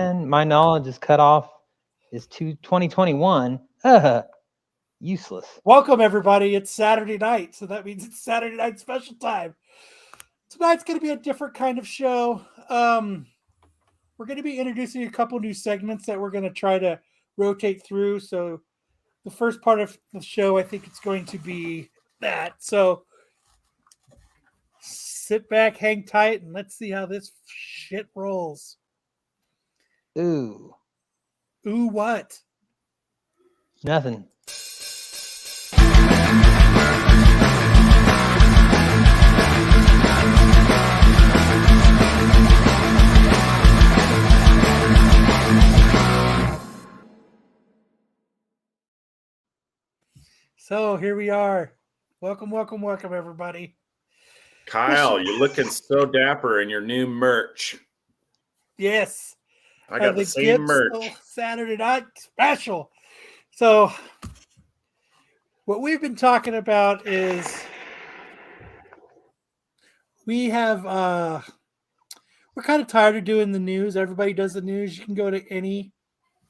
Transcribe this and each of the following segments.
man. My knowledge is cut off. Is 2021. Useless. Welcome, everybody. It's Saturday night, so that means it's Saturday night special time. Tonight's going to be a different kind of show. We're going to be introducing a couple new segments that we're going to try to rotate through. So the first part of the show, I think it's going to be that. So sit back, hang tight, and let's see how this shit rolls. Ooh. Ooh, what? Nothing. So here we are. Welcome, everybody. Kyle, you're looking so dapper in your new merch. Yes. I got the same merch. Saturday night special. So what we've been talking about is we're kind of tired of doing the news. Everybody does the news. You can go to any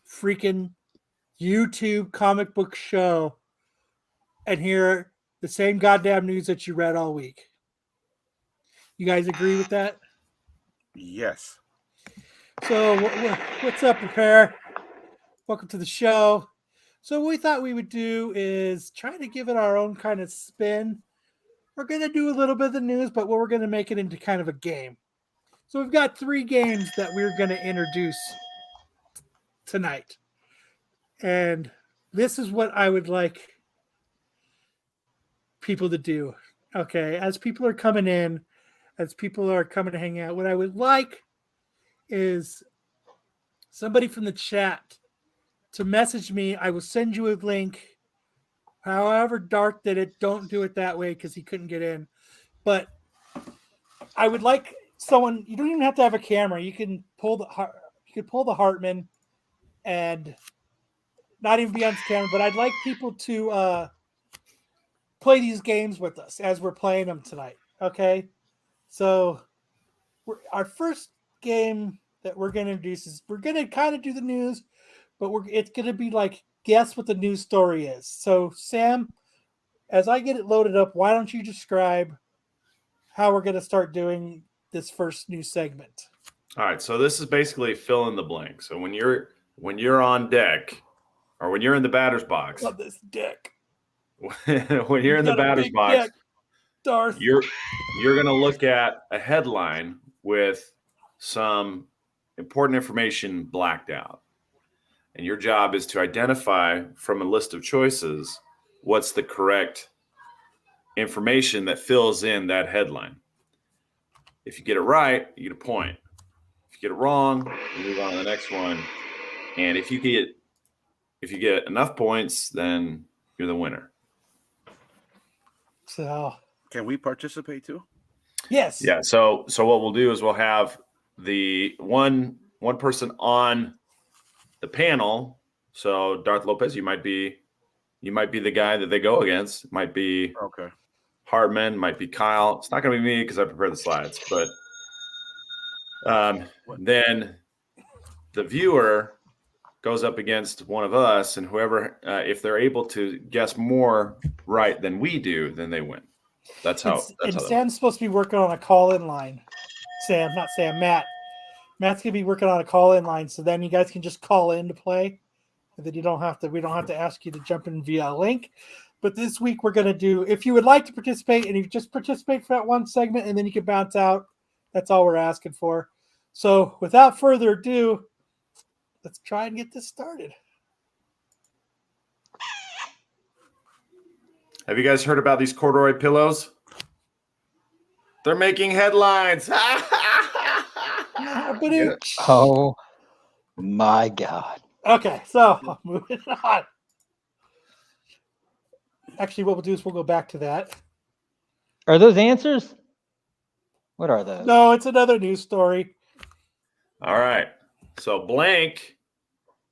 freaking YouTube comic book show and hear the same goddamn news that you read all week. You guys agree with that? Yes. So what's up, Prepare? Welcome to the show. So what we thought we would do is try to give it our own kind of spin. We're going to do a little bit of the news, but we're going to make it into kind of a game. So we've got 3 games that we're going to introduce tonight. And this is what I would like people to do. Okay, as people are coming in, as people are coming to hang out, what I would like is somebody from the chat to message me. I will send you a link. However dark that it, don't do it that way because he couldn't get in. But I would like someone. You don't even have to have a camera. You can pull the Hartman and not even be on camera. But I'd like people to play these games with us as we're playing them tonight. Okay, so our first game that we're going to introduce is we're going to kind of do the news, but it's going to be like guess what the news story is. So Sam, as I get it loaded up, why don't you describe how we're going to start doing this first news segment? All right, so this is basically fill in the blank. So when you're on deck, or when you're in the batter's box, Love this deck. when you're in the batter's box, deck, Darth. you're going to look at a headline with some important information blacked out. And your job is to identify from a list of choices what's the correct information that fills in that headline. If you get it right, you get a point. If you get it wrong, you move on to the next one. And if you get enough points, then you're the winner. So can we participate too? Yes. Yeah. So what we'll do is we'll have the one person on the panel. So Darth Lopez, you might be the guy that they go against. It might be okay. Hartman, might be Kyle. It's not going to be me because I prepared the slides. But then the viewer goes up against one of us, and whoever, if they're able to guess more right than we do, then they win. That's how. Sam's supposed to be working on a call-in line. Matt. Matt's gonna be working on a call-in line, so then you guys can just call in to play, and then we don't have to ask you to jump in via a link. But this week we're gonna do. If you would like to participate, and you just participate for that one segment, and then you can bounce out. That's all we're asking for. So without further ado, let's try and get this started. Have you guys heard about these corduroy pillows? They're making headlines. Oh my God. Okay, so moving on. Actually, what we'll do is we'll go back to that. Are those answers? What are those? No, it's another news story. All right. So blank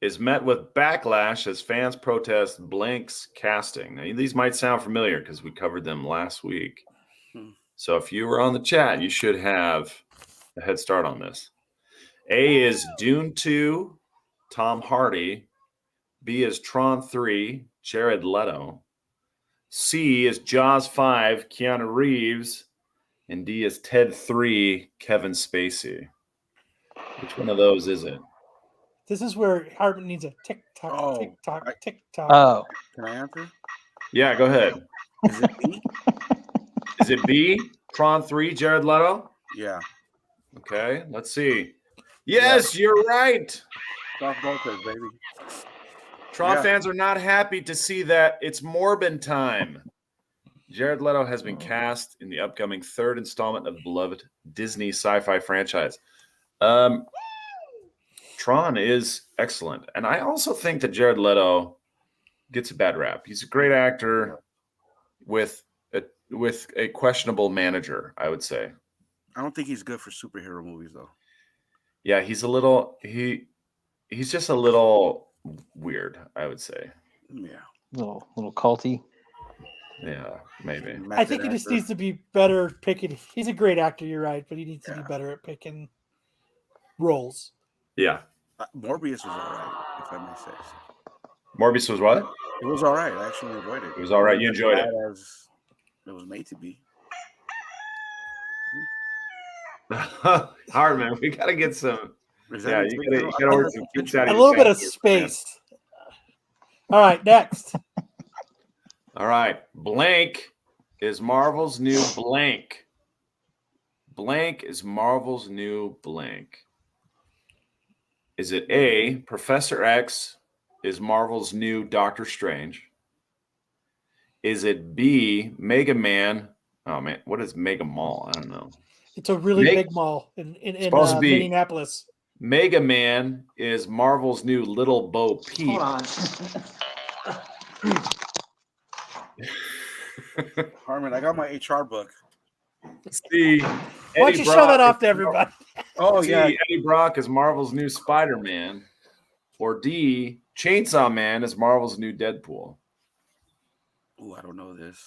is met with backlash as fans protest Blank's casting. Now, these might sound familiar because we covered them last week. So if you were on the chat, you should have a head start on this. A is Dune 2, Tom Hardy. B is Tron 3, Jared Leto. C is Jaws 5, Keanu Reeves. And D is Ted 3, Kevin Spacey. Which one of those is it? This is where Hartman needs a tick tock, Oh, tick tock, I- tick tock. Oh, Can I answer? Yeah, go ahead. Is it B? Is it B, Tron 3, Jared Leto? Yeah. Okay, let's see. Yes, you're right. Darth Lopez, baby. Tron Yeah. fans are not happy to see that it's Morbin time. Jared Leto has been cast in the upcoming third installment of the beloved Disney sci-fi franchise. Tron is excellent. And I also think that Jared Leto gets a bad rap. He's a great actor with a questionable manager, I would say. I don't think he's good for superhero movies, though. Yeah, he's just a little weird, I would say. Yeah. little culty. Yeah, maybe. I think he just needs to be better picking. He's a great actor, you're right, but he needs to be better at picking roles. Yeah. Morbius was all right, if I may say so. Morbius was what? It was all right. I actually enjoyed it. It was all right. You enjoyed it. As it was made to be. Hard, we gotta get some. Is Yeah, that you gotta work some kinks out A of little your bit of face here, man. space. All right, next. All right. Blank is Marvel's new blank. Blank is Marvel's new blank. Is it A, Professor X is Marvel's new Doctor Strange? Is it B, Mega Man? Oh, man. What is Mega Mall? I don't know. It's a really big mall in supposed to be- Minneapolis. Mega Man is Marvel's new Little Bo Peep. Hold on. Harmon, I got my HR book. C, Why don't you show that off to everybody? Oh, C, yeah. Eddie Brock is Marvel's new Spider-Man. Or D, Chainsaw Man is Marvel's new Deadpool. Ooh, I don't know this.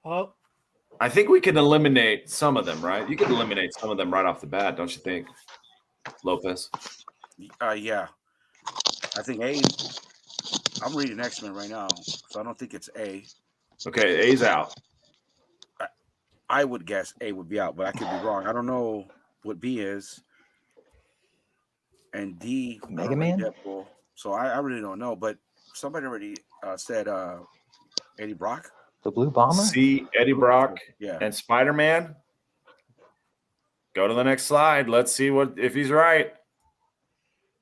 Well, I think we can eliminate some of them, right? You can eliminate some of them right off the bat, don't you think, Lopez? Yeah. I think A. I'm reading X-Men right now, so I don't think it's A. Okay, A's out. I would guess A would be out, but I could be wrong. I don't know what B is. And D, I Mega don't like Man? Deadpool, so I really don't know. But somebody already said Eddie Brock. The Blue Bomber? C, Eddie Brock Yeah. and Spider-Man. Go to the next slide. Let's see if he's right.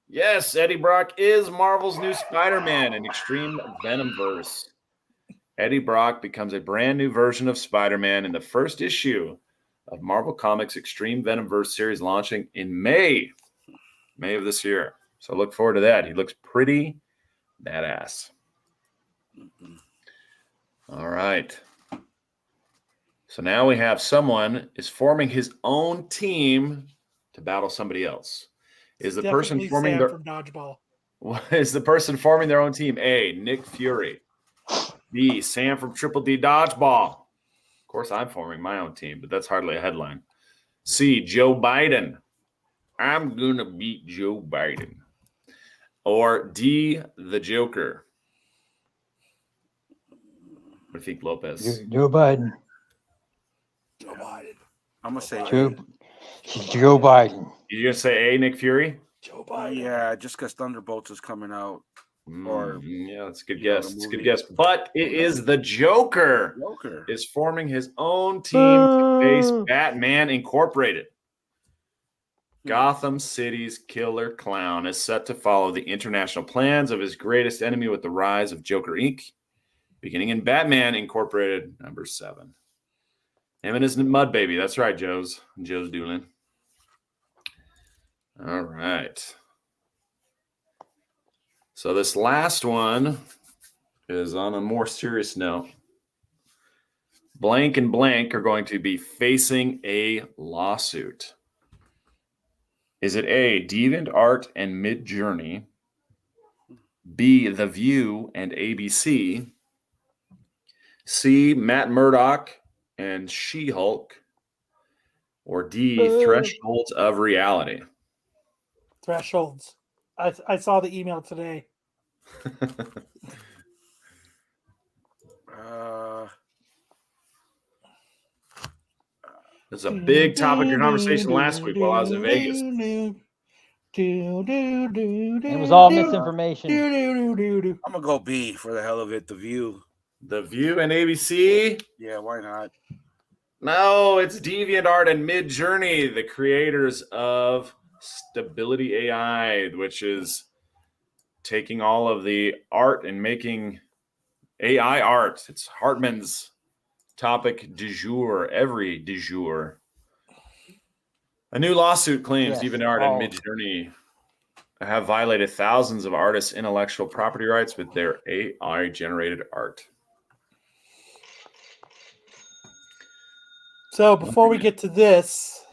Yes, Eddie Brock is Marvel's new Spider-Man in Extreme Venomverse. Eddie Brock becomes a brand new version of Spider-Man in the first issue of Marvel Comics Extreme Venomverse series launching in May of this year. So look forward to that. He looks pretty badass. All right. So now we have someone is forming his own team to battle somebody else. Is the person definitely forming Sam their from Dodgeball. is the person forming their own team? A, Nick Fury. B, Sam from Triple D Dodgeball. Of course, I'm forming my own team, but that's hardly a headline. C, Joe Biden. I'm gonna beat Joe Biden. Or D, the Joker. What do you think, Lopez? Joe Biden. Joe Biden. I'm gonna say Joe Biden. You gonna say A, Nick Fury? Joe A. Biden. Yeah, just because Thunderbolts is coming out. Or Yeah, that's a good you know, guess. the It's a good movie. guess. But it is the Joker Joker. is forming his own team to face Batman Incorporated. Gotham City's killer clown is set to follow the international plans of his greatest enemy with the rise of Joker Inc., beginning in Batman Incorporated #7. Him and his mud baby. That's right, Joe's Doolin. All right. So this last one is on a more serious note. Blank and blank are going to be facing a lawsuit. Is it A, DeviantArt and Midjourney? B, The View and ABC? C, Matt Murdock and She-Hulk? Or D, thresholds of reality? Thresholds. I saw the email today. It's a big topic of conversation last week while I was in Vegas. It was all misinformation. I'm gonna go B for the hell of it. The View. The View and ABC? Yeah, why not? No, it's DeviantArt and Midjourney, the creators of Stability AI, which is taking all of the art and making AI art. It's Hartman's topic du jour, every du jour. A new lawsuit claims DeviantArt and Midjourney have violated thousands of artists' intellectual property rights with their AI-generated art. So before we get to this,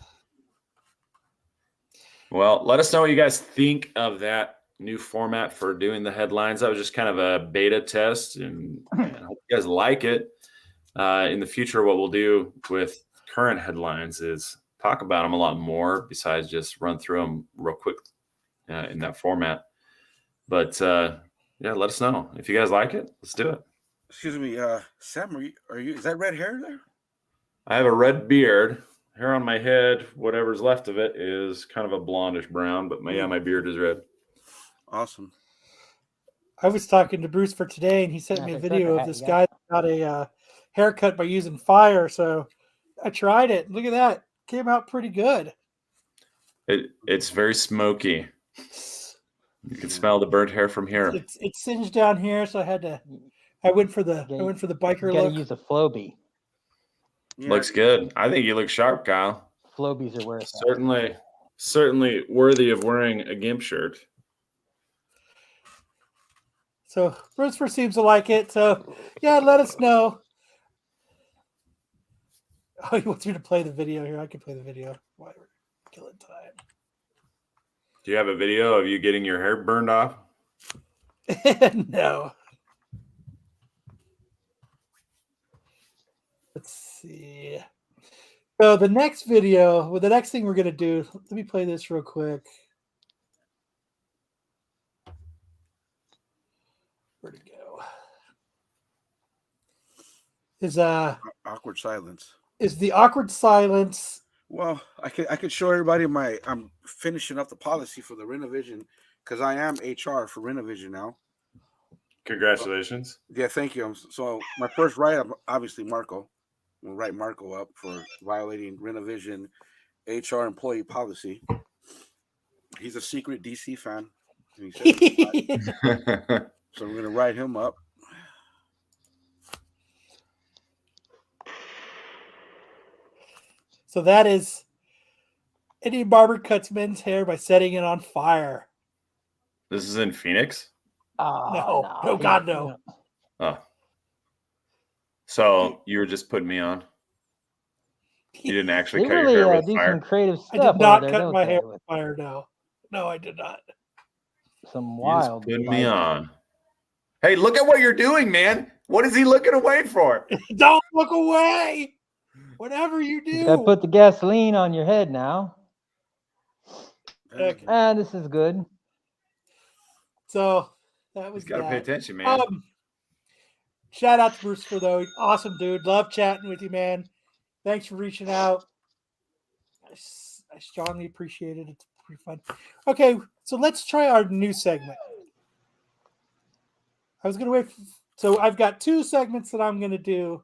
well, let us know what you guys think of that new format for doing the headlines. That was just kind of a beta test, and I hope you guys like it. In the future, what we'll do with current headlines is talk about them a lot more besides just run through them real quick in that format. But yeah, let us know if you guys like it. Let's do it. Excuse me, Sam, are you? Is that red hair there? I have a red beard. Hair on my head, whatever's left of it, is kind of a blondish brown, but my beard is red. Awesome. I was talking to Bruce for today, and he sent me a video of this guy that got a haircut by using fire. So I tried it. Look at that. Came out pretty good. It's very smoky. You can smell the burnt hair from here. It's singed down here, so I went for the biker look. You gotta use a Flowbee. Yeah. Looks good. I think you look sharp, Kyle. Flowbees are worth certainly worthy of wearing a GIMP shirt. So Bruce seems to like it. So yeah, let us know. Oh, he wants me to play the video here. I can play the video while we're killing time. Do you have a video of you getting your hair burned off? No. Let's see. So the next video, the next thing we're going to do, let me play this real quick. Where'd it go? Is awkward silence. Is the awkward silence. Well, I could show everybody I'm finishing up the policy for the Renovision because I am HR for Renovision now. Congratulations. Yeah, thank you. So my first write-up, obviously Marco. We'll write Marco up for violating Renovision HR employee policy. He's a secret DC fan. And he says so we're going to write him up. So that is Indian barber cuts men's hair by setting it on fire. This is in Phoenix? No, God, no. Oh. So you were just putting me on? You didn't actually cut your hair with fire? Some creative stuff. I did not cut my hair with fire, no. No, I did not. Some wild. You just put me on. Hey, look at what you're doing, man. What is he looking away for? Don't look away. Whatever you do. You gotta put the gasoline on your head now. Okay. This is good. So that was. You gotta pay attention, man. Shout out to Bruce for those. Awesome dude. Love chatting with you, man. Thanks for reaching out. I strongly appreciate it. It's pretty fun. Okay, so let's try our new segment. I was gonna wait. So I've got two segments that I'm gonna do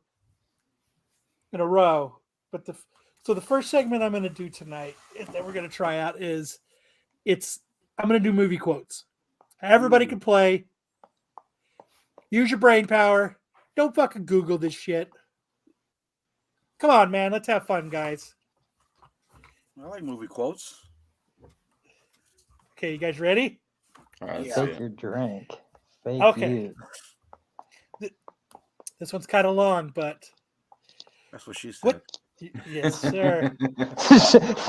in a row, but the first segment I'm going to do tonight that we're going to try out is I'm going to do movie quotes. Everybody can play. Use your brain power. Don't fucking Google this shit. Come on, man. Let's have fun, guys. I like movie quotes. Okay, you guys ready? All right, Take your drink. Fake okay. you. This one's kind of long, but that's what she said. What? Yes, sir.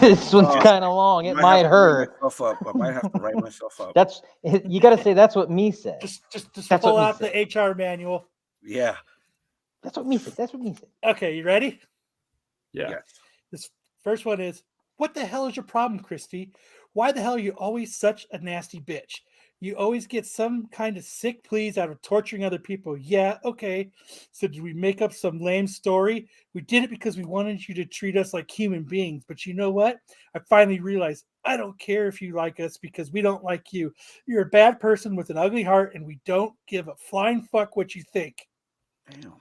This one's kind of long. It might hurt. I might have to write myself up. That's you got to say. That's what me said. Just pull out the HR manual. Yeah. That's what me said. That's what me said. Okay, you ready? Yeah. Yes. First one is, what the hell is your problem, Christy? Why the hell are you always such a nasty bitch? You always get some kind of sick pleas out of torturing other people. Yeah, okay. So did we make up some lame story? We did it because we wanted you to treat us like human beings. But you know what? I finally realized I don't care if you like us because we don't like you. You're a bad person with an ugly heart, and we don't give a flying fuck what you think. Damn,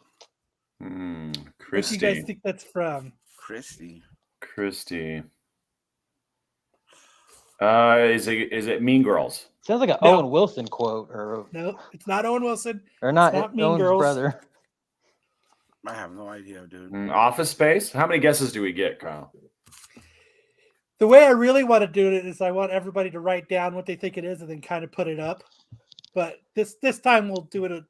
What do you guys Christy. think that's from? Christy. Christy. Is it Mean Girls? Sounds like an No. Owen Wilson quote, or No, it's not Owen Wilson. not, not Mean Owen's Girls. brother. I have no idea, dude. Office Space? How many guesses do we get, Kyle? The way I really want to do it is I want everybody to write down what they think it is and then kind of put it up. But this time we'll do it a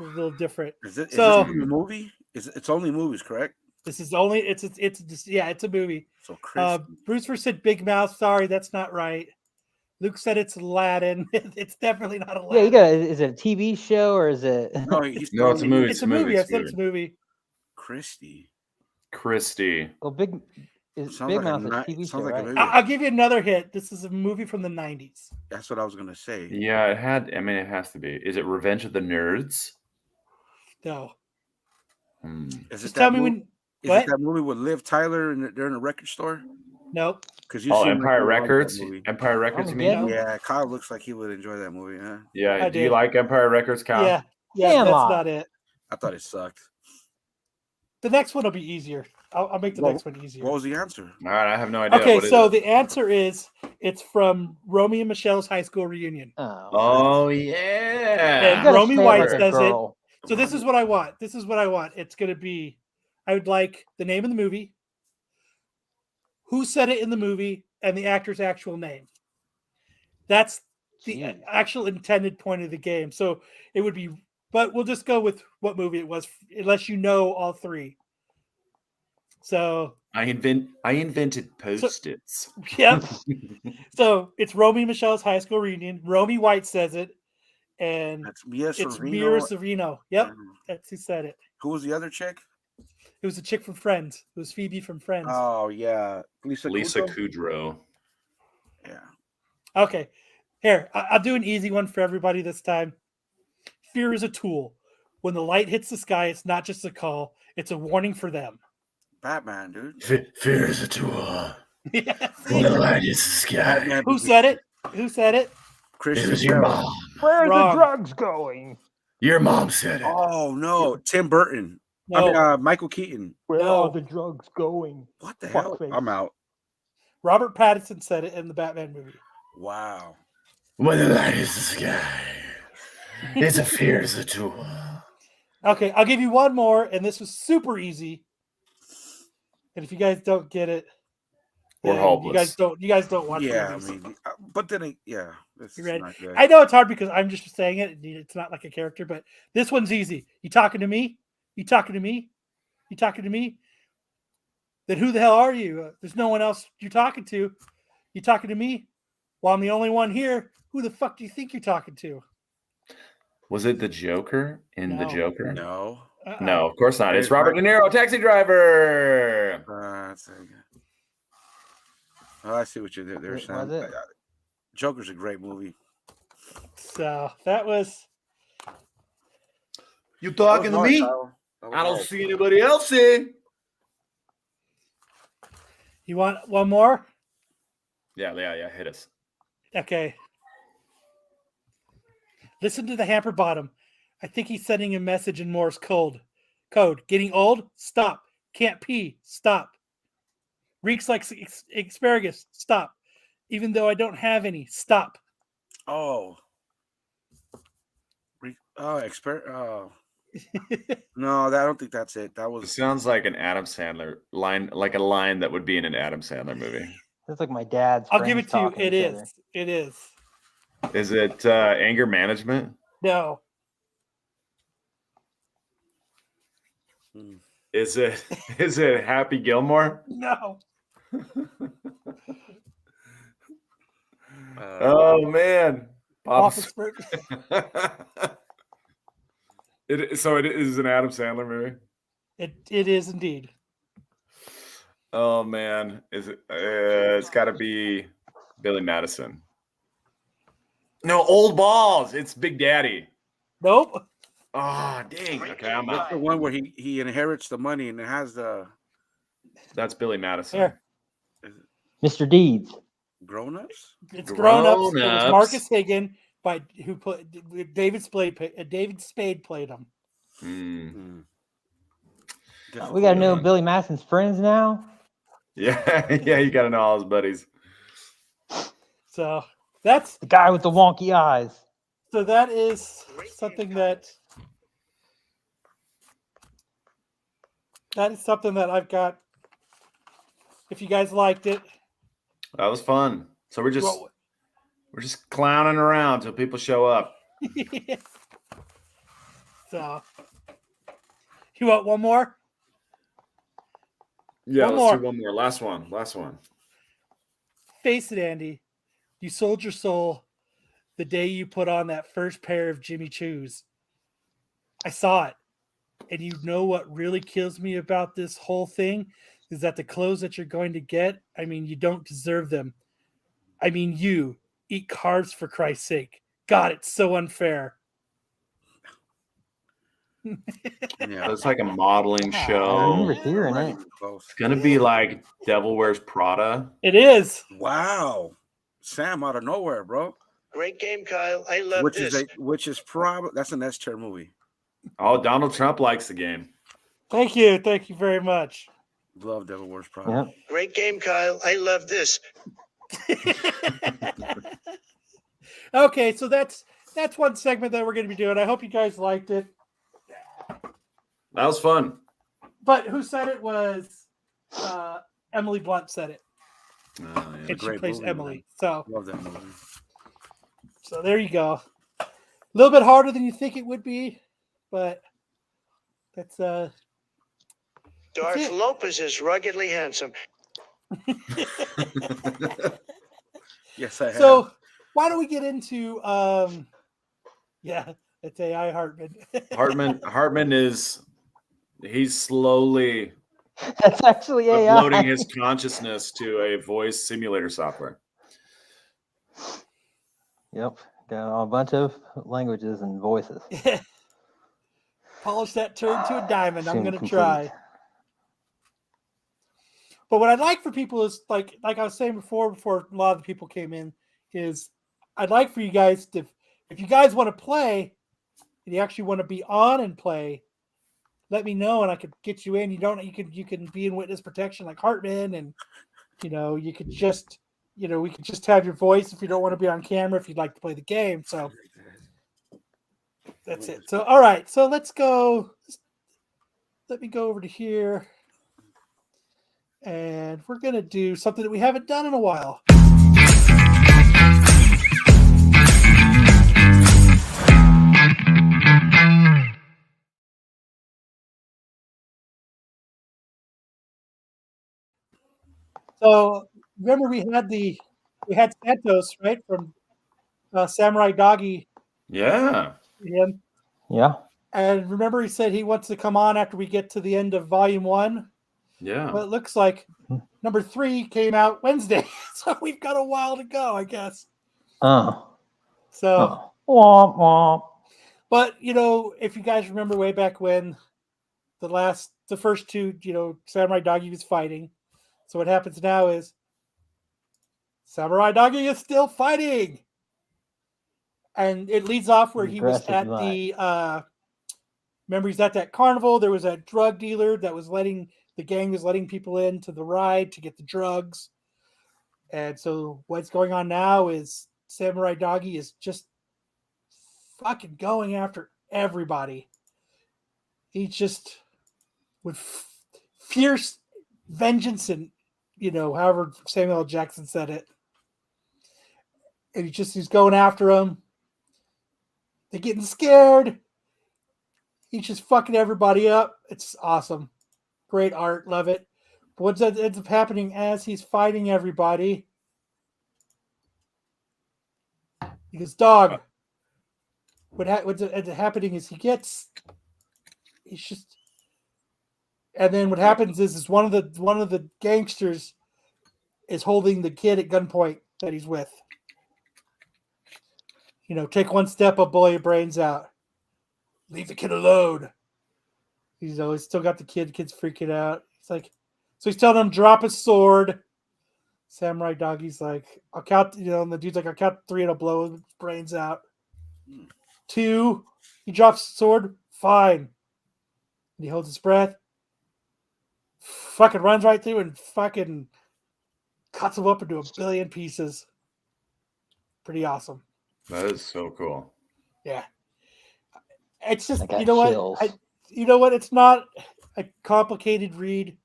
little different. Is this So- a movie? It's only movies, correct? This is only it's just it's a movie. So Christy. Bruce said Big Mouth. Sorry, that's not right. Luke said it's Aladdin. It's definitely not Aladdin. Yeah, you got. Is it a TV show or is it? no, he's No, it's a movie. It's a movie. I said it's a movie. Christy. Christy. Well, Big Sounds Mouth like is a TV show, sounds like a right? movie. I'll give you another hint. This is a movie from the 90s. That's what I was gonna say. Yeah, it had. I mean, it has to be. Is it Revenge of the Nerds? No. Is Just it tell that me movie? when. Is What? it that movie with Liv Tyler and they're in a record store? Nope. Because Empire Records. Empire Records. You mean? Armageddon? Yeah, Kyle looks like he would enjoy that movie. Huh? Yeah. I Do you did. like Empire Records, Kyle? Yeah. Yeah. Sandlot. That's not it. I thought it sucked. The next one will be easier. I'll make the Well, next one easier. What was the answer? All right. I have no idea. Okay, What is so it? the answer is it's from Romeo and Michelle's high school reunion. Oh, Oh you yeah. gotta Romy say it White like a says it. girl. So this is what I want. It's going to be, I would like the name of the movie, who said it in the movie, and the actor's actual name. That's the Jeez. actual intended point of the game. So it would be, but we'll just go with what movie it was, unless you know all three. So, I invented Post-its. yep. So it's Romy and Michelle's high school reunion. Romy White says it, and That's Mia it's Sorvino. Mira Sorvino. Yep, and that's who said it. Who was the other chick? It was a chick from Friends. It was Phoebe from Friends. Oh yeah, Lisa Kudrow? Kudrow. Yeah. Okay, here, I'll do an easy one for everybody this time. Fear is a tool. When the light hits the sky, it's not just a call, it's a warning for them. Batman, dude. Fear is a tool. Yeah, see? light is the sky. Batman Who said it? Who said it? Christian Bale. Where are Wrong. the drugs going? Your mom said it. Oh no, Tim Burton. No, I mean, Michael Keaton. Where No. are the drugs going? What the hell? Fuckface. I'm out. Robert Pattinson said it in the Batman movie. Wow. When the light is the sky, it's a fear is a tool. Okay, I'll give you one more, and this was super easy. And if you guys don't get it, We're then hopeless. You guys don't watch Yeah, I movies. mean, but then yeah, this You is ready? not good. I know it's hard because I'm just saying it. It's not like a character, but this one's easy. You talking to me? You talking to me? You talking to me? Then who the hell are you? There's no one else you're talking to. You talking to me? Well, I'm the only one here. Who the fuck do you think you're talking to? Was it the Joker in the No. Joker? No. Uh-uh. No, of course not. It's It's Robert De Niro, Taxi Driver. That's oh, I see what you did there, Was Sam. it? Joker's a great movie. So that was You That talking was to me? hard, Kyle. That was I don't hard. see anybody else in. you want one more? Yeah. Hit us. Okay. Listen to the hamper bottom. I think he's sending a message in Morse code. Getting old? Stop. Can't pee? Stop. Reeks like asparagus? Stop. Even though I don't have any? Stop. Oh. Oh. No, I don't think that's it. That It was sounds like an Adam Sandler line, like a line that would be in an Adam Sandler movie. That's like my dad's. I'll give it friends to you. talking It to each other. is. It is. Is it anger management? No. Is it Happy Gilmore? No. Oh man, Office Pops. Work. So it is an Adam Sandler movie. It is indeed. Oh man, is it? It's got to be Billy Madison. No, Old Balls. It's Big Daddy. Nope. Oh, dang. Okay, I'm That's out. the one where he inherits the money and it has the That's Billy Madison. Here, Mr. Deeds. grown-ups. it's Grown-Ups. It was Grown-Ups. Marcus Higgin who put David Spade played him. Hmm. We got to know one. Billy Madison's friends now. Yeah, yeah, you got to know all his buddies. So that's The guy with the wonky eyes. so that is something that I've got. If you guys liked it, That was fun. So we're just well, clowning around till people show up. so you want one more? Yeah, One let's more. do one more. Last one. Face it, Andy. You sold your soul the day you put on that first pair of Jimmy Choos. I saw it. And you know what really kills me about this whole thing is that the clothes that you're going to get, I mean, you don't deserve them. I mean, you eat carbs for Christ's sake. God, it's so unfair. Yeah, It's like a modeling I show. remember hearing not it. even close. It's gonna be like Devil Wears Prada. It is. Wow, Sam out of nowhere, bro. Great game, Kyle. I love this. Which is probably that's an S tier movie. Oh, Donald Trump likes the game. Thank you. Thank you very much. Love Devil Wears Prada. Yeah. Great game, Kyle. I love this. Okay, so that's one segment that we're going to be doing. I hope you guys liked it. That was fun. But who said it was Emily Blunt said it. Oh, yeah. And she great plays movie, Emily. man. So Love that movie. there you go. A little bit harder than you think it would be, but that's Darth it. Lopez is ruggedly handsome. Yes, I have. So why don't we get into yeah, it's AI Hartman. Hartman he's slowly That's actually AI. uploading his consciousness to a voice simulator software. Yep. Got a bunch of languages and voices. Polish that turd to a diamond. I'm Soon going to complete. try. But what I'd like for people is like I was saying before a lot of the people came in, is I'd like for you guys to, if you guys want to play and you actually want to be on and play, let me know and I could get you in. You can be in witness protection like Hartman, and you could just we could just have your voice if you don't want to be on camera if you'd like to play the game. So that's it. So all right, so let's go. Let me go over to here. And we're going to do something that we haven't done in a while. So remember we had Santos, right, from Samurai Doggy. Yeah. Him. Yeah. And remember he said he wants to come on after we get to the end of volume 1. Yeah. Well, it looks like number 3 came out Wednesday, so we've got a while to go, I guess. Oh. So, Womp womp. but if you guys remember way back when the first 2, Samurai Doggy was fighting. So what happens now is Samurai Doggy is still fighting, and it leads off where he was at remember he's at that carnival. There was a drug dealer that was the gang was letting people into the ride to get the drugs. And so what's going on now is Samurai Doggy is just fucking going after everybody. He just with fierce vengeance and, however Samuel L. Jackson said it. And he's going after them. They're getting scared. He's just fucking everybody up. It's awesome. Great art. Love it. But what ends up happening as he's fighting everybody? He goes, dog. What's happening is And then what happens is one of the gangsters is holding the kid at gunpoint that he's with. Take one step, I'll blow your brains out. Leave the kid alone. He's always still got the kid. Kid's freaking out. So he's telling him drop his sword. Samurai Doggy's like, I'll count. And the dude's like, I'll count 3 and I'll blow his brains out. 2, he drops the sword. Fine. And he holds his breath. Fucking runs right through and fucking cuts him up into a billion pieces. Pretty awesome. That is so cool. Yeah. It's just, I got you know chills. what? It's not a complicated read,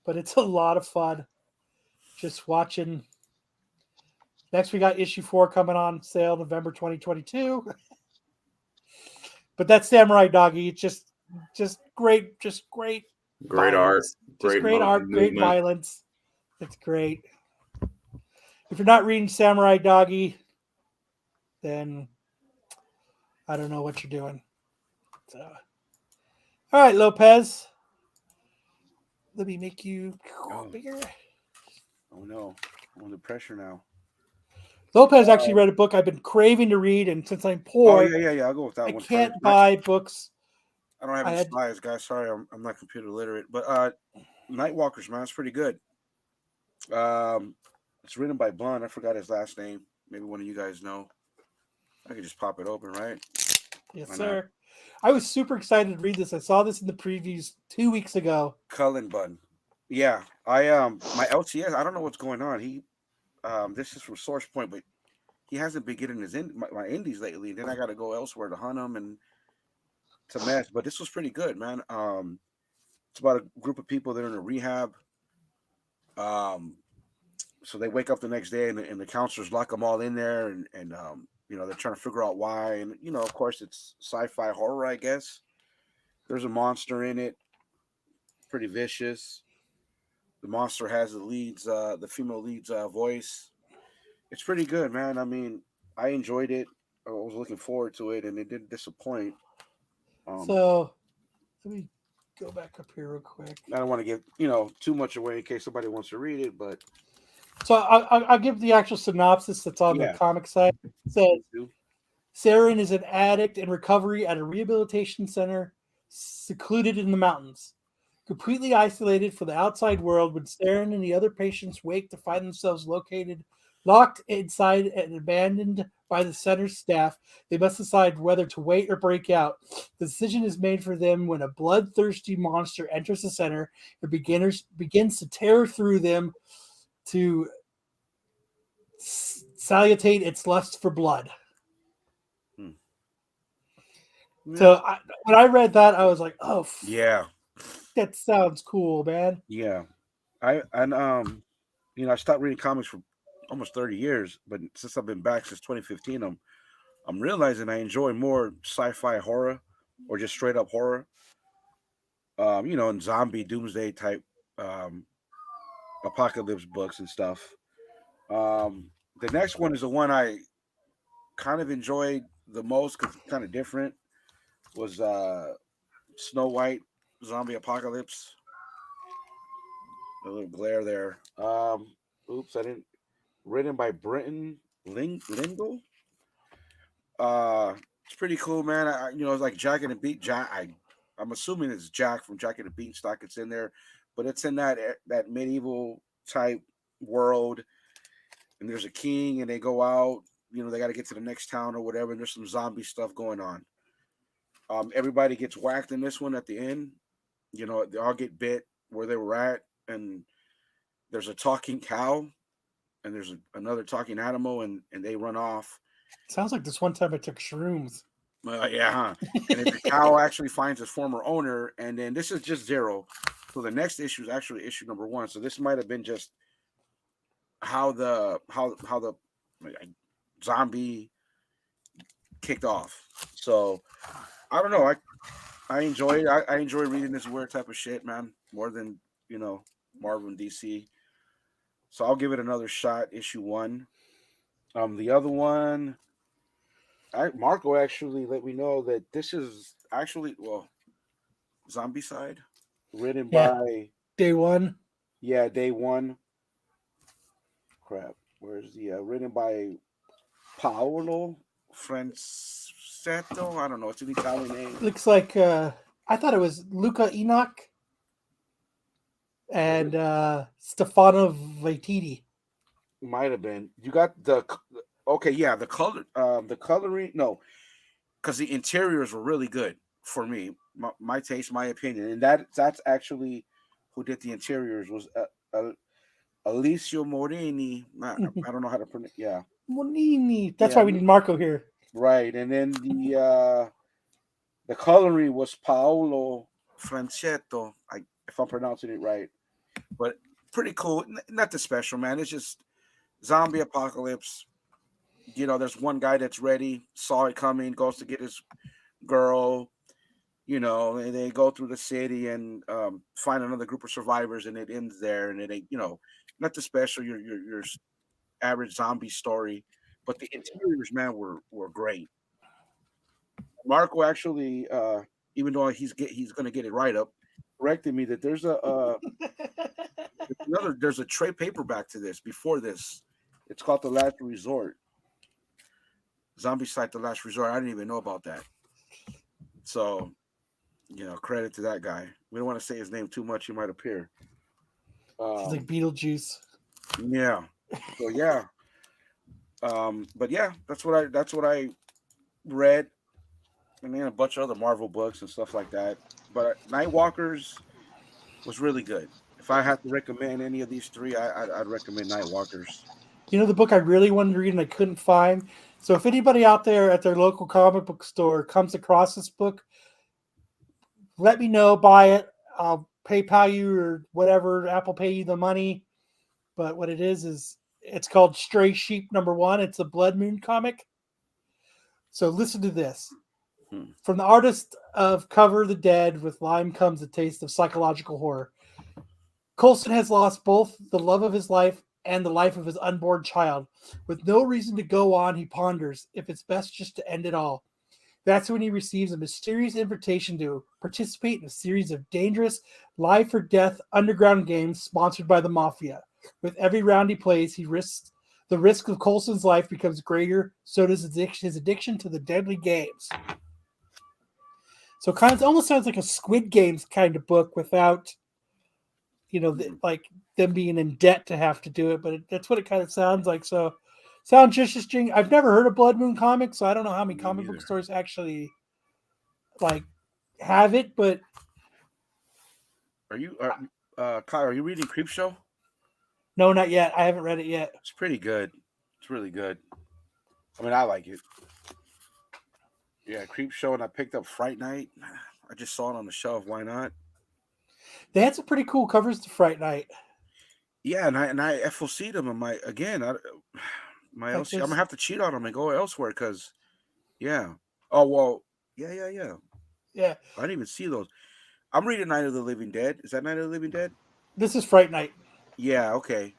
but it's a lot of fun. Just watching. Next, we got issue 4 coming on sale November 2022. But that's Samurai Doggy. It's just great, Great violence. art. Just great art, great movement. violence. It's great. If you're not reading Samurai Doggy, then I don't know what you're doing. So, all right, Lopez. Let me make you bigger. Oh no, I'm under pressure now. Lopez actually read a book I've been craving to read, and since I'm poor, yeah. I'll go with that I one. can't first. buy books. I don't have any slides, guys. Sorry, I'm not computer literate. But Nightwalkers, man, it's pretty good. It's written by Blunt. I forgot his last name. Maybe one of you guys know. I could just pop it open, right? Yes, Why sir. I was super excited to read this. I saw this in the previews 2 weeks ago. Cullen Bunn. Yeah, I my LCS. I don't know what's going on. He this is from Source Point, but he hasn't been getting my indies lately. And then I got to go elsewhere to hunt him, and it's a mess. But this was pretty good, man. It's about a group of people that are in a rehab. So they wake up the next day, and the counselors lock them all in there, and they're trying to figure out why. And of course, it's sci-fi horror, I guess. There's a monster in it, pretty vicious. The monster has the female lead's voice. It's pretty good, man. I mean, I enjoyed it. I was looking forward to it, and it didn't disappoint. So let me go back up here real quick. I don't want to give too much away in case somebody wants to read it, but so I'll give the actual synopsis that's on the comic site. It says Saren is an addict in recovery at a rehabilitation center secluded in the mountains. Completely isolated from the outside world, when Saren and the other patients wake to find themselves locked inside and abandoned by the center's staff, they must decide whether to wait or break out. The decision is made for them when a bloodthirsty monster enters the center and begins to tear through them to salutate its lust for blood. So when I read that, I was like, "Oh, yeah, that sounds cool, man." Yeah, I stopped reading comics for almost 30 years, but since I've been back since 2015, I'm realizing I enjoy more sci-fi horror or just straight up horror. And zombie doomsday type apocalypse books and stuff. The next one is the one I kind of enjoyed the most because it's kind of different. Was Snow White Zombie Apocalypse. A little glare there. Oops, I didn't. Written by Brenton Lindell. It's pretty cool, man. It's like Jack and the Beat. I'm assuming it's Jack from Jack and the Beanstalk. It's in there, but it's in that medieval type world. And there's a king, and they go out. They got to get to the next town or whatever. And there's some zombie stuff going on. Everybody gets whacked in this one at the end. They all get bit where they were at, and there's a talking cow, and there's another talking animal, and they run off. Sounds like this one time I took shrooms. Yeah, and then the cow actually finds its former owner, and then this is just 0. So the next issue is actually issue number 1. So this might have been just how the zombie kicked off. So I don't know. I enjoy it. I enjoy reading this weird type of shit, man, more than Marvel and DC. So I'll give it another shot. Issue 1. The other one, Marco actually let me know that this is actually Zombie Side. written Yeah. by Day one. Day One. Crap. Where's the written by Paolo Francetto? I don't know. It's an Italian name. Looks like I thought it was Luca Enoch and Stefano Vaititi. Might have been. You got the the color, the coloring. No, because the interiors were really good for me. My taste, my opinion, and that's actually who did the interiors was Alicio Morini. I don't know how to pronounce. Yeah, Monini. That's Yeah. why we need Marco here. right. And then the coloring was Paolo Francetto. If I'm pronouncing it right, but pretty cool. Nothing special, man. It's just zombie apocalypse. There's one guy that's ready, saw it coming, goes to get his girl, and they go through the city and find another group of survivors, and it ends there. And it ain't, nothing special. Your average zombie story, but the interiors, man, were great. Marco actually, even though he's gonna get it right up, corrected me that there's there's a trade paperback to this before this. It's called The Last Resort. Zombie Site, The Last Resort. I didn't even know about that. So, credit to that guy. We don't want to say his name too much; he might appear. It's like Beetlejuice. Yeah. So yeah. But yeah, that's what I read, and then a bunch of other Marvel books and stuff like that. But Nightwalkers was really good. If I had to recommend any of these three, I'd recommend Nightwalkers. The book I really wanted to read and I couldn't find. So if anybody out there at their local comic book store comes across this book, let me know, buy it. I'll PayPal you or whatever, Apple Pay you the money. But what it is it's called Stray Sheep #1. It's a Blood Moon comic. So listen to this. From the artist of Cover the Dead, with Lime comes a taste of psychological horror. Coulson has lost both the love of his life and the life of his unborn child. With no reason to go on, he ponders if it's best just to end it all. That's when he receives a mysterious invitation to participate in a series of dangerous life or death underground games sponsored by the Mafia. With every round he plays, the risk of Coulson's life becomes greater, so does his addiction to the deadly games. So it almost sounds like a Squid Games kind of book without, like them being in debt to have to do it, but that's what it kind of sounds like. So, sounds just interesting. I've never heard of Blood Moon Comics, so I don't know how many comic book stores actually have it. But Kyle, are you reading Creepshow? no, not yet. I haven't read it yet. It's pretty good. It's really good. I mean, I like it. Yeah, Creepshow, and I picked up Fright Night. I just saw it on the shelf. Why not? They had some pretty cool covers to Fright Night. Yeah, and I FOC'd them. And my LC, I'm gonna have to cheat on them and go elsewhere because, yeah. Oh well, yeah. Yeah. I didn't even see those. I'm reading Night of the Living Dead. Is that Night of the Living Dead? This is Fright Night. Yeah. Okay.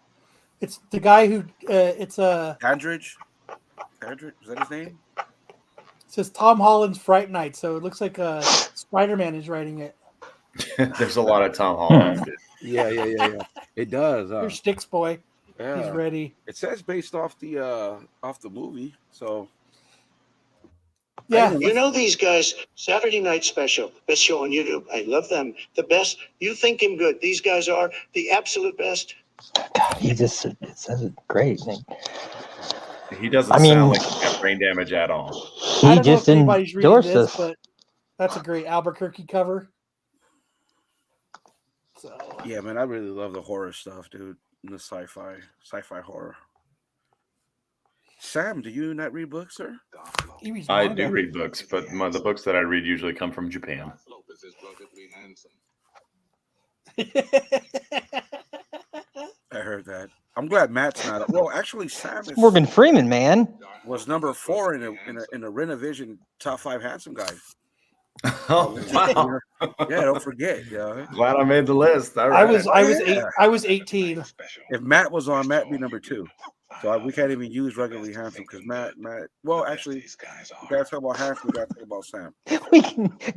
It's the guy who it's Dandridge. Dandridge, is that his name? It says Tom Holland's Fright Night, so it looks like Spider-Man is writing it. There's a lot of Tom Holland. Yeah. It does. Here's Sticks Boy. Yeah. He's ready. It says based off the movie, so yeah. These guys, Saturday Night Special, best show on YouTube. I love them. The best. You think him good. These guys are the absolute best. God, it says it great. He doesn't sound like he got brain damage at all. He just endorsed this. But that's a great Albuquerque cover. So yeah, man, I really love the horror stuff, dude. And the sci-fi horror. Sam, do you not read books, sir? I do read books, but the books that I read usually come from Japan. I heard that. I'm glad Matt's not. Well, actually, Sam is Morgan Freeman, man, was number 4 in a Renovision top 5 handsome guy. Oh wow! Yeah, don't forget. Yeah, glad I made the list. All right. I was 18. If Matt was on, Matt be number 2. So we can't even use regularly handsome because Matt. Well, actually, we gotta talk about handsome. We gotta talk about Sam. we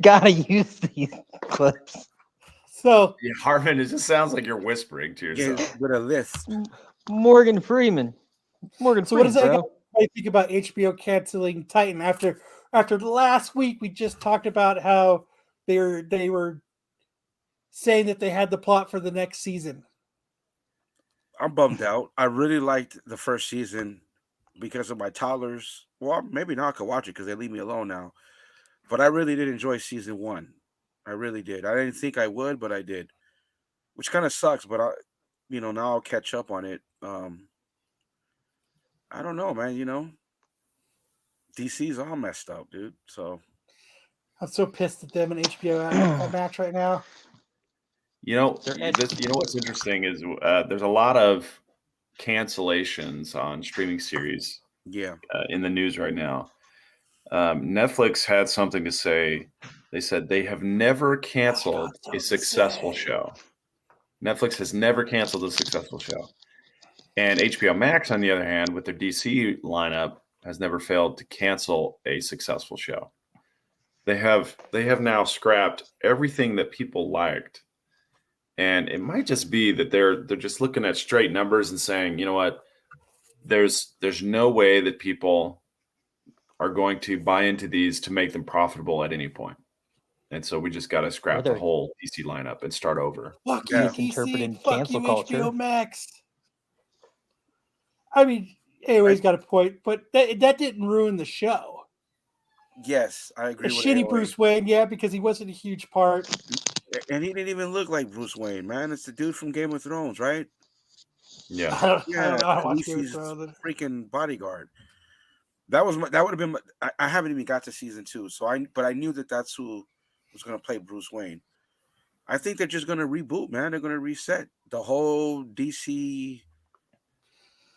gotta use these clips. So Yeah, Harmon, it just sounds like you're whispering to Get yourself. with a list. Morgan Freeman. Morgan what does Freeman, that bro. guy think about HBO canceling Titan after last week? We just talked about how they were saying that they had the plot for the next season. I'm bummed out. I really liked the first season because of my toddlers. Well, maybe now I could watch it because they leave me alone now. But I really did enjoy season 1. I really did. I didn't think I would, but I did. Which kind of sucks, but now I'll catch up on it. I don't know, man. DC's all messed up, dude. So I'm so pissed at them and HBO Max right now. You know, They're what's interesting is there's a lot of cancellations on streaming series yeah, in the news right now. Netflix had something to say. They said they have never canceled a successful show. Netflix has never canceled a successful show. And HBO Max, on the other hand, with their DC lineup, has never failed to cancel a successful show. They have now scrapped everything that people liked. And it might just be that they're just looking at straight numbers and saying, you know what, there's no way that people are going to buy into these to make them profitable at any point. And so we just got to scrap the they're whole DC lineup and start over. Fuck Yeah. you, DC. Misinterpreting Fuck you, cancel culture. HBO Max. I mean, anyways, got a point, but that didn't ruin the show. yes, I A agree with shitty AOA. Bruce Wayne, yeah, because he wasn't a huge part. And he didn't even look like Bruce Wayne, man. It's the dude from Game of Thrones, right? Yeah. I don't Yeah, know. I don't watch Game of Khaleesi's Thrones. freaking bodyguard. That would have been. I haven't even got to season 2, but I knew that's who was going to play Bruce Wayne. I think they're just going to reboot, man. They're going to reset the whole DC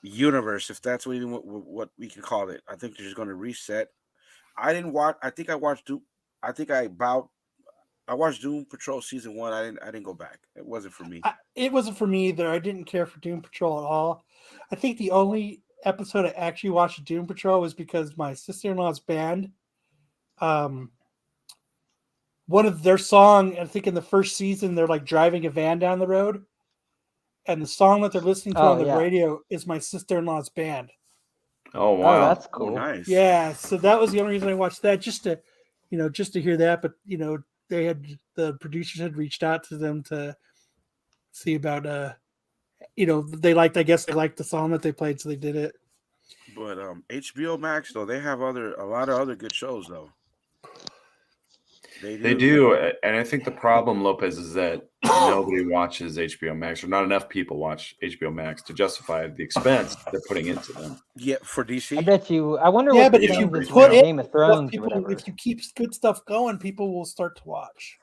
universe, if that's what we can call it. I think they're just going to reset. I didn't watch. I think I watched Doom. I watched Doom Patrol season 1. I didn't go back. It wasn't for me. It wasn't for me either. I didn't care for Doom Patrol at all. I think the only episode I actually watched of Doom Patrol was because my sister-in-law's band, one of their song, I think in the first season, they're like driving a van down the road. And the song that they're listening to on the radio is my sister-in-law's band. Oh, wow. Oh, that's Oh, cool. nice. Yeah, so that was the only reason I watched that, just to hear that. But the producers had reached out to them to see about I guess they liked the song that they played, so they did it. But HBO Max though, they have a lot of other good shows though. They do. And I think the problem, Lopez, is that nobody watches HBO Max, or not enough people watch HBO Max to justify the expense they're putting into them. Yeah, for DC. I bet you. I wonder Yeah, what but the if you changes put with it, Game of Thrones or people, whatever. if you keep good stuff going, people will start to watch.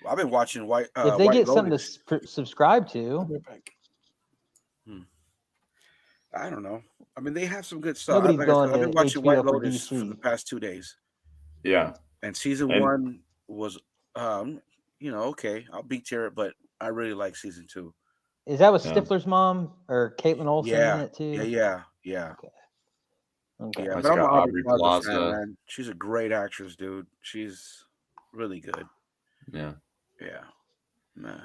I've been watching White. If they White get something Lotus. to subscribe I'll to, be right back. I don't know. I mean, they have some good stuff. Nobody's going I've been to watching HBO White for Lotus for DC. the past 2 days, Yeah. and season And- 1 was, okay. I'll beat tier it, but I really like season 2. is that with Yeah. Stifler's mom or Caitlin Olsen in Yeah, it too? yeah. Okay. Yeah, It's but I'm got an Aubrey Aubrey Plaza fan, Plaza. man. She's a great actress, dude. She's really good. Yeah. Yeah, man.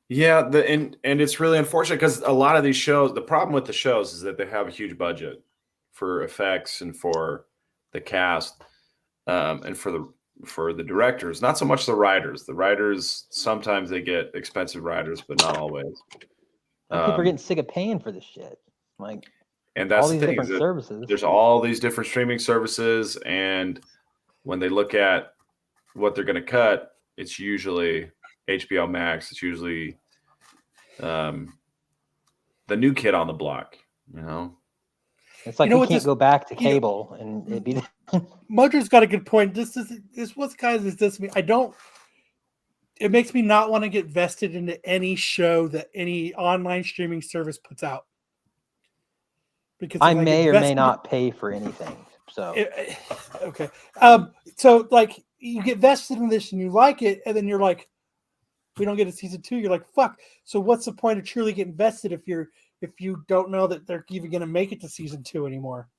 Yeah, and it's really unfortunate because a lot of these shows, the problem with the shows is that they have a huge budget for effects and for the cast, and for the directors. Not so much the writers. The writers, sometimes they get expensive writers, but not always. People are getting sick of paying for this shit. Like And all that's the these thing, different is that services. there's all these different streaming services, and when they look at what they're going to cut, it's usually HBO Max. It's usually the new kid on the block. It's like You know we what can't this- go back to you know- cable and it'd be. Mojo's got a good point. This what guys is this me? It makes me not want to get vested into any show that any online streaming service puts out. Because I if may get or may vested- not pay for anything. So Okay. So like you get vested in this and you like it, and then you're like, we don't get a season 2. You're like, fuck. So what's the point of truly getting vested if you don't know that they're even going to make it to season 2 anymore?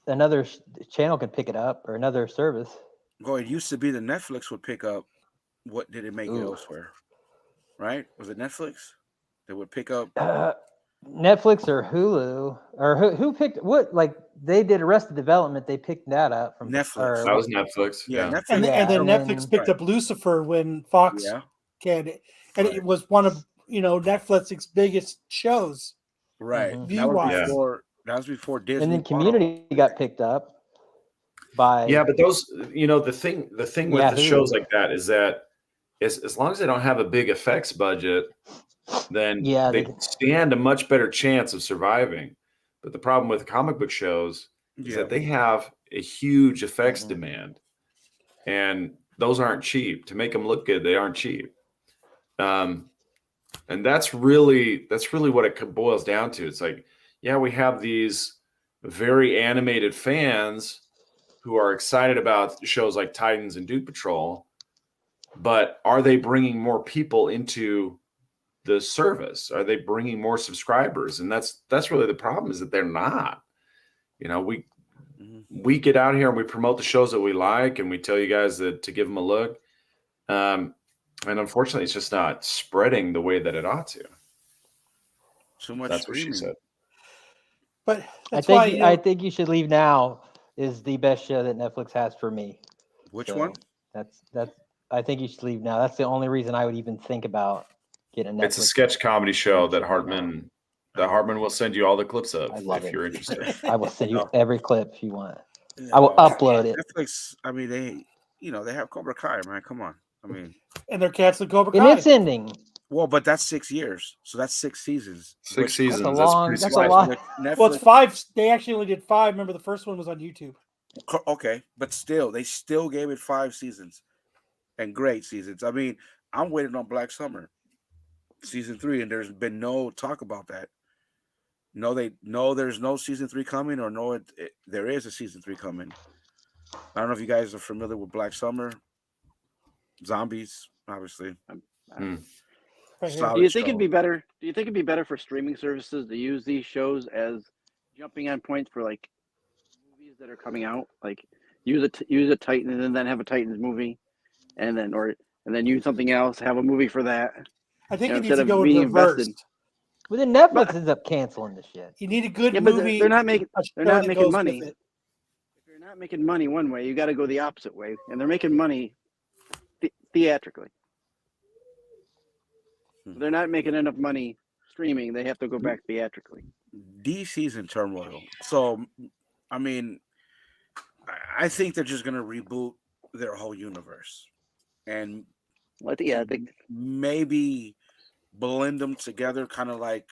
another channel could pick it up or another service. Well, it used to be the Netflix would pick up what did it make it Ooh. elsewhere, right? Was it Netflix that would pick up? Netflix or Hulu or who picked what? Like they did Arrested Development. They picked that up from Netflix. That was Netflix. Yeah, Yeah. Netflix. And Yeah, then and Netflix then- picked up Lucifer when Fox Yeah, had it, and Right. it was one of Netflix's biggest shows. right. Mhm. That was View-wise. before. That was before Disney. and then bought Community got picked up by Yeah, but those, the thing with Yeah, the Hulu. shows like that is that as long as they don't have a big effects budget, then Yeah, they they- stand a much better chance of surviving. But the problem with comic book shows is Yeah. that they have a huge effects Mhm. demand, and those aren't cheap. To make them look good, they aren't cheap. And that's really what it boils down to. It's like, yeah, we have these very animated fans who are excited about shows like Titans and Doom Patrol, but are they bringing more people into the service? Are they bringing more subscribers? And that's really the problem, is that they're not. Mhm. We get out here and we promote the shows that we like, and we tell you guys that to give them a look. And unfortunately, it's just not spreading the way that it ought to. Too much That's what she streaming. said. But I that's think why I think You Should Leave Now is the best show that Netflix has for me. Which So one? That's I think You Should Leave Now. That's the only reason I would even think about getting a Netflix. It's a sketch comedy show that Netflix. Hartman will send you all the clips of I love if it. you're interested. I will send you No. every clip you want. I will upload it. Netflix. I mean, they have Cobra Kai, man. Come on. I mean, and they're canceling Cobra And Kai. it's ending. well, but that's 6 years, so that's 6 seasons. 6 which- seasons. That's a That's long- pretty that's a slight. lot. With Netflix, Well, it's 5. They actually only did 5. Remember, the first one was on YouTube. Okay, but still, they still gave it 5 seasons, and great seasons. I mean, I'm waiting on Black Summer, season 3, and there's been no talk about that. No, there's no season 3 coming, or no, there is a season 3 coming. I don't know if you guys are familiar with Black Summer. Zombies, obviously. Right here. Solid Do you think show. it'd be better? Do you think it'd be better for streaming services to use these shows as jumping on points for like movies that are coming out? Like use a Titan and then have a Titans movie, and then use something else, have a movie for that. I think You know, it needs instead to of go in being reverse. invested. But then Netflix ends up canceling the shit. You need a good Yeah, but movie. they're not making a they're show not that making goes money. with it. If you're not making money one way, you got to go the opposite way, and they're making money theatrically. They're not making enough money streaming. They have to go back theatrically. DC's in turmoil. So, I mean, I think they're just gonna reboot their whole universe, and Well, I think maybe blend them together, kind of like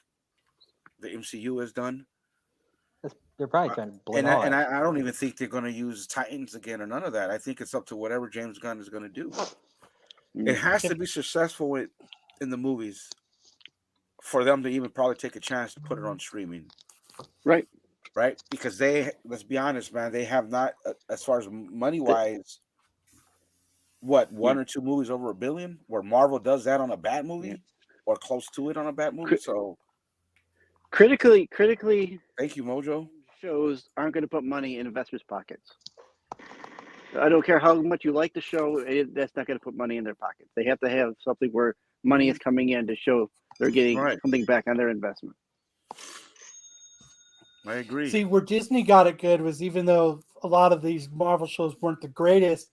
the MCU has done. They're probably trying to blend And all I, and that. I don't even think they're gonna use Titans again or none of that. I think it's up to whatever James Gunn is gonna do. It has to be successful in the movies for them to even probably take a chance to put it on streaming. right. Right? Because let's be honest, man, they have not, as far as money wise, what, one or two movies over $1 billion, where Marvel does that on a bad movie or close to it on a bad movie. So Critically, thank you, Mojo. shows aren't going to put money in investors' pockets. I don't care how much you like the show; that's not going to put money in their pockets. They have to have something where money is coming in to show they're getting Right. something back on their investment. I agree. See, where Disney got it good was, even though a lot of these Marvel shows weren't the greatest,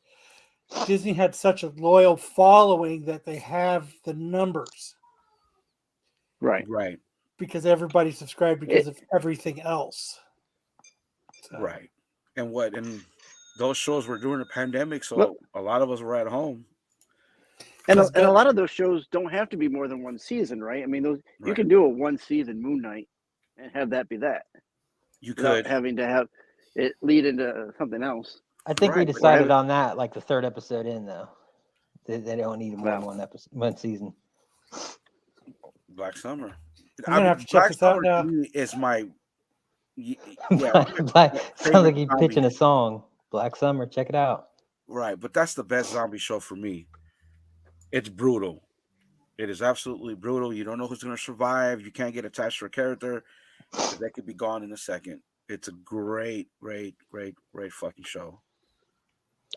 Disney had such a loyal following that they have the numbers Right. Right. because everybody subscribed because of everything else. So, Right. And those shows were during the pandemic, so Well- a lot of us were at home. And That's a good. lot of those shows don't have to be more than one season, right? I mean, you Right. can do a one season Moon Knight and have that be that, You without could. having to have it lead into something else. I think we Right, but decided having- on that like the 3rd episode in though. They don't need more than Wow. one season. Black Summer. I'm gonna have to check Black this out Summer now. to me is my Sounds like you zombie. pitching a song. Black Summer, check it out. Right, but that's the best zombie show for me. It's brutal. It is absolutely brutal. You don't know who's going to survive. You can't get attached to a character because they could be gone in a second. It's a great, great, great, great fucking show.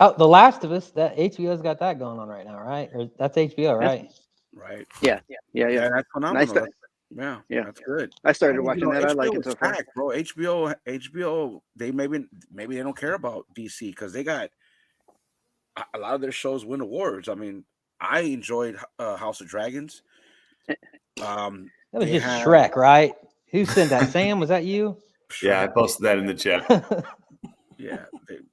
Oh, The Last of Us. That HBO's got that going on right now, right? Or that's HBO, right? right? Yeah, That's phenomenal. Nice. Yeah, Yeah. that's good. I started And, watching that. I like HBO it so is far. stacked, bro. HBO, they maybe they don't care about DC because they got a lot of their shows win awards. I mean, I enjoyed House of Dragons. That was They just have Shrek, right? Who sent that? Sam, was that you? Yeah, I posted that in the chat. Yeah,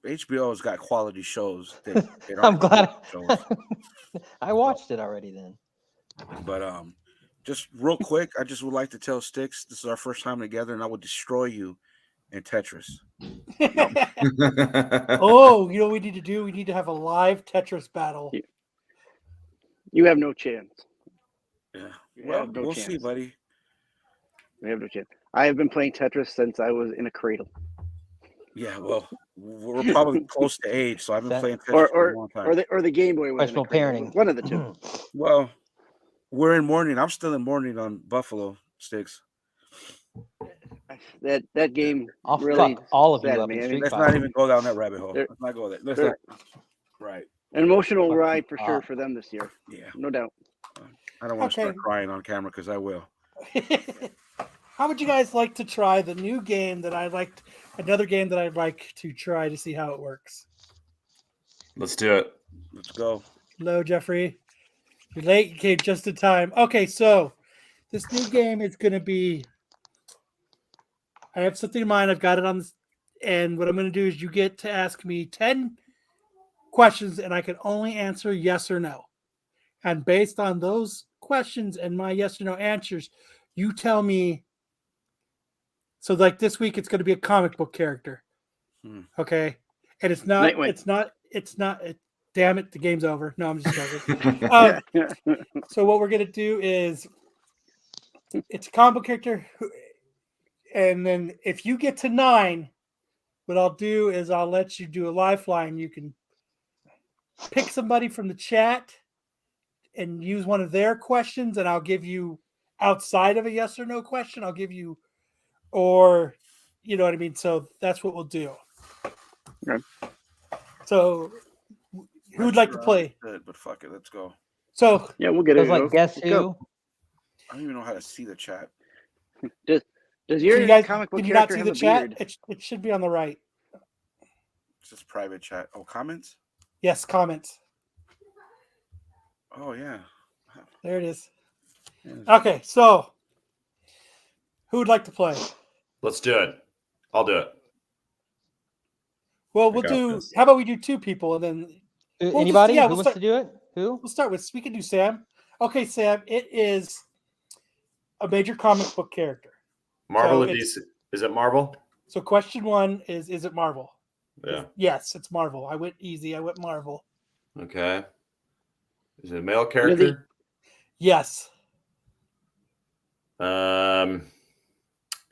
HBO's got quality shows. They I'm glad shows. I watched it already then. But just real quick, I just would like to tell Sticks this is our first time together, and I will destroy you in Tetris. Oh, you know what we need to do? We need to have a live Tetris battle. You have no chance. Yeah, You well, have no we'll chance. see, buddy. We have no chance. I have been playing Tetris since I was in a cradle. Yeah, well, we're probably close to age, so I've been That- playing Tetris for a long time. Or the Game Boy was in a Questionable cradle. parenting. One of the two. Well, we're in mourning. I'm still in mourning on Buffalo Sticks. That game I'll really fuck all of you saddened up me. in I mean, Street Let's Fighter. not even go down that rabbit hole. There- Let's not go there. Let's there- not. Right. an emotional Fuck ride you for sure up. for them this year. Yeah. No doubt. I don't want to start Okay. crying on camera because I will. How would you guys like to try the new game that I liked? Another game that I'd like to try to see how it works. Let's do it. Let's go. Hello, Jeffrey. You're late. You came just in time. Okay, so this new game is going to be. I have something in mind. I've got it on this, and what I'm going to do is you get to ask me 10 questions, and I can only answer yes or no. And based on those questions and my yes or no answers, you tell me. So, like this week, it's going to be a comic book character. Okay, and it's not. Nightwing. It's not. Damn it! The game's over. No, I'm just joking. So what we're gonna do is, it's a comic book character, and then if you get to 9, what I'll do is I'll let you do a lifeline. You can pick somebody from the chat and use one of their questions, and I'll give you outside of a yes or no question. I'll give you, or you know what I mean. So that's what we'll do. Okay. So who would like to play? Good, but fuck it. Let's go. So Yeah, we'll get It it. was like guess Let's go. who? I don't even know how to see the chat. Does can your you guys, comic book can you not character see have the a chat? beard? It should be on the right. It's just private chat. Oh, comments? Yes, comments. Oh, yeah. There it is. Yeah. Okay, so who would like to play? Let's do it. I'll do it. Well, I we'll got do. this. How about we do 2 people and then just- Anybody yeah, who we'll wants start- to do it? Who? we'll start with. We can do Sam. Okay, Sam. It is a major comic book character. Marvel So or DC? Is it Marvel? So question 1 is it Marvel? Yeah. Yes, it's Marvel. I went easy. I went Marvel. Okay. Is it a male character? Yes.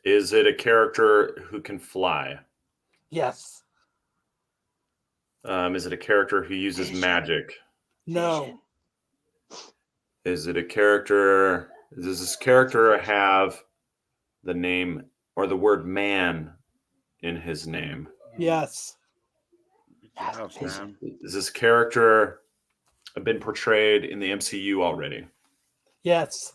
Is it a character who can fly? Yes. Is it a character who uses magic? No. Is it a character? Does this character have the name or the word man in his name? Yes. Oh, Sam. Is this character been portrayed in the MCU already? Yes.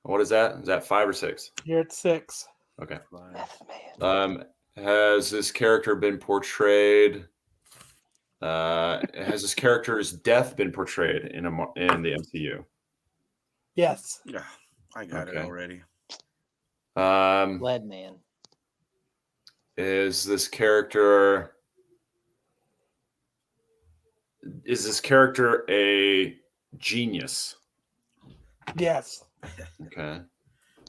What is that? Is that 5 or 6? You're at 6. Okay. Meth man. Has this character been portrayed? Has this character's death been portrayed in the MCU? Yes. Yeah, I got it Okay. already. Lead man. Is this character a genius? Yes. Okay.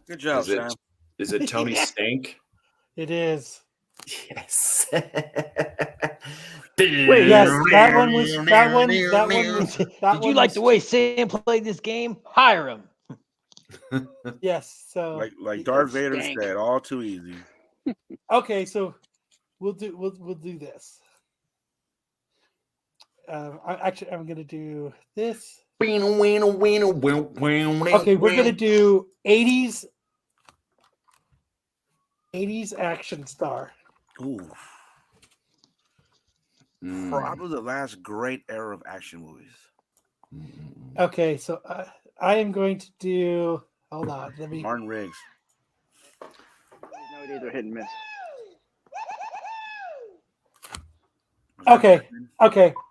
Good job, Is it Sam. is it Tony Stank? It is. Yes. Yes, that one was. That Did one you like was- the way Sam played this game? Hire him. Yes. So Like Darth Vader Stank. said, all too easy. okay, so we'll do this. I'm gonna do this. Okay, we're gonna do 80s action star. Ooh, probably the last great era of action movies. Okay, so I am going to do. Hold on. Let me. Martin Riggs. Nowadays they're hit and miss. Was that Okay. Batman?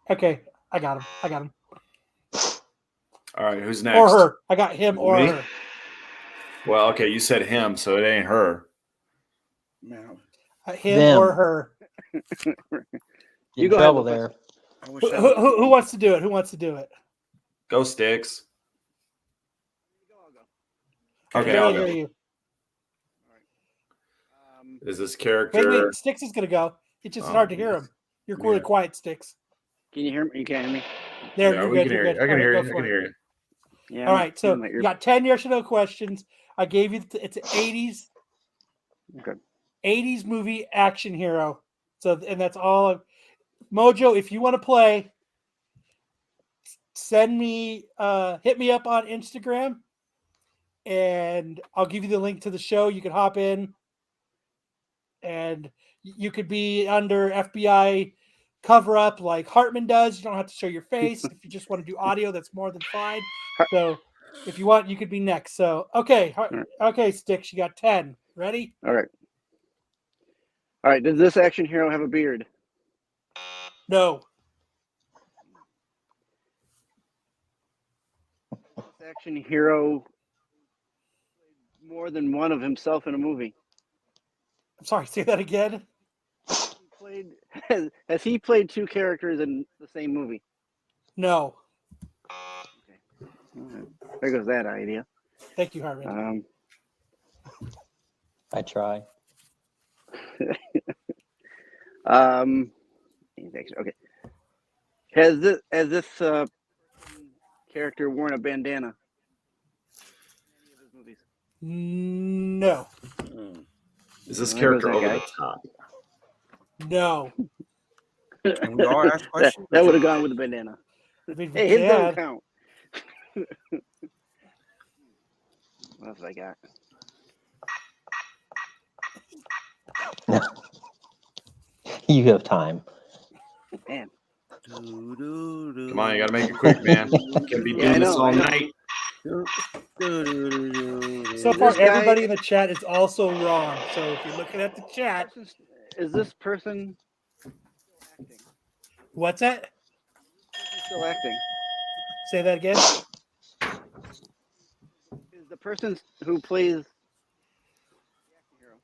Okay. I got him. All right, who's next? Or her. I got him or Me? her. Well, okay, you said him, so it ain't her. Man, Him Them. or her. Get You in go ahead, trouble Lucas. there. I wish Who, I who, who wants to do it? Who wants to do it? Go Sticks. I Okay, barely I'll hear go. you. Is this character? Wait. Sticks is gonna go. It's just Oh, hard to hear him. You're really Yeah. quiet, Sticks. Can you hear me? You can't hear me? There, Yeah, you're we good. can You're hear good. you. I can All right, hear go you. I for can it. hear you. Yeah. All I'm right, so using my you got 10 yes or no questions. I gave you it's an 80s Okay. 80s movie action hero. So and that's all. Mojo, if you want to play, send me hit me up on Instagram and I'll give you the link to the show. You can hop in and you could be under FBI cover up like Hartman does. You don't have to show your face. If you just want to do audio, that's more than fine. So if you want, you could be next. So okay, okay, Sticks, you got 10. Ready? All right. All right. Does this action hero have a beard? No. This action hero more than one of himself in a movie? I'm sorry, say that again. Has he played two characters in the same movie? No. All right. There goes that idea. Thank you, Hartman. I try. Okay. Has this character worn a bandana? In any of his movies? No. Is this There goes character that over guy. the top? No. Can we all ask questions? That would have gone with the bandana. I mean, Hey, his yeah. don't count. What else I got? You have time. Man. Come on, you gotta make it quick, man. Can't be Yeah, I doing this know, all I know. night. So far, This guy- everybody in the chat is also wrong. So if you're looking at the chat, Is this person still acting? what's that? Still acting? Say that again. Is the person who plays the action hero,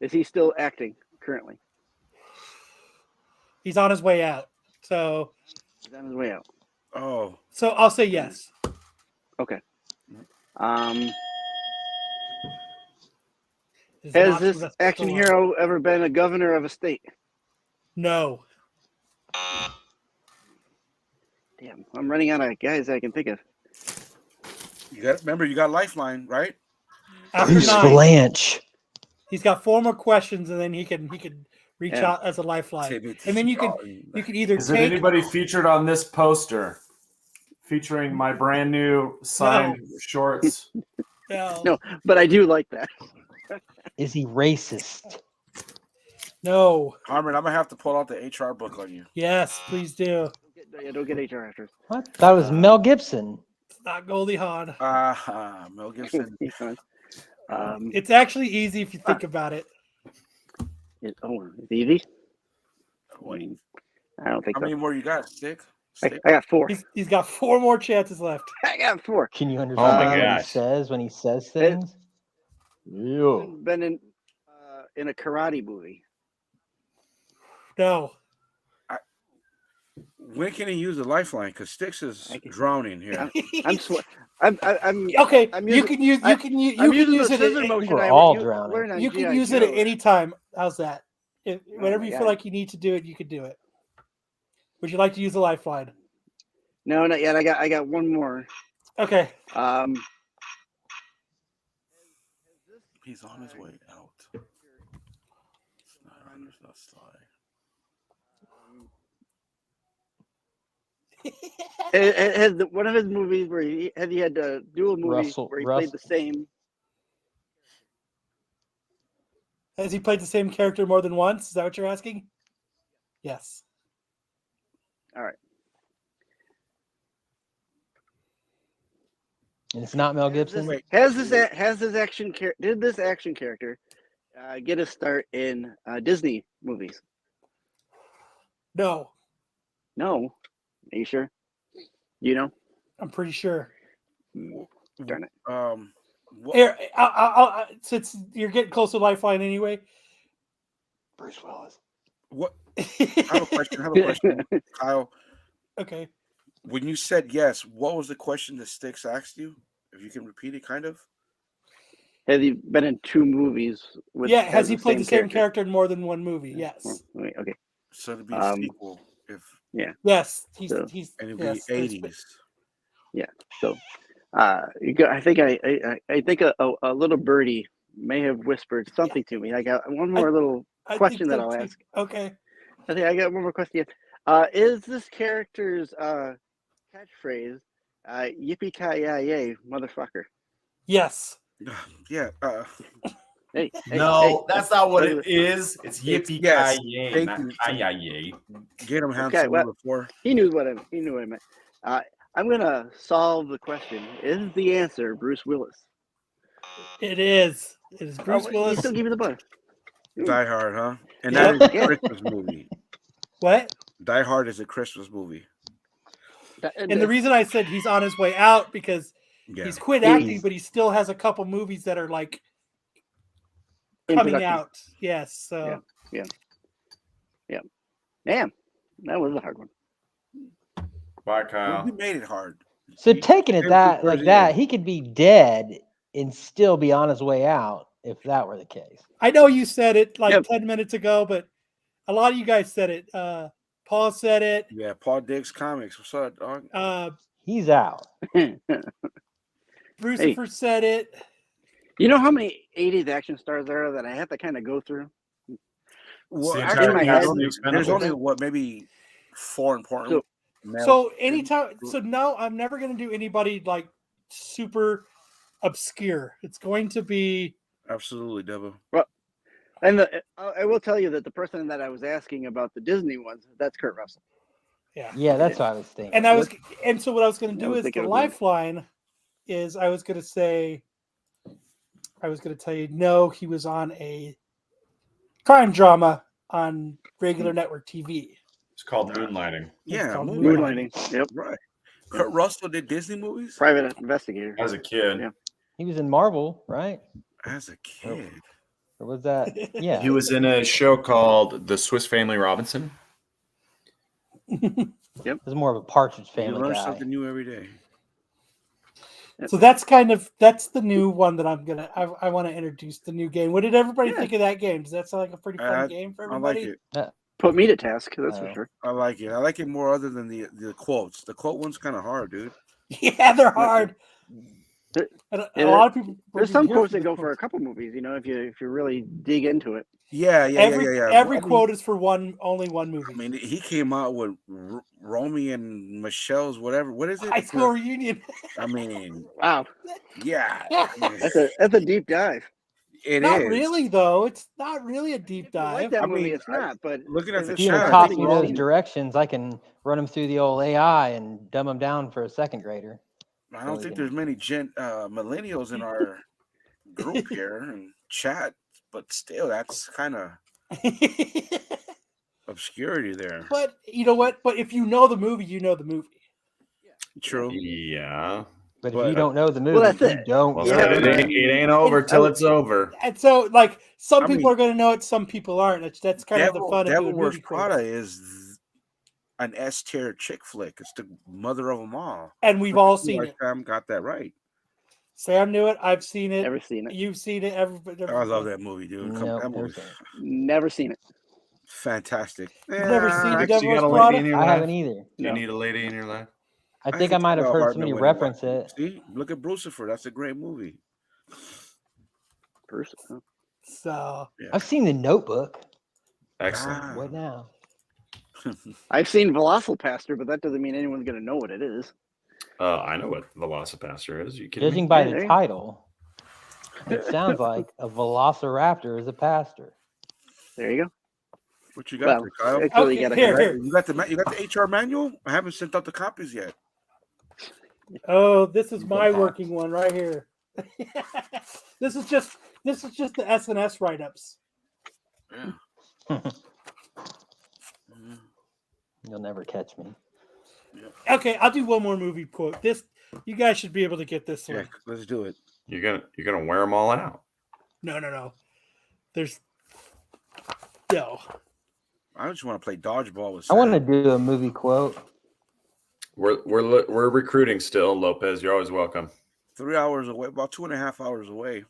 is he still acting currently? He's on his way out. So He's on his way out. Oh, I'll say yes. Okay. There's an Has option this that's action still on. hero ever been a governor of a state? No. Damn, I'm running out of guys I can think of. you got remember you got Lifeline, right? After Bruce 9, Valanche. he's got 4 more questions, and then he can reach Yeah. out as a lifeline. Timothy And then you Dalton. can either Is it take anybody featured on this poster featuring my brand new signed shorts? No, but I do like that. Is he racist? No. Harmon, I'm gonna have to pull out the HR book on you. Yes, please do. Don't get HR after. What? That was Mel Gibson. It's not Goldie Hawn. Mel Gibson. It's actually easy if you think about it. It's easy. Wait, I don't think how so. many more you got? Six? I got 4. He's got 4 more chances left. I got 4. Can you my understand what he gosh. says when he says things? Yeah. Been in a karate movie. No. When can he use a lifeline? Because Sticks is drowning here. I'm Okay, I'm you using- can use I- you can use I'm you can using use the it. scissor At, motion. We're I all learned drowning. on you can G.I. use it at Joe. any time. How's that? Whenever my you God. feel like you need to do it, you can do it. Would you like to use a lifeline? No, not yet. I got one more. Okay. He's on his way out. It's not slide. Has one of his movies where he had dual movies where he played the same. Has he played the same character more than once? Is that what you're asking? Yes. All right. And it's not Mel Gibson. Wait. Has this action did this action character get a start in Disney movies? No, No. Are you sure? You know? I'm pretty sure. Darn it. What, Here, since you're getting close to Lifeline anyway. Bruce Willis. what? I have a question. Kyle. Okay. When you said yes, what was the question that Sticks asked you? If you can repeat it, kind of. Has he been in 2 movies with? Yeah, has he played the same character in more than one movie? Yes. Wait, okay. So it'd be a sequel. If Yes, he's So- he's and it'd yes, be there's- 80s. So, I think a little birdie may have whispered something to me. I got one more little I think question that so I'll too. ask. Okay. I think I got one more question. Is this character's catchphrase "Yippee ki yay, motherfucker"? Yes. Yeah. Hey, No, hey, that's not what hey, it is. It's yippee yes, ki yay, thank not you. ki-yay. Get him Okay, handsome well- number 4. He knew what I meant. I'm gonna solve the question. Is the answer Bruce Willis? It is. It is Bruce He Willis. still give you the butter. Die Hard, huh? And Yeah. that is a Yeah. Christmas movie. What? Die Hard is a Christmas movie. And the reason I said he's on his way out because Yeah. he's quit acting, but he still has a couple movies that are like In coming production. out. Yes. So Damn, that was a hard one. Bye, Well, Kyle. you made it hard. So taking it Same that for like Tarzan. that, he could be dead and still be on his way out if that were the case. I know you said it like Yep. 10 minutes ago, but a lot of you guys said it. Paul said it. Yeah, Paul Diggs Comics. What's up, dog? He's out. Brucifer said it. You know how many 80s action stars there are that I have to kind of go through? Well, the actually, entire there's cast of only, the there's Expendables. only what, maybe 4 important. male- So anytime, so no, I'm never going to do anybody like super obscure. It's going to be Absolutely, Deborah. And I will tell you that the person that I was asking about the Disney ones, that's Kurt Russell. Yeah, that's what I was thinking. and so what I was going to I do was is the thinking of doing- lifeline is I was going to tell you no, he was on a crime drama on regular network TV. It's called moonlighting. Yeah, called movie. Moonlighting. Yep. Right. Kurt Russell did Disney movies Private investigator. As a kid, Yeah. He was in Marvel, right? as a kid. Or was that? Yeah. he was in a show called The Swiss Family Robinson. It was more of a Partridge You Family learn guy. something new every day. So that's the new one that I want to introduce the new game. What did everybody think of that game? Does that sound like a pretty fun game for I like everybody? it. Put me to task, that's Oh. for sure. I like it. I like it more other than the quotes. The quote one's kind of hard, dude. Yeah, they're hard. And a lot of people. There's some here quotes for that the go for a couple movies, if you really dig into it. Yeah, yeah, every yeah. every I mean, quote is for only one movie. I mean, he came out with Romy and Michelle's whatever. What is it? High school reunion. I mean, Wow, yeah. that's a deep dive. It Not is. really though. It's not really a deep If you like dive. that I movie, mean, it's not. But looking at the If you chat, want to I talk think me Romy- those directions, I can run them through the old AI and dumb them down for a second grader. I don't we think can- there's many millennials in our group here and chat, but still, that's kind of obscurity there. But you know what? But if you know the movie, you know the movie. True. Yeah. But if But- you don't know the movie, that's you it. don't. Well, know Yeah, the it, movie. ain't over till it's over. And so, like, some I people mean, are going to know it, some people aren't. That's kind of the fun of Devil doing Wears movie Prada quotes. is an S tier chick flick. It's the mother of them all. And we've all Look at you, seen like it. Sam got that right. Sam knew it. I've seen it. never seen it. You've seen it. Everybody. I love that movie, dude. No, that never movie's seen it. Never seen it. fantastic. You've never seen The Max, you Devil got a Wears lady Prada? in your I life? haven't either. Do you No. need a lady in your life? I think I can might tell have how heard hard somebody nobody watched reference it. See, look at Brucifer. That's a great movie. Bruce. Huh? So I've seen The Notebook. Excellent. Ah. What now? I've seen Velocipaster, but that doesn't mean anyone's gonna know what it is. I know what Velocipaster is. You kidding Judging me? by Yeah, the there you- title, it sounds like a velociraptor is a pastor. There you go. What you got Well, there, Kyle? actually, Okay, you gotta here, have- here. You got the HR manual? I haven't sent out the copies yet. Oh, this is You my can working one right here. This is just the SNS write-ups. Yeah. You'll never catch me. Okay, I'll do one more movie quote. This you guys should be able to get this Yeah, one. let's do it. You're gonna wear them all out. No. There's no. I just want to play dodgeball with I want to Sam. do a movie quote. We're recruiting still, Lopez. You're always welcome. 3 hours away, about 2.5 hours away.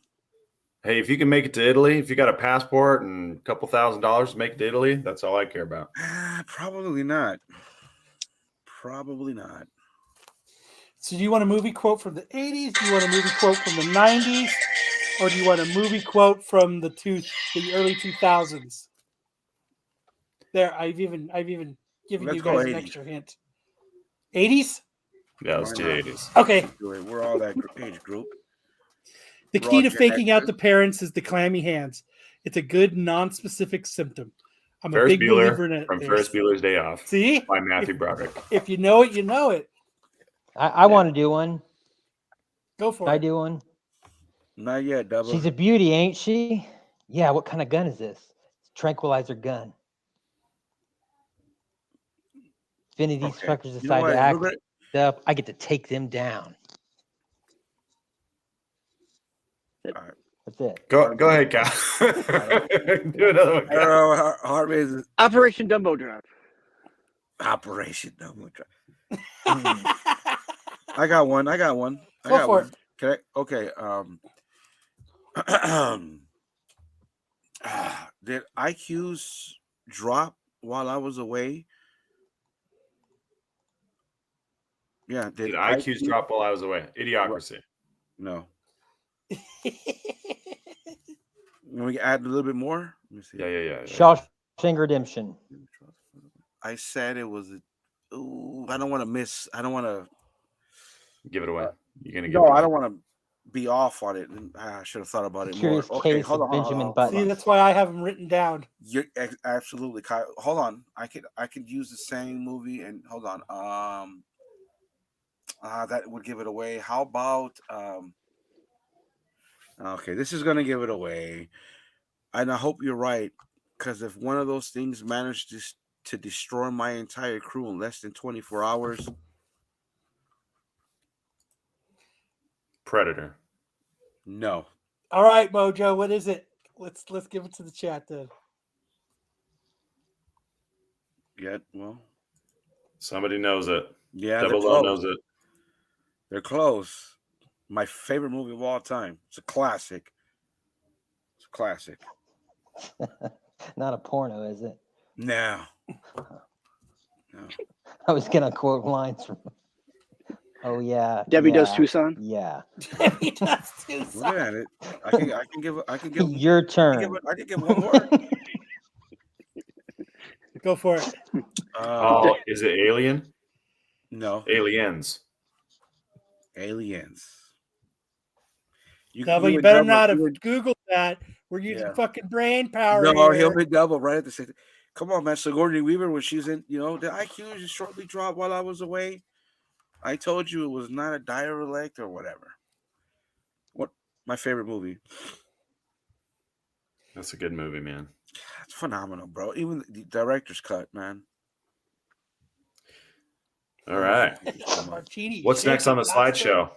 Hey, if you can make it to Italy, if you got a passport and a couple $1,000 to make it to Italy, that's all I care about. Probably not. Probably not. So do you want a movie quote from the 80s? Do you want a movie quote from the 90s? Or do you want a movie quote from the early 2000s? There, I've even given Let's you go guys an 80s. extra hint. 80s? Yeah, let's Why do not? 80s. Okay. Do it. We're all that age group. The We're key all to Gen faking out Xers. the parents is the clammy hands. It's a good non-specific symptom. I'm a Ferris big believer in Bueller it. from Ferris Bueller's Day Off See? by Matthew Broderick. If you know it, you know it. I want to do one. Go Can for I it. do one? Not yet, double. She's a beauty, ain't she? Yeah, what kind of gun is this? It's a tranquilizer gun. If any of these Okay. fuckers You know decide what? to We're act gonna- up, I get to take them down. Alright. That's it. Go ahead, Cal. Do another one, I don't Cal. know. Hard is Operation Dumbo Drop. Operation Double Drop. I got one. Go for it. Okay. Okay. Did IQs drop while I was away? Yeah. Did IQs drop while I was away? Idiocracy. No. Can we add a little bit more? Let me see. Yeah. Shawshank Redemption. I said it was. Ooh, I don't want to miss. I don't want to. Give it away. You're gonna give No, it away. I don't want to be off on it. I should have thought about it more. Curious Okay, Case hold of on. Benjamin Button. See, that's why I have them written down. You're absolutely, Kyle. Hold on. I could use the same movie and hold on. That would give it away. How about okay, this is gonna give it away. And I hope you're right, because if one of those things managed to destroy my entire crew in less than 24 hours. Predator. No. All right, Mojo, what is it? Let's give it to the chat then. Yeah, well. Somebody knows it. Yeah, Double O knows it. They're close. My favorite movie of all time. It's a classic. It's a classic. Not a porno, is it? No. I was gonna quote lines from. Oh yeah. Debbie Does yeah, Tucson. Yeah. Debbie Does Tucson. Look at it. I can give Your turn. I can give one more. Go for it. Oh, is it Alien? No. Aliens. Aliens. You would better double- not you have would- Googled that. We're using Yeah. fucking brain power. No, here. he'll be double right at the same. Come on, man. Sigourney Weaver, when she's in, the IQ just shortly dropped while I was away. I told you it was not a dialect or whatever. What my favorite movie? That's a good movie, man. It's phenomenal, bro. Even the director's cut, man. All right. Martini, What's next on the slideshow?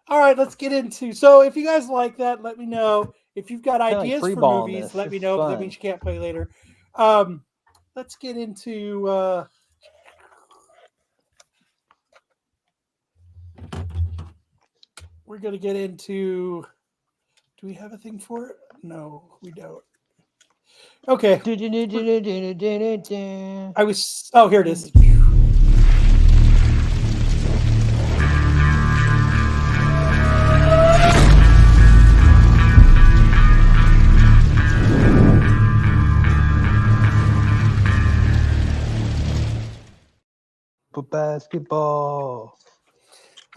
All right, let's get into. So, if you guys like that, let me know. If you've got Kinda like ideas free for balling movies, this. let This me is know. That fun. means you can't play later. Let's get into. We're gonna get into. Do we have a thing for it? No, we don't. Okay. I was. Oh, here it is. Basketball.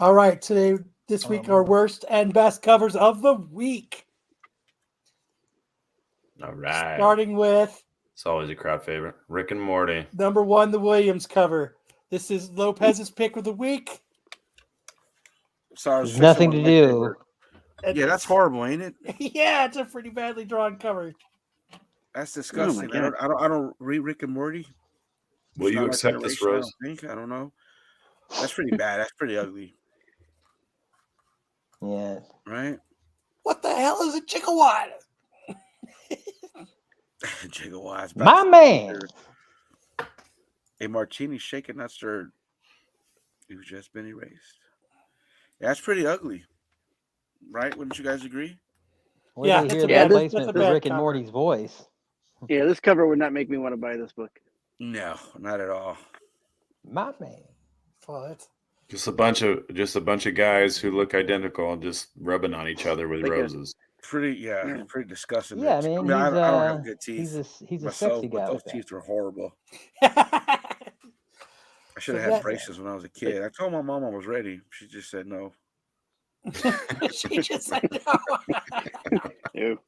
All right, this week, our worst and best covers of the week. All right. Starting with It's always a crowd favorite. Rick and Morty. number 1, the Williams cover. This is Lopez's pick of the week. So I was There's fixing nothing my to do. lightsaber. Yeah, that's horrible, ain't it? Yeah, it's a pretty badly drawn cover. That's disgusting. God. I don't read Rick and Morty. Will It's you not my accept this, generation, I Rose? don't think. I don't know. That's pretty bad. That's pretty ugly, Yeah. right? What the hell is a gigawatt? Gigawatts. My man. A martini shaken, not stirred. You've just been erased. Yeah, that's pretty ugly, right? Wouldn't you guys agree? Where Yeah, they that's hear a the bad- replacement that's a for bad Rick and cover. Morty's voice? Yeah, this cover would not make me want to buy this book. No, not at all. My man. But Just a bunch of guys who look identical, just rubbing on each other with Like a- roses. Pretty, Yeah. pretty disgusting. Yeah, man. I He's don't have good teeth he's a myself, sexy but guy. those With teeth are horrible. I I should have So had that- braces when I was a kid. I told my mom I was ready. She just said no. she just said no. Ew.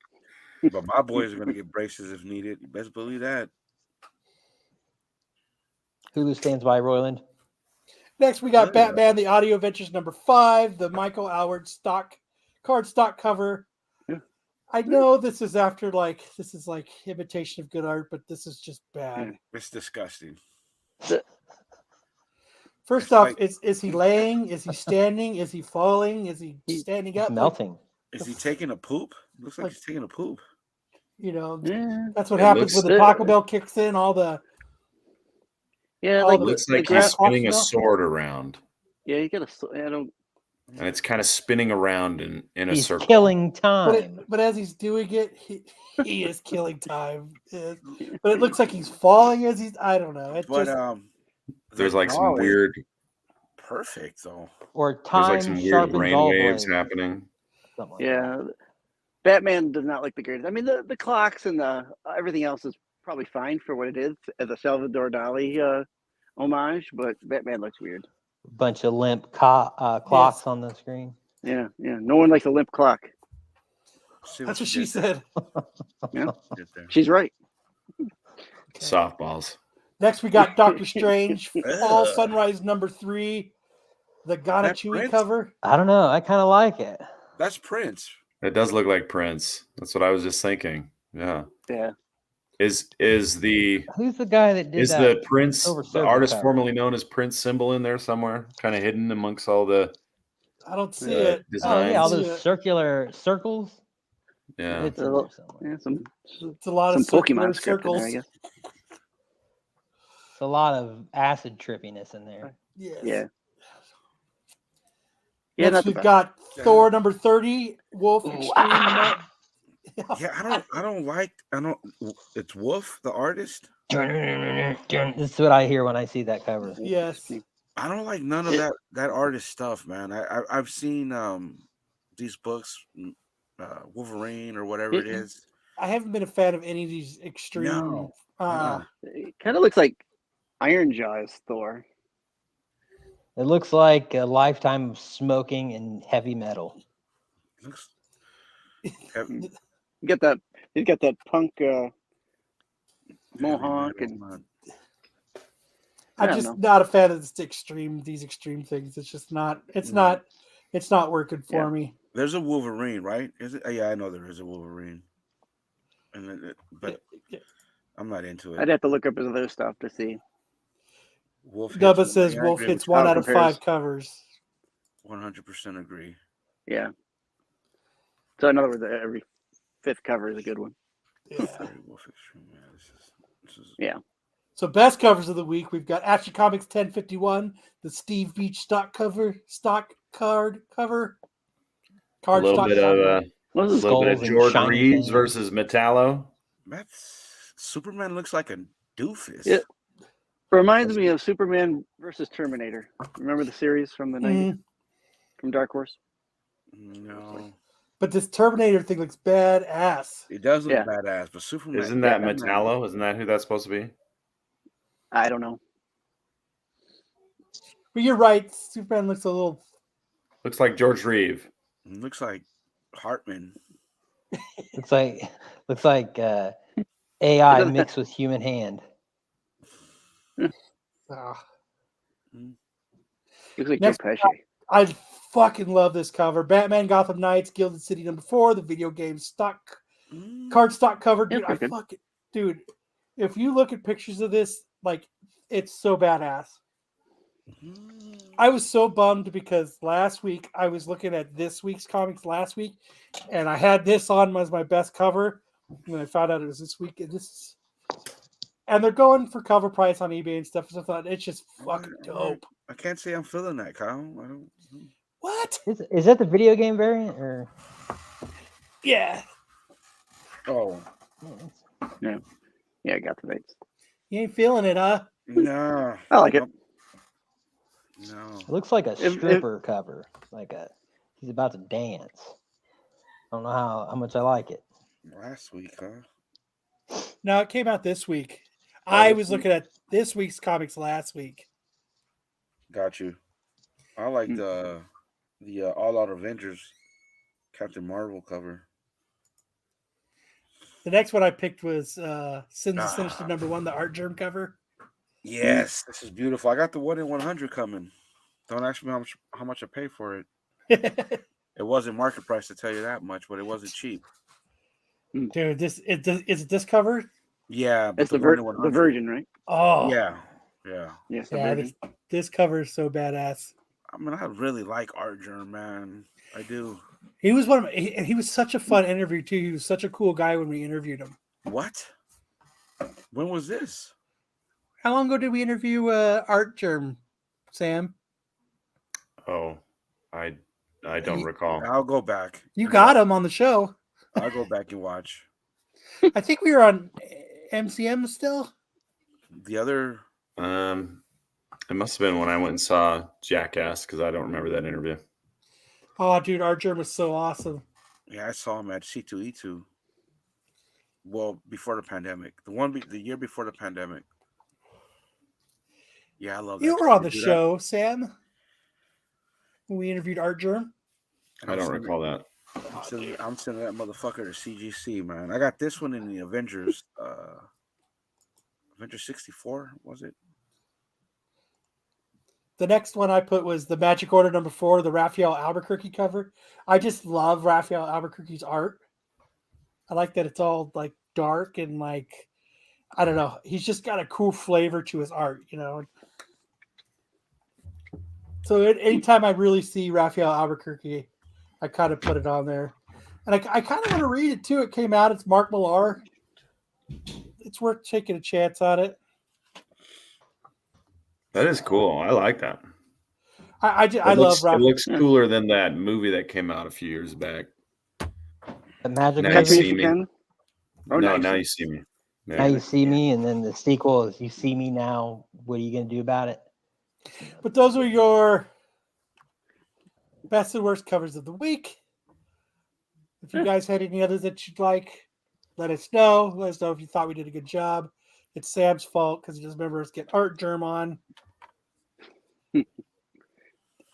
But my boys are gonna get braces if needed. You best believe that. Hulu stands by Royland. Next, we got Yeah. Batman: The Audio Adventures #5, the Michael Howard stock cover. Yeah. I know this is after this is like imitation of good art, but this is just bad. It's disgusting. First It's off, like- is he laying? Is he standing? Is he falling? Is he standing It's up? melting. Is he taking a poop? Looks like he's taking a poop. Yeah. That's what It happens looks- when the Taco Bell kicks in. All the Yeah, All like It looks like gra- he's spinning a optional- sword around, yeah, you gotta. I don't. and it's kind of spinning around in a He's circle. killing time. but as he's doing it, he is killing time. But it looks like he's falling as he's. I don't know. It But just There's the like some drawing- weird. perfect though. Or There's time like some weird sharpens all brainwaves blades. happening. Something like that. Yeah, Batman does not look the greatest. I mean, the clocks and the everything else is probably fine for what it is as a Salvador Dali homage, but Batman looks weird. Bunch of limp clocks on the screen. Yeah. No one likes a limp clock. See that's what you she did said. Yeah, there. she's right. Softballs. Next, we got Doctor Strange, Fall Ugh. Sunrise #3, the That Ganachui Prince? cover. I don't know. I kind of like it. That's Prince. It does look like Prince. That's what I was just thinking. Yeah. Yeah. Is the Who's the guy that did is that? the Prince Silver the Surfer artist cover? formerly known as Prince symbol in there somewhere, kind of hidden amongst all the I don't see Yeah, it. Oh yeah, all designs. those circular circles. yeah. It's in there somewhere. Yeah, some It's a lot of circular Pokemon script in there, I circles. guess. It's a lot of acid trippiness in there. Yes. Yeah. Yeah, Next, not the we've best. got Yeah. Thor #30, Wolf Extreme. Yeah, I don't. It's Wolf, the artist. This is what I hear when I see that cover. Yes. I don't like none of that artist stuff, man. I've seen these books, Wolverine or whatever it is. I haven't been a fan of any of these extreme. No. It kind of looks like Iron Jaw is Thor. It looks like a lifetime of smoking and heavy metal. Looks. You got that. He's got that punk mohawk and I I'm don't just know. not a fan of these extreme things. It's just not. It's No. not working for Yeah. me. There's a Wolverine, right? Is it? Yeah, I know there is a Wolverine. But Yeah. I'm not into I'd it. have to look up his other stuff to see. Wolf hits Dubba one. says Yeah, I Wolf agree hits with 1 How out it of compares. 5 covers. 100% agree. Yeah. So in other words, every fifth cover is a good one. Yeah. Very Wolf Extreme. Yeah, this is Yeah. So best covers of the week, we've got Action Comics 1051, the Steve Beach stock card cover. A Card little stock bit cover. of What was Skulls little bit of and George shiny Reeves things. versus Metallo. that's Superman looks like a doofus. Yeah. Reminds me of Superman versus Terminator. Remember the series from the 90s from Dark Horse? No, But this Terminator thing looks badass. it does look Yeah. badass, but Superman Isn't that Batman- Metallo? Isn't that who that's supposed to be? I don't know. But you're right, Superman looks a little. Looks like George Reeves. It looks like Hartman. Looks like AI mixed with human hand. ah. Looks like Next Joe Pesci. I fucking love this cover. Batman Gotham Knights, Gilded City #4, the video game Mm. card stock cover. Yeah, Dude, I pretty good. fucking dude. If you look at pictures of this, like it's so badass. I was so bummed because last week I was looking at this week's comics last week, and I had this on as my best cover. And I found out it was this week. And they're going for cover price on eBay and stuff. So I thought it's just fucking dope. I can't say I'm feeling that, Kyle. I don't. What? Is that the video game variant or? Yeah. Oh Yeah, I got the dates. You ain't feeling it, huh? no. I like it. No. It looks like a If- stripper cover, he's about to dance. I don't know how much I like it. Last week, huh? No, it came out this week. Oh, I this was week? looking at this week's comics last week. Got you. I like the All Out Avengers Captain Marvel cover. The next one I picked was Sins of Ah. Sinister #1, the art germ cover. Yes, this is beautiful. I got the 1 in 100 coming. Don't ask me how much I pay for it. It wasn't market price, to tell you that much, but it wasn't cheap. Dude, is it this cover? Yeah, It's the the 1 in 100. version, right? Oh, Yeah. Yes, the yeah. version. This cover is so badass. I mean, I really like Art Germ, man. I do. He was he was such a fun interview too. He was such a cool guy when we interviewed him. What? When was this? How long ago did we interview Art Germ, Sam? Oh, I don't recall. I'll go back. You got him on the show. I'll go back and watch. I think we were on MCM still. The other. It must have been when I went and saw Jackass because I don't remember that interview. Oh, dude, Art Germ was so awesome. Yeah, I saw him at C2E2. Well, before the pandemic. The year before the pandemic. Yeah, I love that. You were on the Dude, show, Sam, when we interviewed Art Germ. I don't recall that. I'm sending that motherfucker to CGC, man. I got this one in the Avengers. Avengers 64, was it? The next one I put was the Magic Order #4, the Raphael Albuquerque cover. I just love Raphael Albuquerque's art. I like that it's all like dark and like, I don't know. He's just got a cool flavor to his art, you know. So anytime I really see Raphael Albuquerque, I kind of put it on there. And I kind of want to read it too. It came out. It's Mark Millar. It's worth taking a chance on it. That is cool. I like that. I It love Raphael. looks cooler than that movie that came out a few years back. The Magic Now you movie? see me. Ken? Oh, No, nice. now you see me. Now Yeah. you see me, and then the sequel is You See Me Now. What are you gonna do about it? But those are your best and worst covers of the week. If you guys had any others that you'd like, let us know. Let us know if you thought we did a good job. It's Sam's fault because he doesn't remember us get Art Germ on.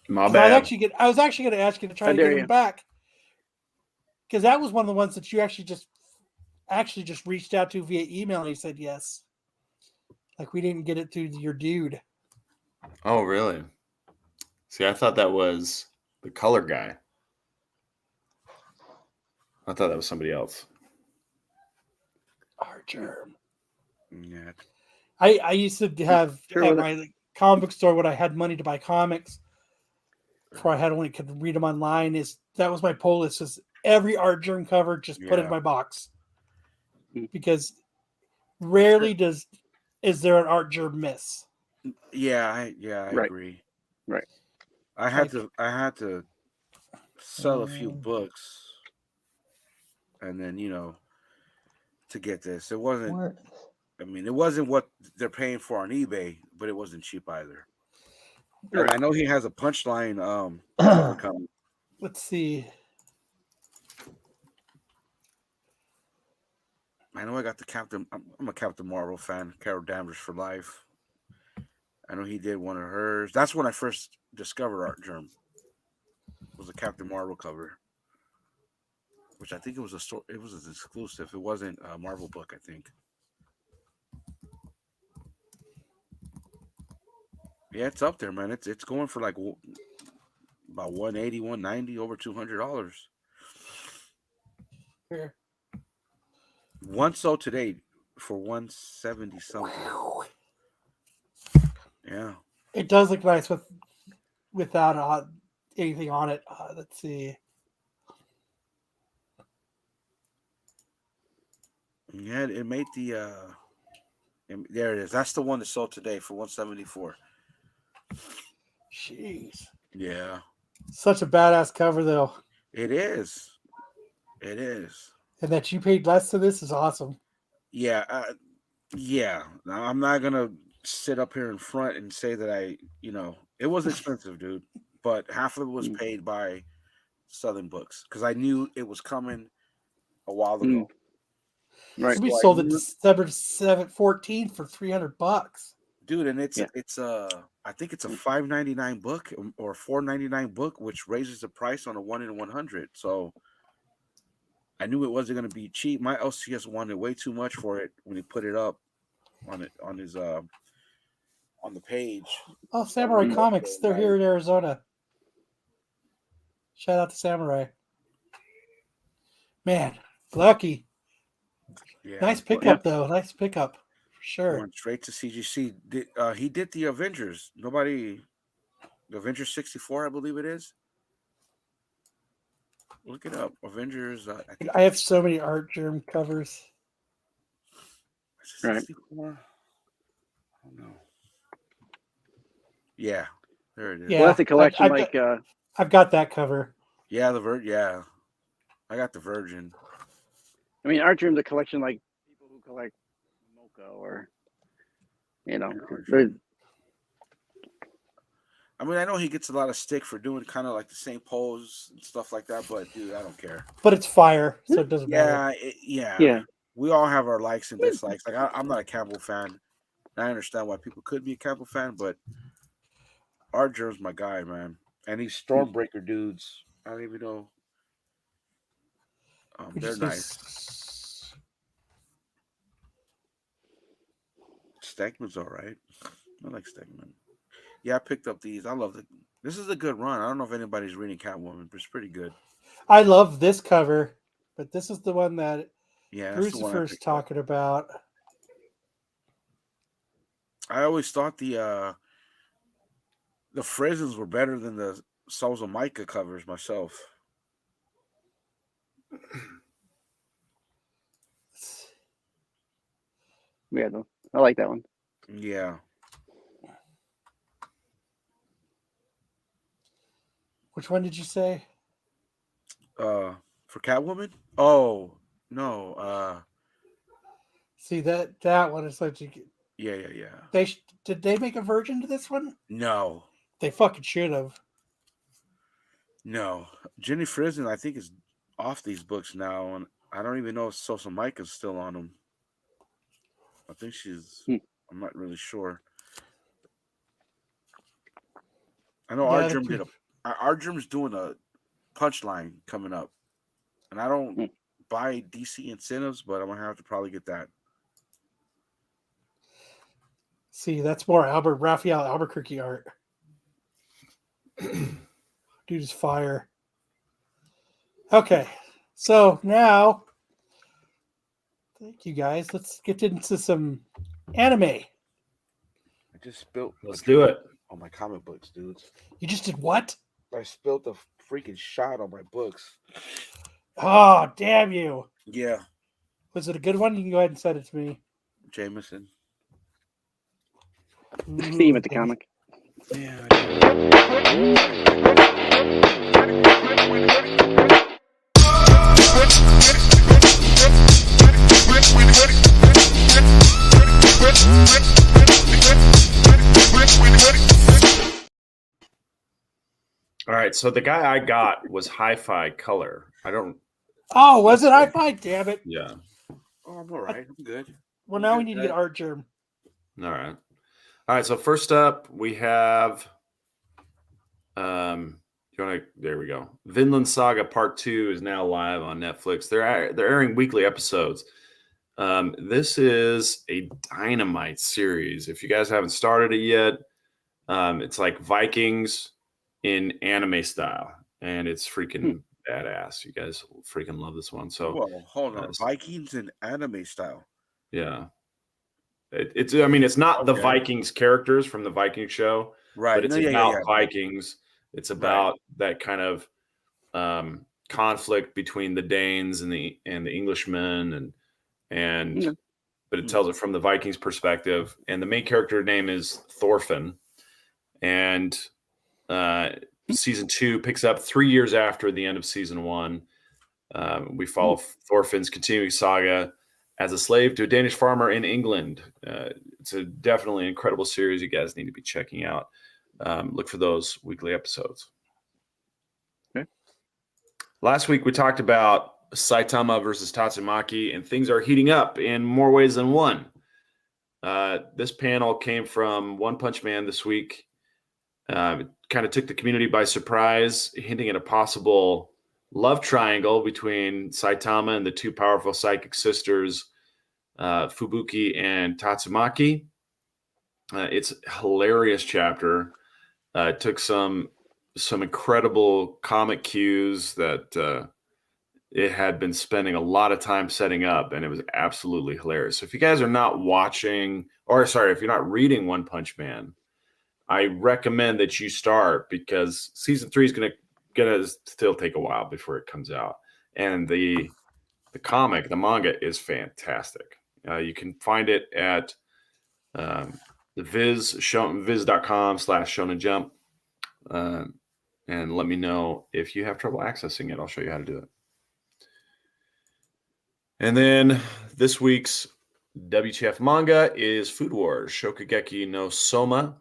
My 'Cause I was actually going to ask you to try How to get dare him you. back, because that was one of the ones that you actually just reached out to via email and he said yes. Like we didn't get it through your dude. Oh, really? See, I thought that was the color guy. I thought that was somebody else. Art Germ. Yeah. I used to have Sure at with my comic book store when I had money to buy comics, before I had only could read them online. That was my pull list. Was every Art Germ cover just put in Yeah. my box, because rarely is there an Art Germ miss. Yeah, I Right. agree. Right. I had to sell a few books, and then to get this. It wasn't. What? I mean, it wasn't what they're paying for on eBay, but it wasn't cheap either. And Right. I know he has a punchline cover coming. Let's see. I know I got the Captain. I'm a Captain Marvel fan. Carol Danvers for life. I know he did one of hers. That's when I first discovered Art Germ. Was a Captain Marvel cover, which I think it was it was an exclusive. It wasn't a Marvel book, I think. Yeah, it's up there, man. It's going for like about 180, 190, over $200. Here. One sold today for 170 something. Yeah. It does look nice without anything on it. Let's see. Yeah, it made the there it is. That's the one that sold today for 174. Jeez. Yeah. Such a badass cover, though. It is. It is. And that you paid less to this is awesome. Yeah. Yeah. Now, I'm not gonna sit up here in front and say that it was expensive, dude. But half of it was paid by Southern Books because I knew it was coming a while ago. Right. We So I sold it knew- December 14 for $300. dude, and it's Yeah. I think it's a $5.99 book or $4.99 book, which raises the price on a 1 in 100. So I knew it wasn't going to be cheap. My LCS wanted way too much for it when he put it up on his on the page. Oh, Samurai Comics. They're here in Arizona. Shout out to Samurai. Man, lucky. Yeah, Nice pickup, though. Nice pickup. For sure. went straight to CGC. He did the Avengers. The Avengers 64, I believe it is. Look it up. Avengers. I think I have so many Art Germ covers. it's 64. I don't know. Yeah, there it is. Yeah. Well, that's a collection I've got that cover. Yeah, yeah. I got the Virgin. I mean, Art Dream's a collection like people who collect Mocha or, they're- I mean, I know he gets a lot of stick for doing kind of like the same pose and stuff like that, but dude, I don't care. But it's fire, so it doesn't matter. yeah. We all have our likes and dislikes. Like I'm not a Campbell fan. I understand why people could be a Campbell fan, but Art Germ's my guy, man. And these Stormbreaker dudes, I don't even know. They're nice. Stegman's all right. I like Stegman. Yeah, I picked up these. I love it. This is a good run. I don't know if anybody's reading Catwoman, but it's pretty good. I love this cover, but this is the one that That's the one I Brucifer's picked up. talking about. I always thought the Frisons were better than the Souls of Micah covers myself. Yeah, though. I like that one. Yeah. Which one did you say? For Catwoman? Oh, no. See that one is such a. Yeah. Did they make a version to this one? No. They fucking should have. No. Jenny Frison, I think, is off these books now, and I don't even know if Sosa Micah's still on them. I think she's. I'm not really sure. I know Arjum's doing a Punchline coming up, and I don't buy DC incentives, but I'm gonna have to probably get that. See, that's more Raphael Albuquerque art. Dude is fire. Okay, so now, thank you guys. Let's get into some anime. I just spilled. Let's do it. On my comic books, dudes. You just did what? I spilled the freaking shot on my books. Oh, damn you. Yeah. Was it a good one? You can go ahead and send it to me. Jameson. See him at the comic. Yeah. All right, so the guy I got was Hi-Fi Color. I don't. Oh, was it Hi-Fi? Damn it. Yeah. Oh, I'm all right. I'm good. Well, now we need to get Art Germ. All right. All right. So first up, we have. You want to? There we go. Vinland Saga Part 2 is now live on Netflix. They're airing weekly episodes. This is a dynamite series. If you guys haven't started it yet, it's like Vikings in anime style, and it's freaking badass. You guys will freaking love this one. So, Well, hold on. Yes. Vikings in anime style. yeah, it's. I mean, it's not the Okay. Vikings characters from the Viking show, Right. but it's No, yeah, about yeah. Vikings. It's Right. about that kind of conflict between the Danes and the Englishmen, and Yeah. but it tells it from the Vikings perspective. And the main character name is Thorfinn, and season 2 picks up 3 years after the end of season 1. We follow Thorfinn's continuing saga as a slave to a Danish farmer in England. It's a definitely incredible series you guys need to be checking out. Look for those weekly episodes. Okay. Last week we talked about Saitama versus Tatsumaki, and things are heating up in more ways than one. This panel came from One Punch Man this week. It kind of took the community by surprise, hinting at a possible love triangle between Saitama and the two powerful psychic sisters, Fubuki and Tatsumaki. It's a hilarious chapter. It took some incredible comic cues that it had been spending a lot of time setting up, and it was absolutely hilarious. So if you guys are not watching, or sorry, if you're not reading One Punch Man, I recommend that you start, because season 3 is gonna still take a while before it comes out, and the manga is fantastic. You can find it at the viz.com/Shonen Jump, and let me know if you have trouble accessing it. I'll show you how to do it. And then this week's WTF manga is Food Wars Shokugeki no Soma.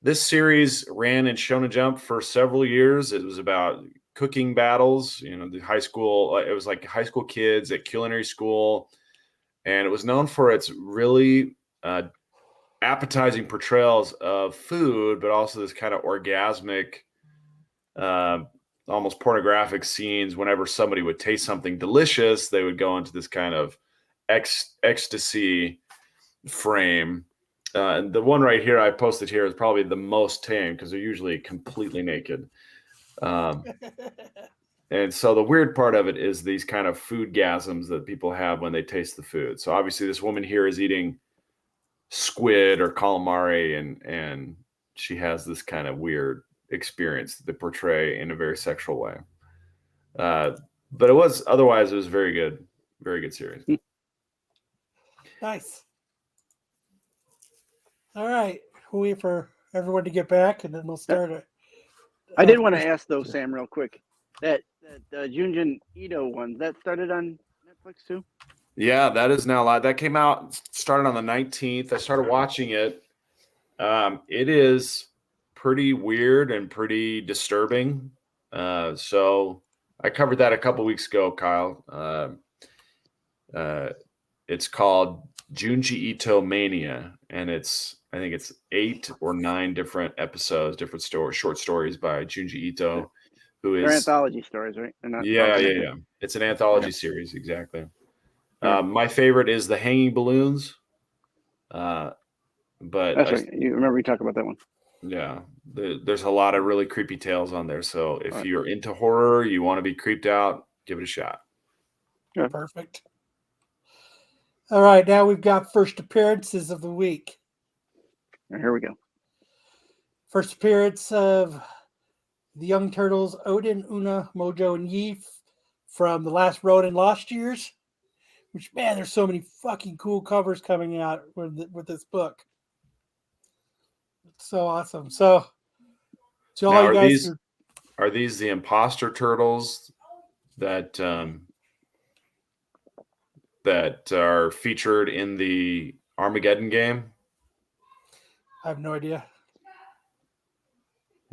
This series ran in Shonen Jump for several years. It was about cooking battles, the high school. It was like high school kids at culinary school, and it was known for its really appetizing portrayals of food, but also this kind of orgasmic, almost pornographic scenes. Whenever somebody would taste something delicious, they would go into this kind of ecstasy frame. And the one right here I posted here is probably the most tame, because they're usually completely naked. And so the weird part of it is these kind of food gasms that people have when they taste the food. So obviously this woman here is eating squid or calamari, and she has this kind of weird experience that they portray in a very sexual way. But it was very good series. Nice. All right. We'll wait for everyone to get back, and then we'll start it. I did want to ask though, Sam, real quick, that Junjin Ito one that started on Netflix too. Yeah, that is now live. That came out, started on the 19th. I started watching it. It is pretty weird and pretty disturbing. So I covered that a couple weeks ago, Kyle. It's called Junji Ito Mania, and I think it's 8 or 9 different episodes, different short stories by Junji Ito, who They're is anthology stories, right? They're not. yeah. It's an anthology series, exactly. My favorite is The Hanging Balloons. But That's right. You remember you talked about that one. Yeah, there's a lot of really creepy tales on there. So if you're into horror, you want to be creeped out, give it a shot. Yeah. Perfect. All right, now we've got first appearances of the week. Here we go. First appearance of the Young Turtles, Odin, Una, Mojo, and Yi from The Last Ronin Lost Years. Which, man, there's so many fucking cool covers coming out with this book. It's so awesome. So, to all you guys, are these the imposter turtles that are featured in the Armageddon game? I have no idea.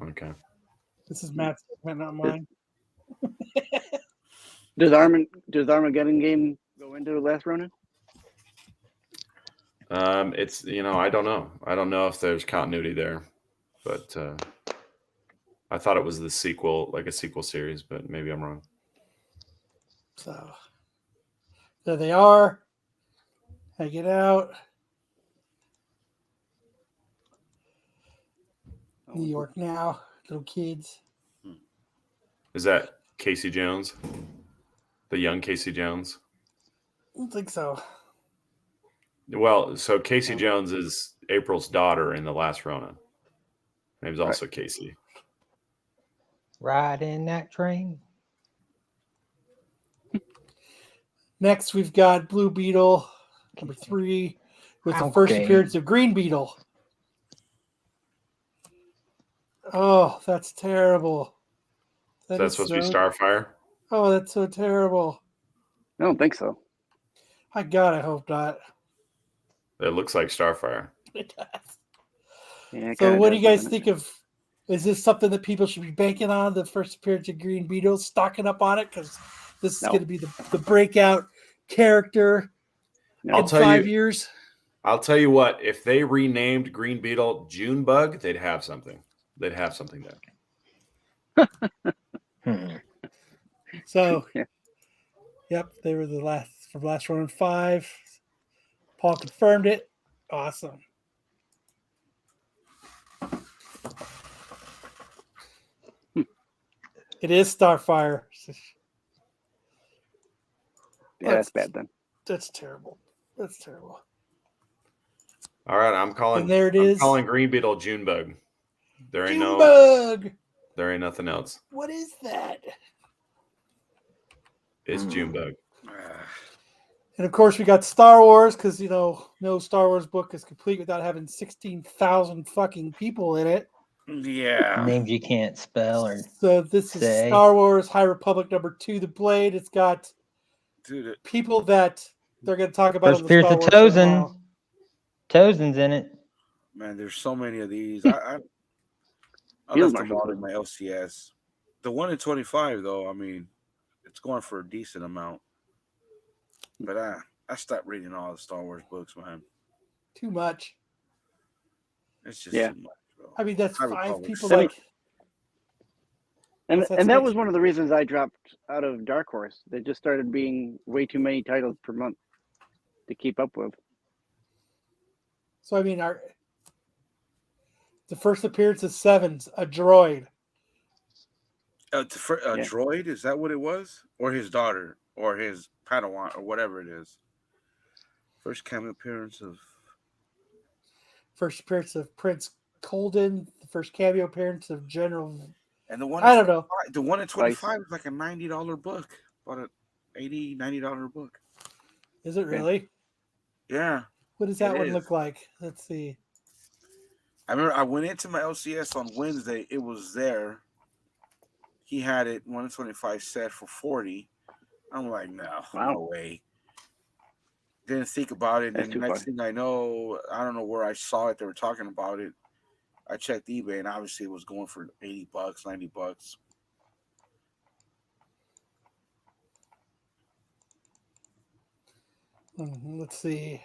Okay. This is Matt's segment, not mine. Does Armageddon game go into the Last Ronin? It's I don't know. I don't know if there's continuity there, but I thought it was the sequel, like a sequel series, but maybe I'm wrong. So there they are. I get out. New York now. little kids. Is that Casey Jones? The young Casey Jones? I don't think so. Well, so Casey No. Jones is April's daughter in The Last Ronin. Name's also Casey. Riding that train. Next, we've got Blue Beetle, number 3, with the first Okay. appearance of Green Beetle. Oh, that's terrible. Is that is supposed to be so- Starfire? Oh, that's so terrible. I don't think so. My God, I hope not. It looks like Starfire. It does. Yeah, it So, kinda what do does, you guys doesn't think it? of? Is this something that people should be banking on? The first appearance of Green Beetle, stocking up on it because this is No. going to be the breakout character No. in 5 years. I'll tell you what, if they renamed Green Beetle Junebug, they'd have something. They'd have something there. So, Yeah. yep, they were the last Ronin 5. Paul confirmed it. Awesome. It is Starfire. Yeah, that's bad then. That's terrible. That's terrible. All right, I'm calling. And there it I'm is. calling Green Beetle Junebug. There ain't Junebug! there ain't nothing else. What is that? It's Junebug. And of course, we got Star Wars because no Star Wars book is complete without having 16,000 fucking people in it. Yeah. Names you can't spell or So this is say. Star Wars High Republic number 2, The Blade. It's got Dude, people that they're going to talk about First on the appearance Star of Wars show Tozen. tomorrow. Tozen's in it. man, there's so many of these. I Field left them all Marshal in my LCS. The 1 in 25, though, I mean, it's going for a decent amount. But I stopped reading all the Star Wars books, man. Too much. It's just Yeah. too much, bro. I mean, that's High 5 Republic. people I mean, like. And That's and that next- was one of the reasons I dropped out of Dark Horse. They just started being way too many titles per month to keep up with. So, I mean, the first appearance of Seven's a droid. A Yeah. droid? Is that what it was? Or his daughter? Or his Padawan? Or whatever it is? First cameo appearance of... First appearance of Prince Colden. The first cameo appearance of General. And the one I don't know. The 1 in 25 is like a $90 book. About an $80, $90 book. Is it really? Yeah. What does that It one is. look like? Let's see. I remember I went into my LCS on Wednesday. It was there. He had it 1 in 25 set for 40. I'm like, no, Wow. no way. Didn't think about it. That's And too the next far. thing I know, I don't know where I saw it. They were talking about it. I checked eBay, and obviously it was going for $80, $90. Let's see.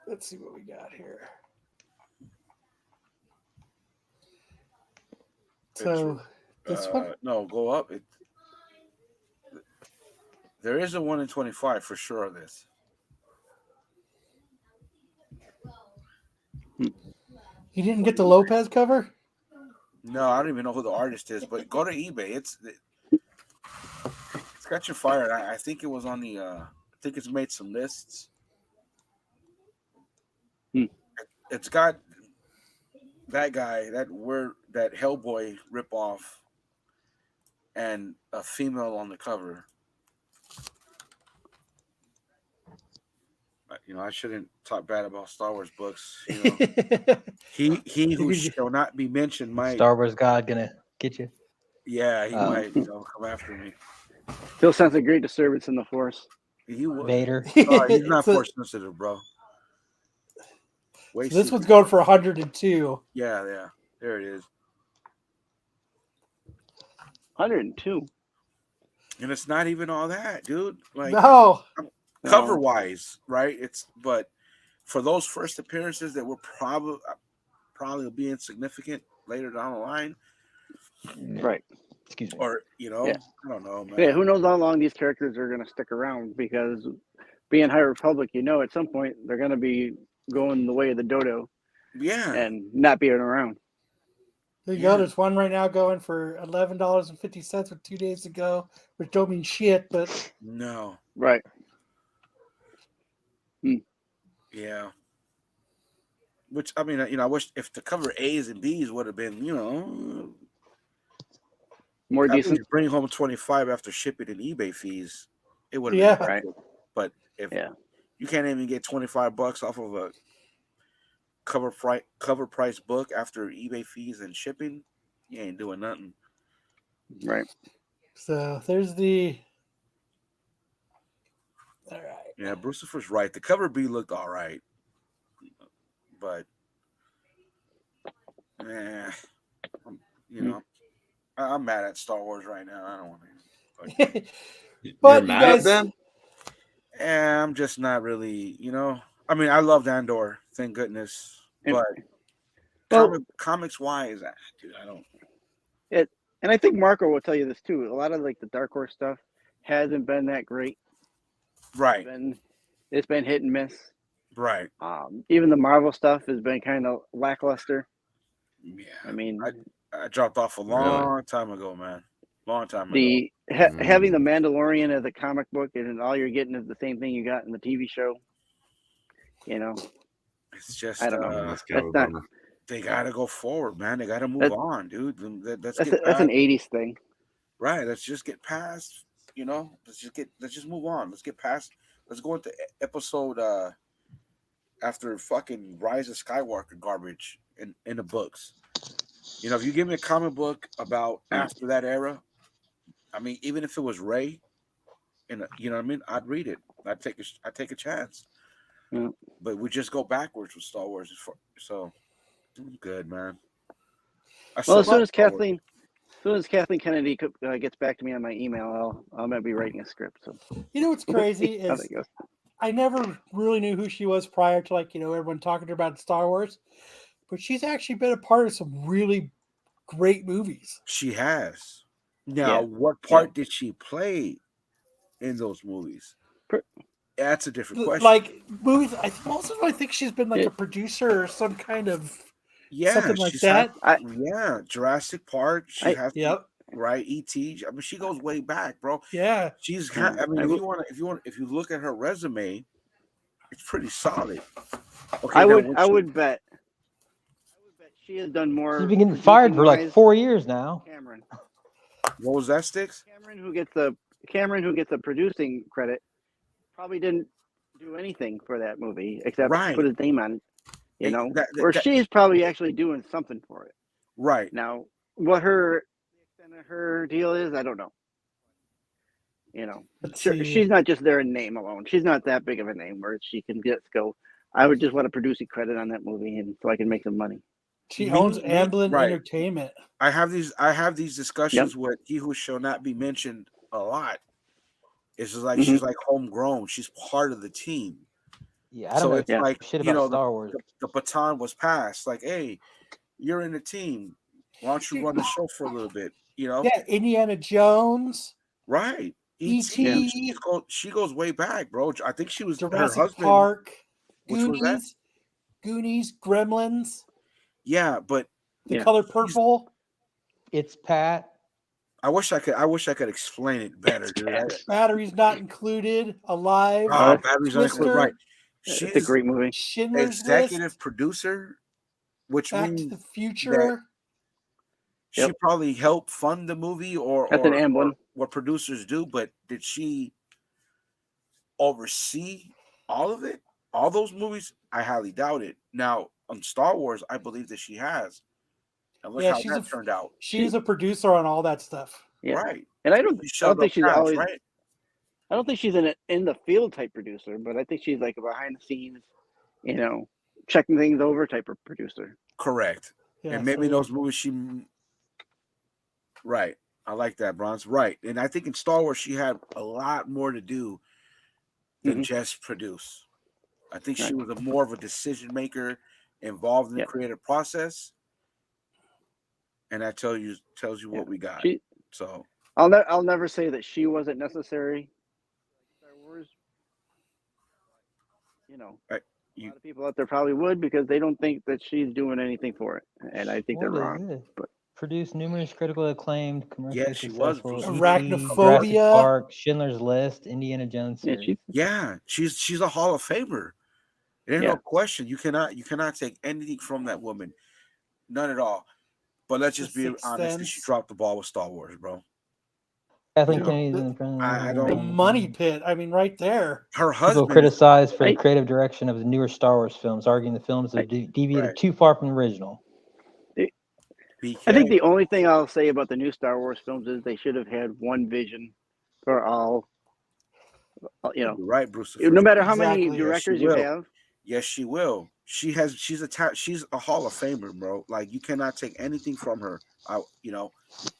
Let's see what we got here. So this one, No, go up. There is a 1 in 25 for sure of this. you didn't get the Lopez cover? No, I don't even know who the artist is, but go to eBay. It's got your fire. I think it was on the. I think it's made some lists. It's got that guy, that Hellboy ripoff, and a female on the cover. I shouldn't talk bad about Star Wars books. He who shall not be mentioned might. Star Wars God gonna get you. Yeah, he Oh. might come after me. Still sounds like great disturbance in the Force. He would. Vader. Oh, he's not It's a- force sensitive, bro. Way So this too- one's going for 102. Yeah. There it is. 102. And it's not even all that, dude. Like No. cover wise, right? But for those first appearances that were probably be insignificant later down the line, Right. Excuse me. or Yeah. I don't know, man. Yeah, who knows how long these characters are going to stick around, because being High Republic, at some point they're going to be going the way of the dodo Yeah, and not being around. There you Yeah. go. There's one right now going for $11.50 with 2 days to go, which don't mean shit, but No. Right. Yeah. Which I mean, I wish if the cover A's and B's would have been, More at decent. least bring home 25 after shipping and eBay fees. It would have Yeah. been Right. perfect. But if Yeah. you can't even get $25 off of a cover price book after eBay fees and shipping, you ain't doing nothing. Right. so there's the. All right. Yeah, Brucifer's right. The cover B looked all right, but I'm mad at Star Wars right now. I don't want to. But You're you mad guys- at them? I'm just not really, I mean, I loved Andor, thank goodness, but comics wise, dude, I don't. And I think Marco will tell you this too. A lot of like the Dark Horse stuff hasn't been that great. Right, It's been hit and miss. right. Even the Marvel stuff has been kind of lackluster. Yeah, I mean, I dropped off a long time ago, man. Long time ago. Having the Mandalorian as a comic book and all you're getting is the same thing you got in the TV show. It's just I don't know. That's kind of a That's not- bummer. they gotta go forward, man. They gotta move on, dude. Let's That's get an past, '80s thing. right. Let's just get past. Let's just move on. Let's get past. Let's go into episode after fucking Rise of Skywalker garbage in the books. If you give me a comic book about after that era, I mean, even if it was Rey, and you know what I mean, I'd read it. I'd take a chance. Yeah. But we just go backwards with Star Wars. So I'm good, man. Well, as soon as Kathleen Kennedy gets back to me on my email, I'm gonna be writing a script. So You know what's crazy how is that goes. I never really knew who she was prior to everyone talking to her about Star Wars, but she's actually been a part of some really great movies. She has. Now, Yeah. what part did she play in those movies? That's a different question. Like movies, I think she's been like a producer or some kind of something like she's that. Jurassic Park. She has. Yep. Right, E.T. I mean, she goes way back, bro. Yeah. She's. I mean, if you look at her resume, it's pretty solid. Okay, I would bet she has done more. She's been getting fired for like 4 years now. Cameron. What was that, Sticks? Cameron, who gets the producing credit, probably didn't do anything for that movie except put his name on it. Or she's probably actually doing something for it. Right. Now, what the extent of her deal is, I don't know. She's not just there in name alone. She's not that big of a name where she can go. I would just want a producing credit on that movie, and so I can make some money. She owns Amblin Entertainment. I have these discussions with He Who Shall Not Be Mentioned a lot. It's just like she's like homegrown. She's part of the team. Yeah, I don't know it's like shit about Star Wars. The baton was passed. Like, hey, you're in the team. Why don't you run the show for a little bit? Yeah, Indiana Jones. Right. E.T. She goes way back, bro. I think she was Jurassic her husband. Park. Which was that? Goonies, Gremlins. Yeah, but The Color Purple. It's Pat. I wish I could explain it better, dude. Batteries Not Included. Alive. Batteries Not Included. Right. It's a great movie. Schindler's Executive List. producer, which Back means to the Future. she probably helped fund the movie or an Amblin. What producers do, but did she oversee all of it? All those movies? I highly doubt it. Now, on Star Wars, I believe that she has. And look how that turned out. She's a producer on all that stuff. Yeah. Right. And I don't think she's always right. I don't think she's in the field type producer, but I think she's like a behind the scenes, checking things over type of producer. Correct. Yeah, and maybe in those movies right. I like that, Bronze. Right. And I think in Star Wars she had a lot more to do than just produce. I think she was more of a decision maker involved in the creative process. And that tells you what we got. So I'll never say that she wasn't necessary. Star Wars, a lot of people out there probably would because they don't think that she's doing anything for it, and I think they're wrong. But produced numerous critically acclaimed, commercially Yeah, she was. successful She- E.T., Jurassic Arachnophobia. Park, Schindler's List, Indiana Jones Yeah, series. she's a Hall of Famer. There's Yeah. no question. You cannot take anything from that woman, none at all. But let's just The be Sixth honest. Sense. She dropped the ball with Star Wars, bro. Kathleen No, Kennedy's the- in the front. I The don't- money pit. I mean, right there. Her People husband. criticized for the I- creative direction of the newer Star Wars films, arguing the films have deviated Right. too far from the original. BK. I think the only thing I'll say about the new Star Wars films is they should have had one vision for all. You know, You're right, Bruce. no matter how Exactly. many Yes, directors she you will. have. Yes, she will. She's a Hall of Famer, bro. Like you cannot take anything from her. I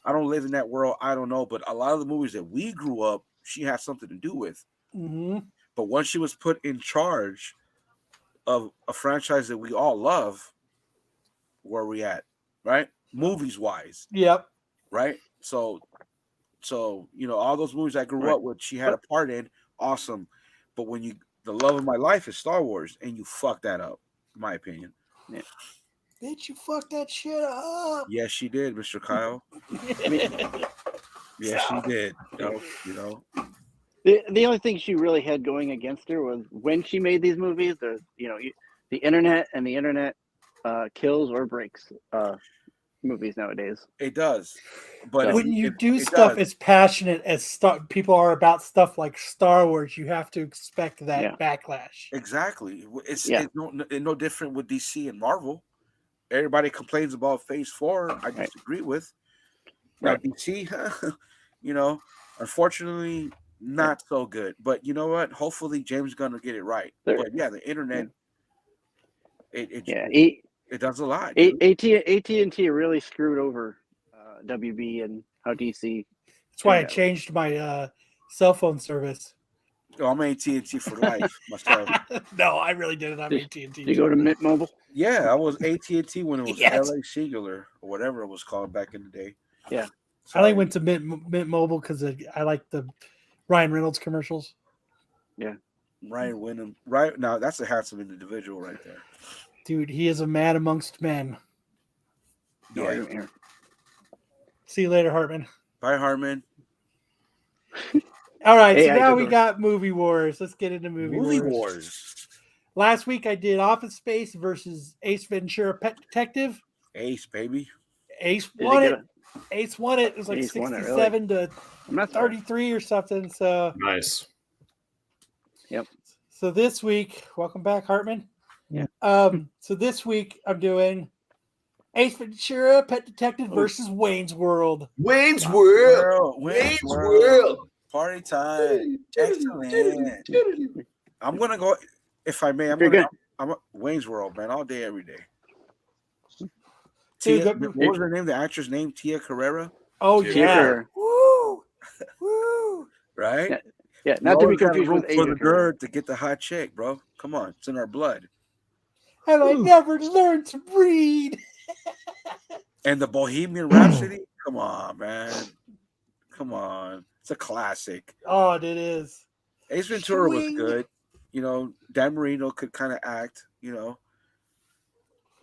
don't live in that world. I don't know, but a lot of the movies that we grew up, she had something to do with. Mm-hmm. But once she was put in charge of a franchise that we all love, where are we at, right? Movies wise, Yep. right? So all those movies I grew Right. up with, she had a part in. Awesome. But when the love of my life is Star Wars, and you fuck that up, in my opinion. Bitch, you fucked that shit up. Yes, she did, Mr. Kyle. Yes, she did. The only thing she really had going against her was when she made these movies. The internet kills or breaks movies nowadays. It does. But When you do it stuff does. as passionate as people are about stuff like Star Wars, you have to expect that Yeah. backlash. Exactly. It's Yeah. no different with DC and Marvel. Everybody complains about Phase 4. I Right. disagree with. Now Right. DC, unfortunately, not so good. But you know what? Hopefully, James Gunn will get it right. There- But yeah, the internet, Yeah, it does a lot. dude. AT&T really screwed over WB and how DC. That's why I Yeah. changed my cell phone service. Oh, I'm AT&T for life myself. No, I really didn't. I'm Did- AT&T. Did you go to Mint Mobile? Yeah, I was AT&T when it was Yes. LA Singular or whatever it was called back in the day. Yeah. I only went to Mint Mobile because I like the Ryan Reynolds commercials. Ryan Wyndham. Right now, that's a handsome individual right there. Dude, he is a man amongst men. No, Yeah. I didn't hear. See you later, Hartman. Bye, Harmon. All right, Hey, so I now did we the- got Movie Wars. Let's get into Movie Wars. Wars. Last week I did Office Space versus Ace Ventura Pet Detective. Ace, baby. Ace Did won it it. get Ace won it. It was like Ace won it, really? 67 to I'm not sorry. 33 or something. So Nice. this week, welcome back, Hartman. Yeah. So this week I'm doing Ace Ventura Pet Detective versus Wayne's World. Wayne's Wayne's World. Party time. Excellent. I'm gonna go, if I may. You're good. I'm Wayne's World, man, all day, every day. Dude, Tia, what was her name? The actress name? Tia Carrera, Oh Tia yeah. Carrera. Woo! Woo! right? Yeah, not to be Always gotta confused root with for the Asia. Carrera. dirt to get the hot chick, bro. Come on, it's in our blood. And I never learned to read. And the Bohemian Rhapsody. Come on, man. Come on, it's a classic. Oh, it is. Ace Ventura was Swing. good. Dan Marino could kind of act.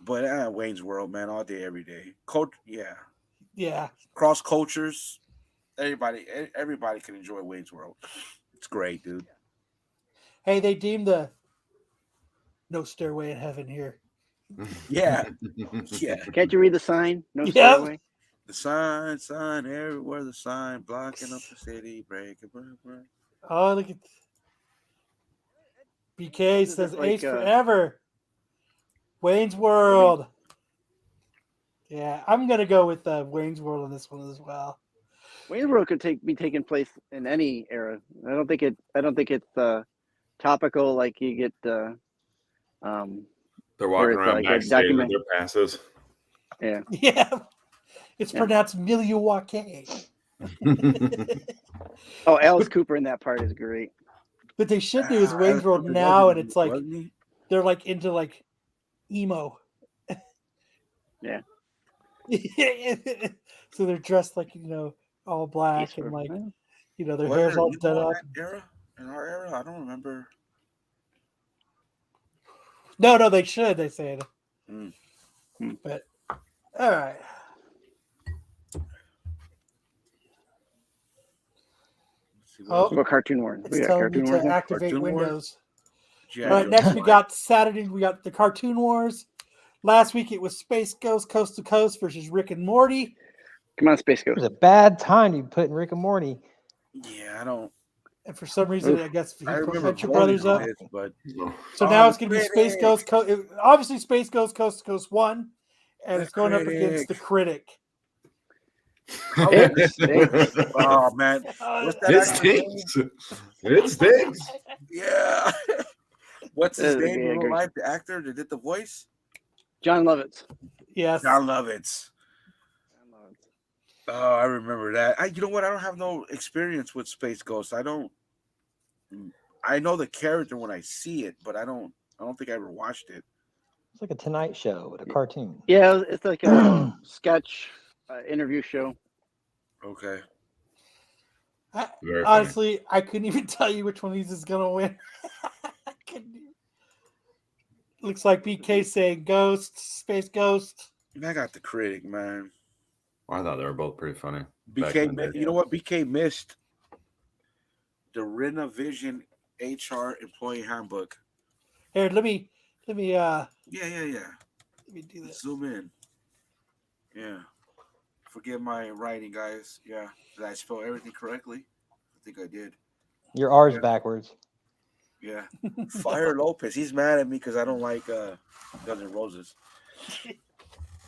But Wayne's World, man, all day, every day. Yeah. Cross cultures. Everybody can enjoy Wayne's World. It's great, dude. Hey, they deemed the no stairway in heaven here. Yeah, yeah. Can't you read the sign? No Yep. stairway. The sign everywhere. The sign blocking up the city. Break. Oh, look at BK This is says like, Ace forever. Wayne's World. Yeah, I'm gonna go with Wayne's World on this one as well. Wayne's World could be taking place in any era. I don't think it's topical like you get. They're walking Or it's around like a backstage with document- their passes. Yeah. Yeah, it's Yeah. pronounced Milwaukee. Oh, Alice Cooper in that part is great. What they should do is Wayne's World now, and it's like Wasn't he? they're like into like emo. Yeah. So they're dressed like all black Ace and like Ventura. their Was hair's there all emo done in up. that era? In our era, I don't remember. No, they should. They said. Mm. But all right. See, Oh, What Cartoon Wars? We it's got telling me Cartoon Wars. to activate Cartoon Wars? Windows. Yeah, All right, you're next we right. got Saturday. We got the Cartoon Wars. Last week it was Space Ghost Coast to Coast versus Rick and Morty. Come on, Space It Ghost. was a bad time to be putting Rick and Morty. Yeah, I don't. And for some reason, Oof. I guess he I put remember Venture voting Brothers on up. this, but So Oh, now the it's going to be Space critic. Ghost. Obviously, Space Ghost Coast to Coast 1. And The it's going up against the critic. Critic. It stinks. Oh man, what's that It actor's name? stinks. It stinks. Yeah. What's his That is a name in real great- life? The actor that did the voice? John Lovitz. Yes. John Lovitz. Oh, I remember that. You know what? I don't have no experience with Space Ghost. I know the character when I see it, but I don't think I ever watched it. It's like a Tonight Show with a cartoon. Yeah, it's like a sketch interview show. Okay. Very funny. Honestly, I couldn't even tell you which one of these is going to win. I couldn't even- Looks like BK saying Ghost, Space Ghost. I got the critic, man. I thought they were both pretty funny. back in the BK, day. you know what? BK missed the Renovision HR employee handbook. Here, let me Yeah. let me do this. Zoom in. Yeah. Forgive my writing, guys. Yeah. Did I spell everything correctly? I think I did. Your R's Yeah. backwards. Yeah. Fire Lopez. He's mad at me because I don't like Guns N' Roses.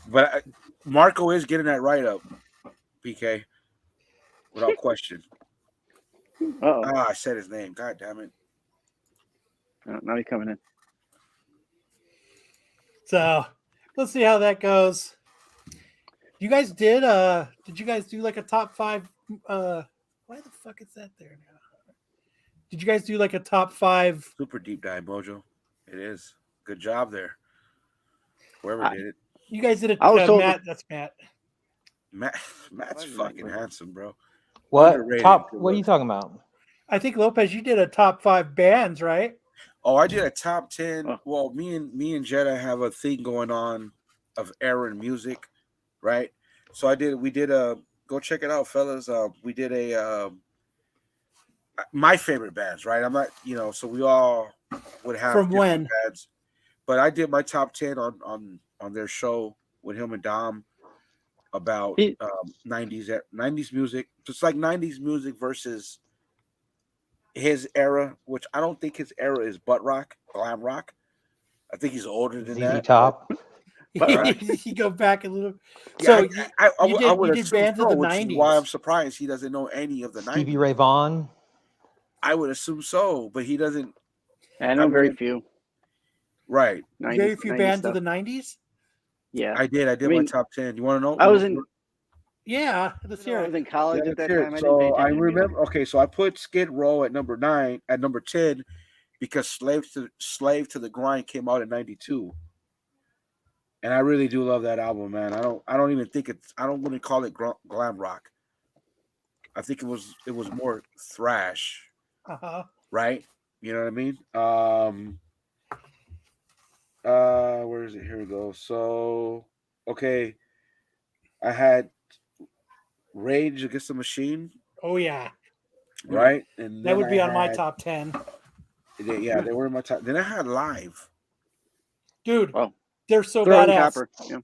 But Marco is getting that right up, PK. Without question. Uh-oh. I said his name. God damn it. Now he's coming in. So let's see how that goes. You guys did you guys do like a top 5 why the fuck is that there now? Did you guys do like a top 5? Super deep dive, Mojo. It is. Good job there. Whoever did it. You guys did it, I was told Matt. That's Matt. Matt's fucking handsome, bro. What Underrated. top? What are you talking about? I think Lopez, you did a top 5 bands, right? Oh, I did a top 10. Oh. Well, me and Jedi have a thing going on of era and music, right? So we did a go check it out, fellas. We did a my favorite bands, right? I'm not, so we all would have From different when? bands. But I did my top 10 on their show with him and Dom about 90s music. Just like 90s music versus his era, which I don't think his era is butt rock, glam rock. I think he's older than ZZ that. Top. You go back a little. Yeah, So I you would did assume bands of so, the which is 90s. why I'm surprised he doesn't know any of the 90s. Stevie Ray Vaughan. I would assume so, but he doesn't. I know very few. Right. 90s, very few 90s bands stuff. of the 90s. Yeah. I did my mean, top 10. You want to know? I was in. Yeah, let's hear I it. was in college Yeah, at that let's hear time. it. I didn't pay So I attention to music. remember. Okay, so I put Skid Row at number 9, at number 10, because Slave to the Grind came out in '92, and I really do love that album, man. I don't even think I don't want to call it glam rock. I think it was more thrash, Uh-huh. right? You know what I mean? Where is it? Here we go. So, okay, I had Rage Against the Machine, Oh yeah, right? And that then would be I on my had- top 10, Yeah, they were in my top. Then I had Live. dude. Oh. They're so Throwing badass. Copper. Yeah.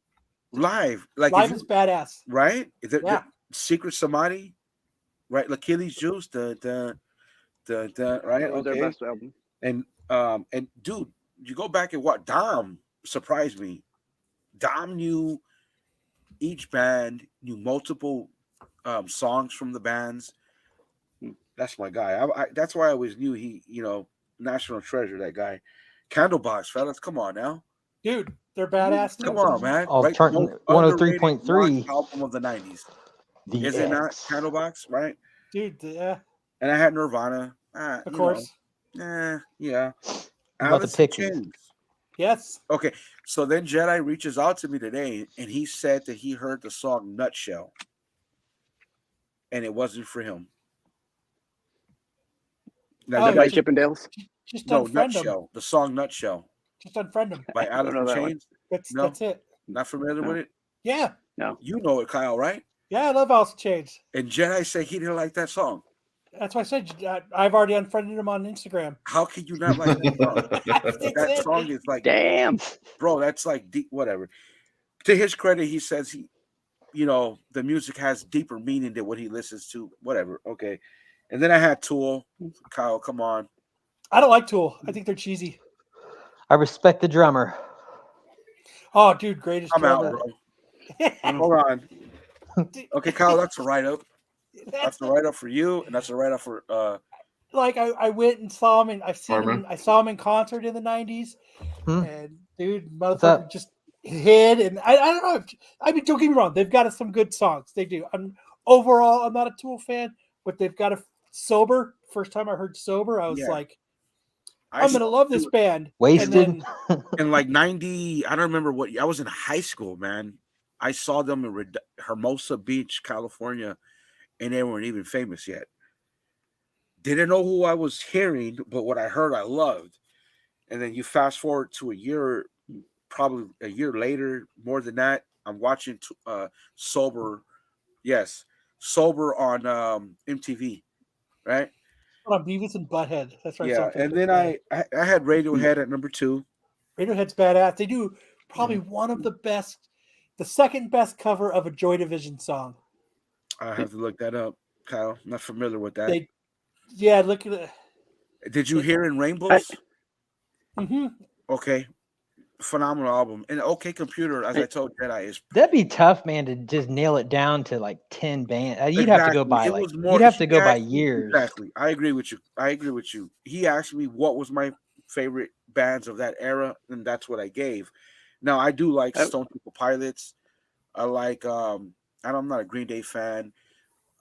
Live, like Live if is badass. right? Yeah. Secret Samadhi, right? L'Achilles Juice, right? That was their Okay. best album. And dude, you go back and what Dom surprised me. Dom knew each band, knew multiple songs from the bands. That's my guy. That's why I always knew he, national treasure, that guy. Candlebox, fellas, come on now. Dude, they're badass. Come too. on, man. Oh, Right? turn- Most 103.3. underrated rock album of the 90s. The Is it not X. Candlebox, right? Dude, yeah, And I had Nirvana. of course. Yeah. What about the Alice in Pixies? Chains. Yes. Okay, so then Jedi reaches out to me today, and he said that he heard the song Nutshell, and it wasn't for him. Now, Oh, you By guys, Chippendales. Just no, unfriend them. Nutshell, the song Nutshell Just unfriend them. by Alice know in that one. Chains. That's No. that's it. Not familiar No. with it? Yeah, No. You know it, Kyle, right? yeah. I love Alice in Chains. And Jedi said he didn't like that song. That's why I said I've already unfriended him on Instagram. How can you not like that song? That song is like, Damn. bro, that's like deep, whatever. To his credit, he says the music has deeper meaning than what he listens to, whatever. Okay. And then I had Tool. Kyle, come on. I don't like Tool. I think they're cheesy. I respect the drummer. Oh, dude, greatest I'm out, drummer. bro. Hold on. Okay, Kyle, that's a write-up. That's a write-up for you, and that's a write-up for like I went and saw him, and I Harmon? saw him in concert in the '90s, Hmm? and dude, up? motherfucker just hit, and I don't know. I mean, don't get me wrong, they've got some good songs. They do. Overall, I'm not a Tool fan, but they've got a sober. First time I heard sober, I was like, I'm gonna love this band. Wasted. In like 90, I don't remember what. I was in high school, man. I saw them in Hermosa Beach, California, and they weren't even famous yet. Didn't know who I was hearing, but what I heard, I loved. And then you fast forward to probably a year later, more than that, I'm watching Sober. Yes, Sober on MTV, right? on Beavis and Butthead. That's right. Yeah, and then I had Radiohead at number 2. Radiohead's badass. They do probably one of the best, the second best cover of a Joy Division song. I have to look that up, Kyle. I'm not familiar with that. Yeah, look at it. Did you hear In Rainbows? Mm-hmm. Okay. Phenomenal album. And OK Computer, as I told Jedi, is That'd be tough, man, to just nail it down to like 10 bands. You'd have to go by you'd have to go by years. Exactly. I agree with you. He asked me what was my favorite bands of that era, and that's what I gave. Now I do like Stone Temple Pilots. I like I'm not a Green Day fan.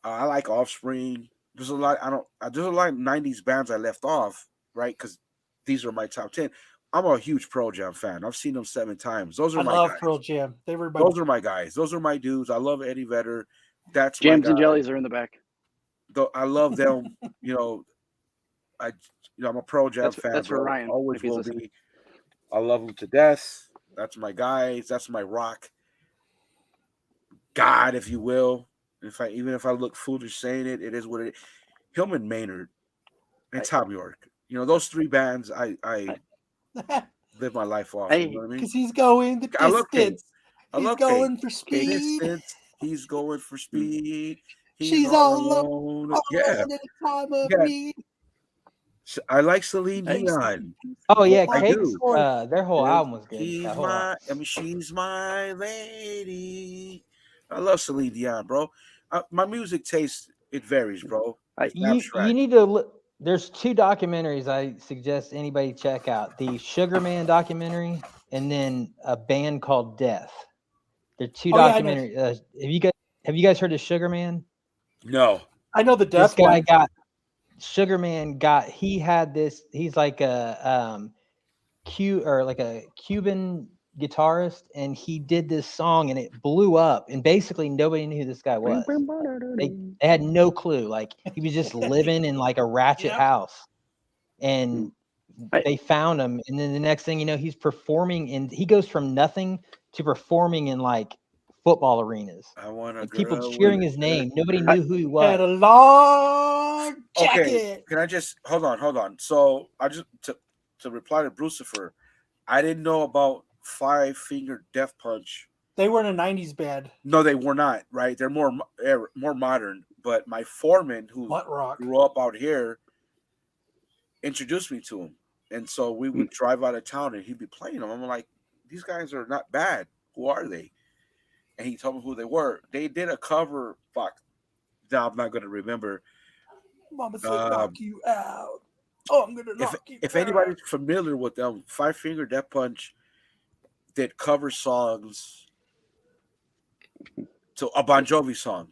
I like Offspring. There's a lot of 90s bands I left off, right? Because these are my top 10. I'm a huge Pearl Jam fan. I've seen them 7 times. Those are my guys. I love Pearl Jam. Those are my guys. Those are my dudes. I love Eddie Vedder. That's Jams and Jellies are in the back. I love them. I'm a Pearl Jam fan. That's for Ryan. Always will be. I love them to death. That's my guys. That's my rock god, if you will. Even if I look foolish saying it, it is what it is. Hillman Maynard and Tom York. Those 3 bands I live my life off. You know what I mean? Because he's going the distance. He's going for speed. He's going for speed. She's all alone Yeah. in a time of need. I like Celine Dion. Oh yeah, I do. Their whole album was good. She's my lady. I love Celine Dion, bro. My music taste, it varies, bro. You need to look. There's 2 documentaries I suggest anybody check out: the Sugar Man documentary, and then a band called Death. They're 2 documentaries. Have you guys heard of Sugar Man? No, I know the Death. This guy Sugar Man he had this. He's like a Cuban guitarist, and he did this song, and it blew up, and basically nobody knew who this guy was. They had no clue. Like, he was just living in like a ratchet house, and they found him, and then the next thing you know, he's performing, and he goes from nothing to performing in like football arenas. People cheering his name. Nobody knew who he was. Had a long jacket. Okay, can I just hold on? So I just to reply to Brucifer, I didn't know about 5 Finger Death Punch. They weren't a '90s band. No, they were not. Right? They're more modern. But my foreman, who grew up out here, introduced me to him, and so we would drive out of town, and he'd be playing them. I'm like, these guys are not bad. Who are they? And he told me who they were. They did a cover. Fuck. Now I'm not going to remember. Mama said, knock you out. Oh, I'm going to knock you out. If anybody's familiar with them, 5 Finger Death Punch did cover songs to a Bon Jovi song.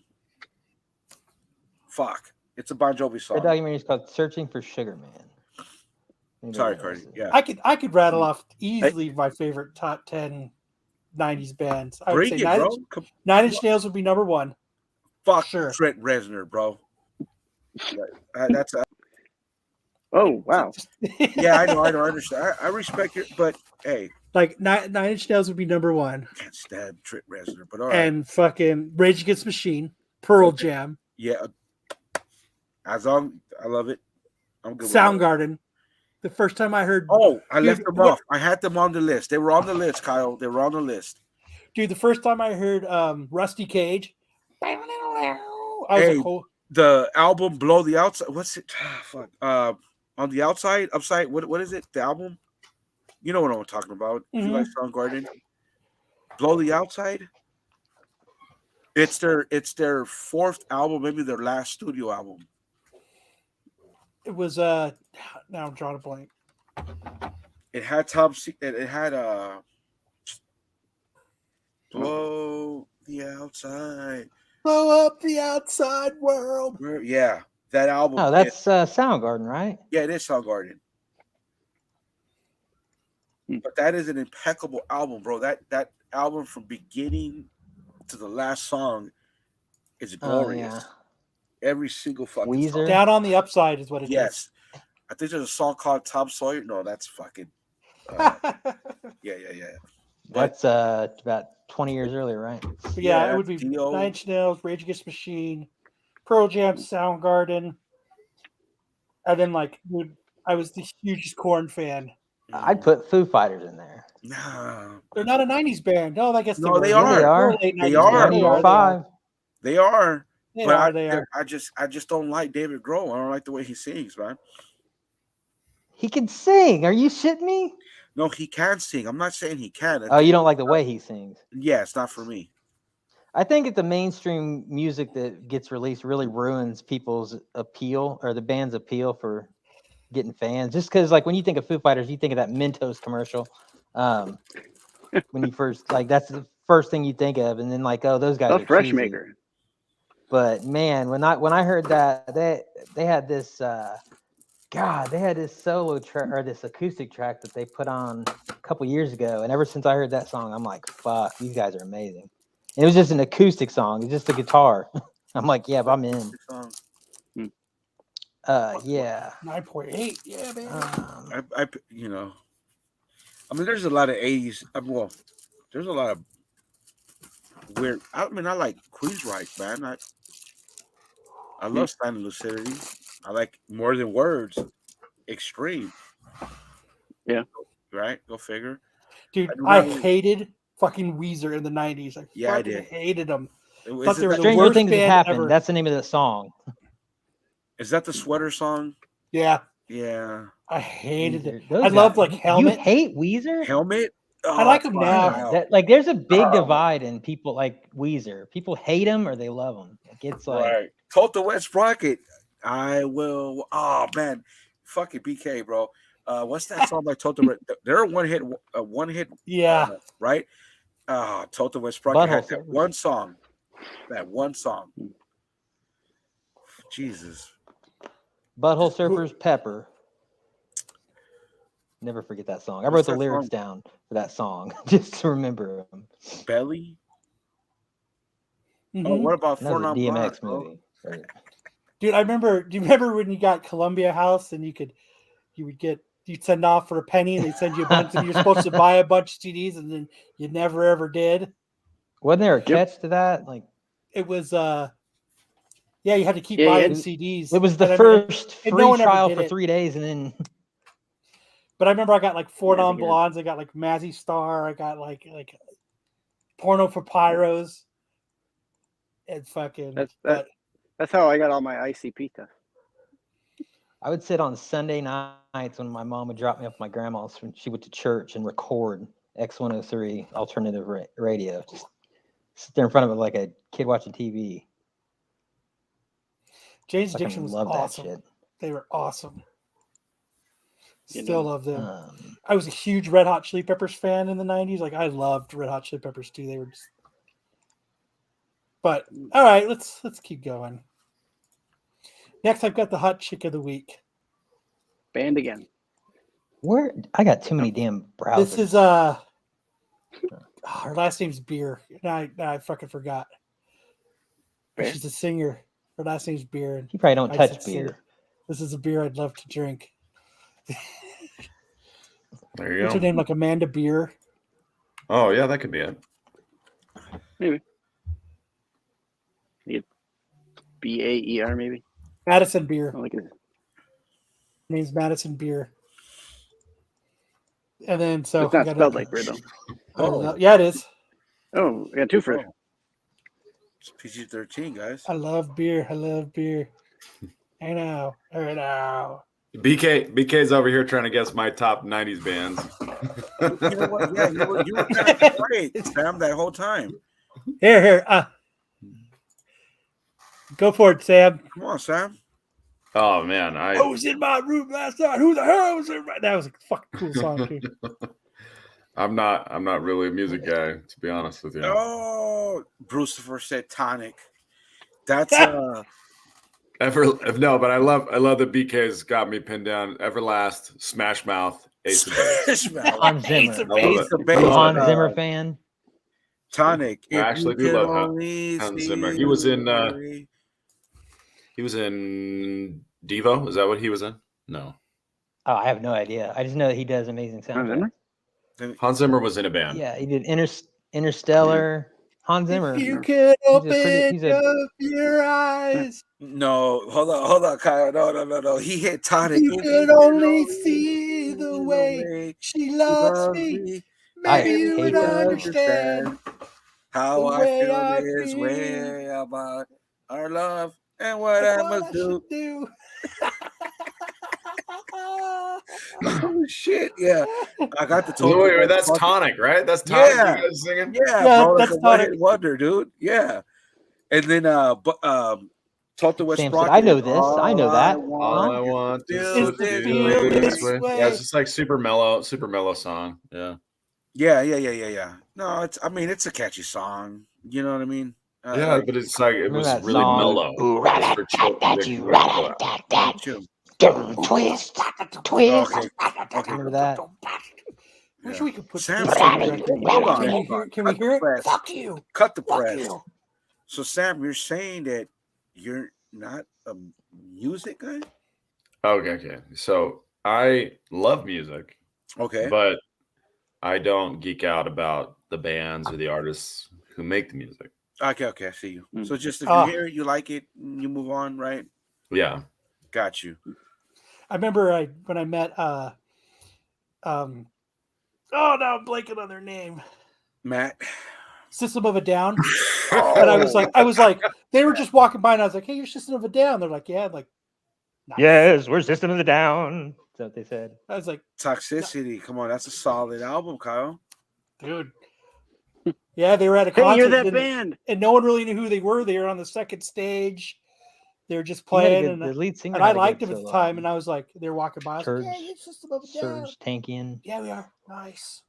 Fuck. It's a Bon Jovi song. The documentary is called Searching for Sugar Man. Sorry, Cardi. Yeah. I could rattle off easily my favorite top 10 '90s bands. I would say Nine Inch Nails would be number 1. Fuck sure. Trent Reznor, bro. That's oh wow. Yeah, I know. I understand. I respect it, but hey, like Nine Inch Nails would be number 1. Can't stab Trent Reznor, but all right. And fucking Rage Against the Machine, Pearl Jam. Yeah. As long, I love it. I'm good. Soundgarden. The first time I heard, Oh, I Dude, left them what- off. I had them on the list. They were on the list, Kyle. They were on the list. dude, the first time I heard Rusty Cage, I was Hey, like, oh, the album "Blow the Outside." What's it? Fuck. On the outside, upside. What is it? The album. You know what I'm talking about. If you like Soundgarden, "Blow the Outside." It's their fourth album, maybe their last studio album. it was now I'm drawing a blank. It had top. It had "Blow the Outside." Blow up the outside world. Yeah, that album. No, that's Soundgarden, right? Yeah, it is Soundgarden. But that is an impeccable album, bro. That album from beginning to the last song is glorious. Every single fucking Weezer. song. Down on the upside is what it is. Yes. I think there's a song called Tom Sawyer. No, that's fucking yeah. That's about 20 years earlier, right? But Yeah, it would be Dio. 9 Inch Nails, Rage Against the Machine, Pearl Jam, Soundgarden, and then like, dude, I was the hugest Korn fan. I'd put Foo Fighters in there. Nah. They're not a '90s band. No, I guess No, they were. are. They are. Late They 90s are, band. bro. They are. They But are. They are. I just don't like David Grohl. I don't like the way he sings, man. He can sing. Are you shitting me? No, he can sing. I'm not saying he can. Oh, you don't like the way he sings? Yeah, it's not for me. I think that the mainstream music that gets released really ruins people's appeal or the band's appeal for getting fans. Just because, like, when you think of Foo Fighters, you think of that Mentos commercial. When you first, like, that's the first thing you think of, and then like, oh, those guys A are fresh cheesy. maker. But man, when I heard that, they had this they had this solo track or this acoustic track that they put on a couple years ago, and ever since I heard that song, I'm like, fuck, these guys are amazing. And it was just an acoustic song, it's just a guitar. I'm like, yeah, I'm in. Yeah. 9.8. Yeah, man. I I mean, there's a lot of 80s. Well, there's a lot of weird. I mean, I like Queensryche, man. I love Stand and Lucidity. I like More Than Words. Extreme. Yeah. Right? Go figure. Dude, I hated fucking Weezer in the 90s. I fucking hated them. Thought they were the Stranger worst Things Have band Happened. ever. That's the name of the song. Is that the sweater song? Yeah. Yeah. I hated it. Those I love guys- like Helmet. You hate Weezer? Helmet? Oh, I like them now. Like, there's a big divide in people like Weezer. People hate them or they love them. Like, it's like Right. Told the West Sprocket. I will. Oh man, fucking BK, bro. What's that song by Tota? They're a one hit. Yeah. Right. Tota West Sprocket had Butthole that Surfers. one song. That one song. Jesus. Butthole Surfers, Pepper. Never forget that song. I What's wrote the that lyrics song? down for that song just to remember them. Belly. Mhm. Oh, what about That Four was a Non DMX Blondes, bro? movie. Right. Dude, I remember. Do you remember when you got Columbia House and you'd send off for a penny and they send you a bunch and you're supposed to buy a bunch of CDs and then you never ever did? Wasn't there a catch to that? Like, It was yeah, you had to keep Yeah, buying yeah. CDs. it was the And I mean, first and free no one ever trial did for it. 3 days, and then But I remember I got like Four Yeah, I Non think it- Blondes, I got like Mazzy Star, I got like Porno for Pyros. And fucking That's how I got all my ICP stuff. I would sit on Sunday nights when my mom would drop me off at my grandma's when she went to church and record X103 alternative radio. Just sit there in front of it like a kid watching TV. Jane's Fucking Addiction was love that awesome. shit. They were awesome. You Still know, love them. Um, I was a huge Red Hot Chili Peppers fan in the 90s. Like I loved Red Hot Chili Peppers too. They were just But all right, let's keep going. Next I've got the hot chick of the week. Banned again. where I got too many damn browsers. This is her last name's Beer. Now I fucking forgot. Beer? She's a singer. Her last name's Beer. And you probably don't I touch said, beer. This is a beer I'd love to drink. There you What's her go. name? Like Amanda Beer. Oh yeah, that could be it. Maybe. BAER maybe. Madison Beer. I like it. Name's Madison Beer. And then so It's not I got spelled another- like beer though. I don't know. Yeah, it is. Oh, we got two first. Oh. It's PG-13, guys. I love beer. I love beer. I know. I know. BK's over here trying to guess my top 90s bands. You know what? Yeah, you were kind of quiet, Sam, that whole time. Here. Go for it, Sam. Come on, Sam. Oh man, I was in my room last night. Who the hell was in my... That was a fucking cool song, too. I'm not really a music guy, to be honest with you. Oh, Brucifer said tonic. That's No, but I love that BK's got me pinned down. Everlast, Smash Mouth, Ace of Base. Hans Zimmer. Ace of Base. I'm a Hans Zimmer fan. Tonic. I actually do love Hans Zimmer. He was in Devo. Is that what he was in? No. Oh, I have no idea. I just know that he does amazing soundtracks. Hans Zimmer was in a band. Yeah, he did Interstellar. Hans Zimmer. You can open he's a- up your eyes. No, hold on, Kyle. No. He hit tonic. You can only see the way she loves me. Maybe you would understand how the I way feel I this feel. way about our love and what I must do. Oh shit! Yeah, I got the total. Wait, that's Tonic, right? That's Tonic. Yeah. You guys singing? Yeah, Yeah, bro, that's that's a one-hit Tonic. wonder, dude. Yeah, and then Total West Sam said, Sprocket. I know this. I know that. All I want Feel is this to feel this way. way. Yeah, it's just like super mellow song. Yeah. Yeah. No, it's a catchy song. You know what I mean? Yeah, but it's like it was that really song? mellow. It's for children. Twist. Okay. Remember that? Wish we could put Sam, this hold on. on. Can we hear it? Press. Fuck you. Cut the Fuck press. you. So Sam, you're saying that you're not a music guy? Okay. So I love music, Okay. but I don't geek out about the bands or the artists who make the music. Okay, I see you. Mm. So just if you hear it, you like it, you move on, right? Yeah. Got you. I remember when I met oh no, I'm blanking on their name. Matt. System of a Down. And I was like, they were just walking by and I was like, hey, you're System of a Down. They're like, yeah, I'm like, nice. Yes, we're System of the Down. That's what they said. I was like, Toxicity. Come on, that's a solid album, Kyle. dude. Yeah, they were at a Hey, concert. you're that and, band. and no one really knew who they were. They were on the second stage. They were just He had a playing, good- and the lead singer I had a liked good him at the solo. time. And I was like, they were walking by. I was like, Serge- yeah, it's System of a Down. Serge Tankian. Yeah, we are. Nice.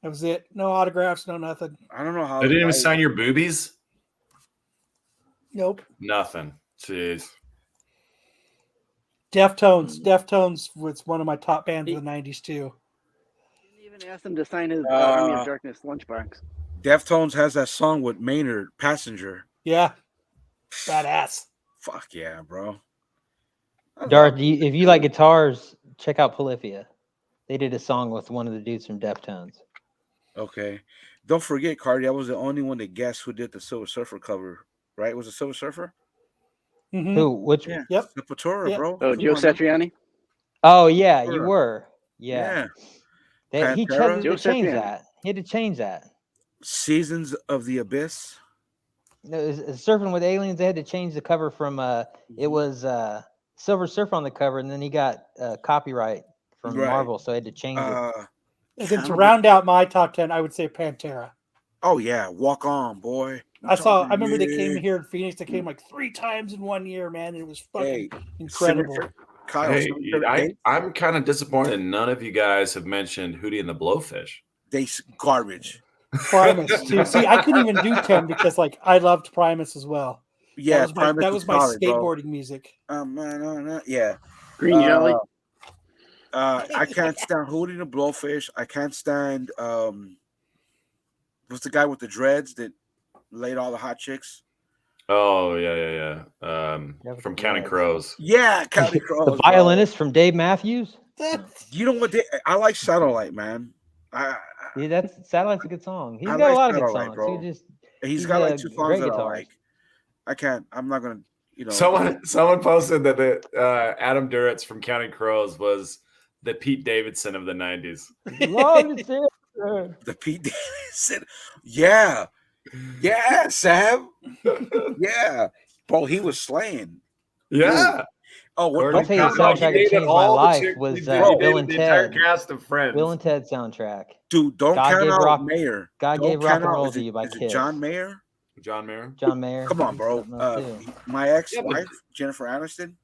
That was it. No autographs, no nothing. I don't know how They didn't even sign your boobies? Nope. Nothing. Jeez. Deftones. Deftones was one of my top bands of the 90s, too. Didn't even ask him to sign his Army of Darkness lunchbox. Deftones has that song with Maynard, Passenger. Yeah. Badass. Fuck yeah, bro. Darth, if you like guitars, check out Polyphia. They did a song with one of the dudes from Deftones. Okay. Don't forget, Cardi, I was the only one that guessed who did the Silver Surfer cover, right? Was it Silver Surfer? Mhm. Who? Which? Yeah. Yep. Sepultura, Yep. bro. Oh, Come Joe on, man. Satriani? Oh, yeah, you Sure. were. Yeah. He Pantera? had Joe to change Satriani. that. He had to change that. Seasons of the Abyss. No, Surfing with Aliens, they had to change the cover from it was Silver Surfer on the cover, and then he got copyright from Right. Marvel, so I had to change it. And then to round out my top 10, I would say Pantera. Oh yeah, Walk On, boy. I remember they came here in Phoenix. They came like 3 times in 1 year, man, and it was fucking incredible. Kyle, Hey, I'm kind of disappointed none of you guys have mentioned Hootie and the Blowfish. They garbage. Primus too. See, I couldn't even do 10 because like I loved Primus as well. Yeah, that was my solid, bro. skateboarding music. Yeah. Green Jelly. I can't stand Hootie and the Blowfish. I can't stand what's the guy with the dreads that laid all the hot chicks? Oh, yeah. From Counting Crows. Yeah, Counting Crows. The violinist from Dave Matthews. You know what? I like Satellite, man. Yeah, Satellite's a good song. He's I got a like lot of good Satellite, songs. bro. He's He's got like a 2 songs great that I guitarist. like. I'm not gonna Someone posted that the Adam Duritz from Counting Crows was the Pete Davidson of the 90s. The Pete Davidson. Yeah. Yeah, Sam. Yeah. Bro, he was slaying. Yeah. Oh, what? I'll tell you, the soundtrack that changed my life was Bill and the entire Ted. cast of Friends. Bill and Ted soundtrack. Dude, don't God count gave out rock- Mayer. God Don't Gave Rock count and out- Roll is to it- You by is it Kiss. John Mayer? John Mayer. John Mayer. Come on, bro. Something else, too. My ex-wife, Jennifer Aniston.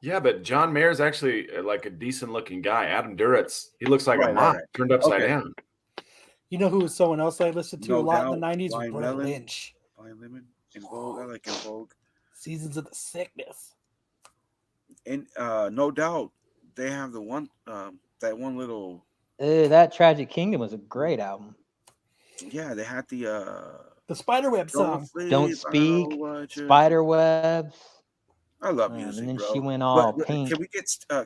Yeah, but John Mayer's actually like a decent looking guy. Adam Duritz, he looks like a Right, mop right. turned upside Okay. down. You know who was someone else I listened to No a lot in doubt. the 90s? Blind Brett Melon. Lynch. Blind Lemon. In Vogue. I like In Vogue. Seasons of the Sickness. And no doubt, they have the one that one little. That Tragic Kingdom was a great album. Yeah, they had The Spiderweb song. Don't Speak, Spiderwebs. I love And music, then bro. she went all But pink.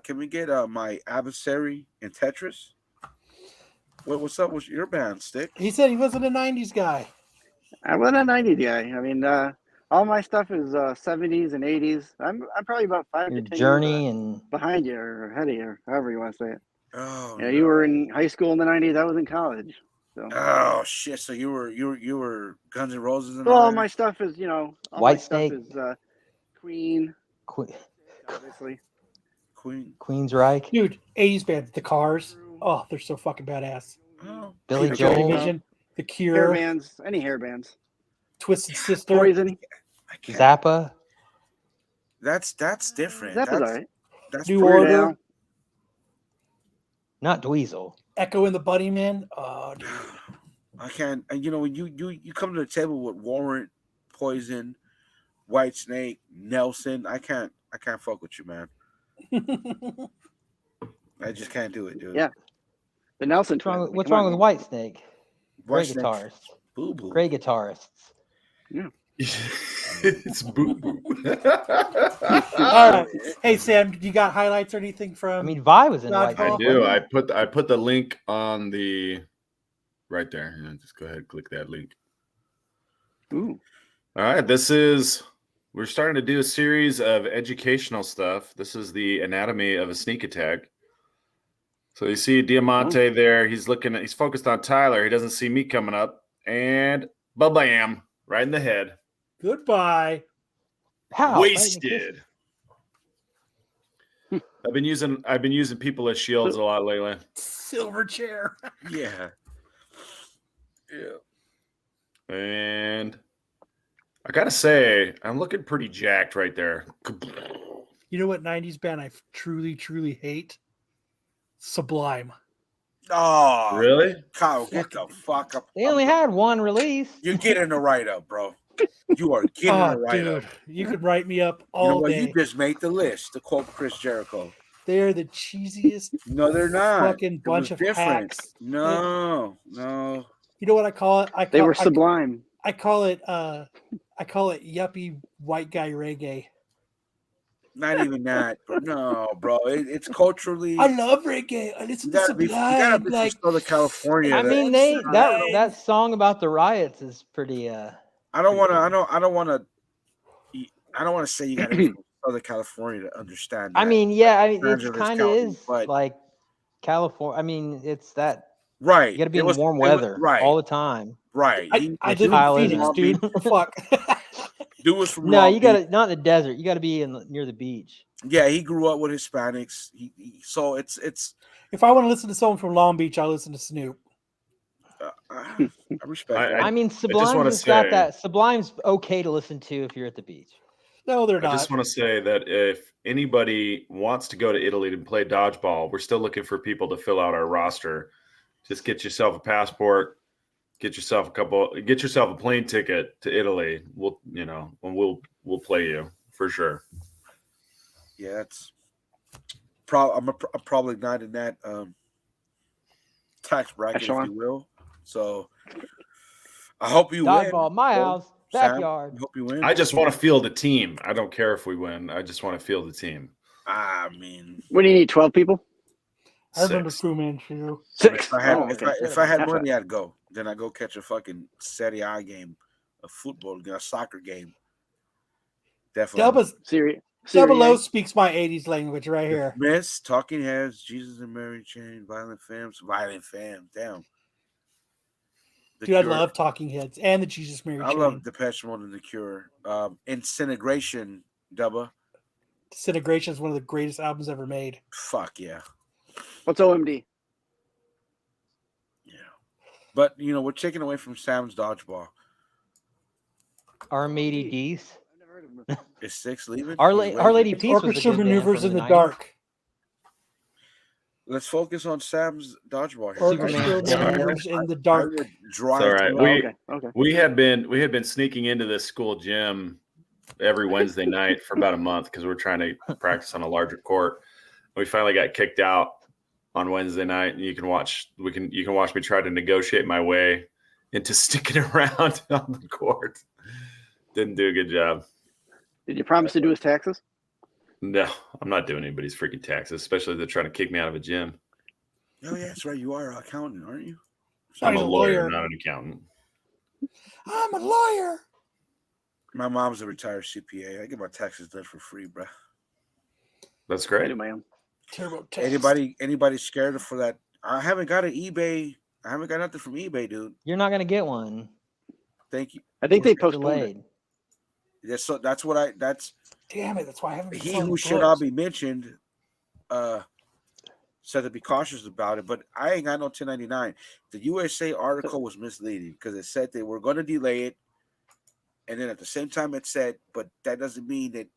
Can we get my adversary in Tetris? What's up with your band, Stick? He said he wasn't a 90s guy. I wasn't a 90s guy. I mean, all my stuff is 70s and 80s. I'm probably about 5 Your to 10 Journey years and behind you or ahead of you, or however you want to say it. Oh, Yeah, you were in high school in the 90s. I was in college. So. Oh shit! So you were Guns N' Roses and Well, all all that? my stuff is all White my stuff Snake. is Queen, Que- obviously. Queensryche, Dude, 80s bands, The Cars. Oh, they're so fucking badass. Oh, Billy Joy Joel. Division, The Hair Cure, bands, any hair bands. Twisted Sister. Poison. I can't. Zappa. That's different. Zappa's That's alright. that's New pretty- Order. Al. Not Dweezil. Echo and the Bunnymen. Oh, dude. I can't. When you come to the table with Warrant, Poison, White Snake, Nelson, I can't fuck with you, man. I just can't do it, dude. Yeah. The Nelson What's wrong, twins. what's Come wrong on. with White Snake? White Great Snake. guitarist. Boo boo. Great guitarists. It's boo boo. All right. Hey, Sam, you got highlights or anything from? I mean, Vi was in Dodgeball? White I Snake. do. wasn't I put the link on the right there. Yeah, just go ahead and click that link. Ooh. All right, we're starting to do a series of educational stuff. This is the anatomy of a sneak attack. So you see Diamante there. He's focused on Tyler. He doesn't see me coming up, and ba-bam, right in the head. Goodbye. How? Wasted. I've been using people as shields a lot lately. Silver chair. Yeah. Yeah. And I gotta say, I'm looking pretty jacked right there. You know what 90s band I truly, truly hate? Sublime. Oh, Really? Kyle, get the fuck up. They only had one release. You're getting the write up, bro. You are getting Oh, the write dude. up. You could write me up You know all what? day. You just made the list. To quote Chris Jericho. They're the cheesiest No, they're not. fucking It bunch was of different. hacks. No. You know what I call it? They were sublime. I call it yuppie white guy reggae. Not even that. But no, bro. It's culturally. I love reggae. I listen You to gotta be Sublime. from Like, Southern California. I mean, Sublime. that song about the riots is pretty. I don't want to say you got to be from Southern California to understand. I that. mean, yeah, Los it's Angeles kind of County, is but- like California. I mean, it's that right. you got to be It in was- warm it was- weather right. all the time. Right. I live in Tyler Phoenix, Long dude. Fuck. Dude was from No, Long you got Beach. to not in the desert. You got to be near the beach. Yeah, he grew up with Hispanics. So it's If I want to listen to someone from Long Beach, I'll listen to Snoop. I respect that. I mean, wanna Sublime's got say- that. Sublime's okay to listen to if you're at the beach. No, they're I not. just want to say that if anybody wants to go to Italy and play dodgeball, we're still looking for people to fill out our roster. Just get yourself a passport, get yourself a plane ticket to Italy. We'll play you for sure. Yeah, it's I'm probably not in that tax bracket, Echelon. if you will. So I hope you Dodgeball, win. my Sam, house, Sam, backyard. I hope you win. I just want to field the team. I don't care if we win. I just want to field the team. I mean, What do you need? 12 people? I remember Six. Fu Manchu. if I had Oh, okay. if I had Half money, I'd go. Then I go catch a fucking Serie A game, a football game, a soccer game. Definitely. Double O speaks my 80s language right here. Miss, Talking Heads, Jesus and Mary Chain, Violent Femmes. Damn. Dude, I love Talking Heads and the Jesus Mary Chain. I love Depeche Mode and The Cure. Incineration, Dubba. Disintegration is one of the greatest albums ever made. Fuck yeah. What's OMD? Yeah. But, we're taking away from Sam's Dodgeball. Armady Geese. I've never heard of him. Is Six leaving? Our Lady Peace was a Orchestra good band Maneuvers from in the 90s. Dark. Let's focus on Sam's Dodgeball here. Orchestra Maneuvers in the Dark. It's all right. Okay. We had been sneaking into this school gym every Wednesday night for about a month because we're trying to practice on a larger court. We finally got kicked out on Wednesday night, and you can watch me try to negotiate my way into sticking around on the court. Didn't do a good job. Did you promise to do his taxes? No, I'm not doing anybody's freaking taxes, especially if they're trying to kick me out of a gym. Oh yeah, that's right. You are an accountant, aren't you? I'm a lawyer, not an accountant. I'm a lawyer. My mom's a retired CPA. I get my taxes done for free, bro. That's great. I do my own. Anybody scared for that? I haven't got an eBay. I haven't got nothing from eBay, dude. You're not gonna get one. Thank you. I think they postponed it. That's what that's. Damn it! That's why I haven't. He who should not be mentioned, said to be cautious about it. But I ain't got no 1099. The USA article was misleading because it said they were going to delay it, and then at the same time it said, but that doesn't mean that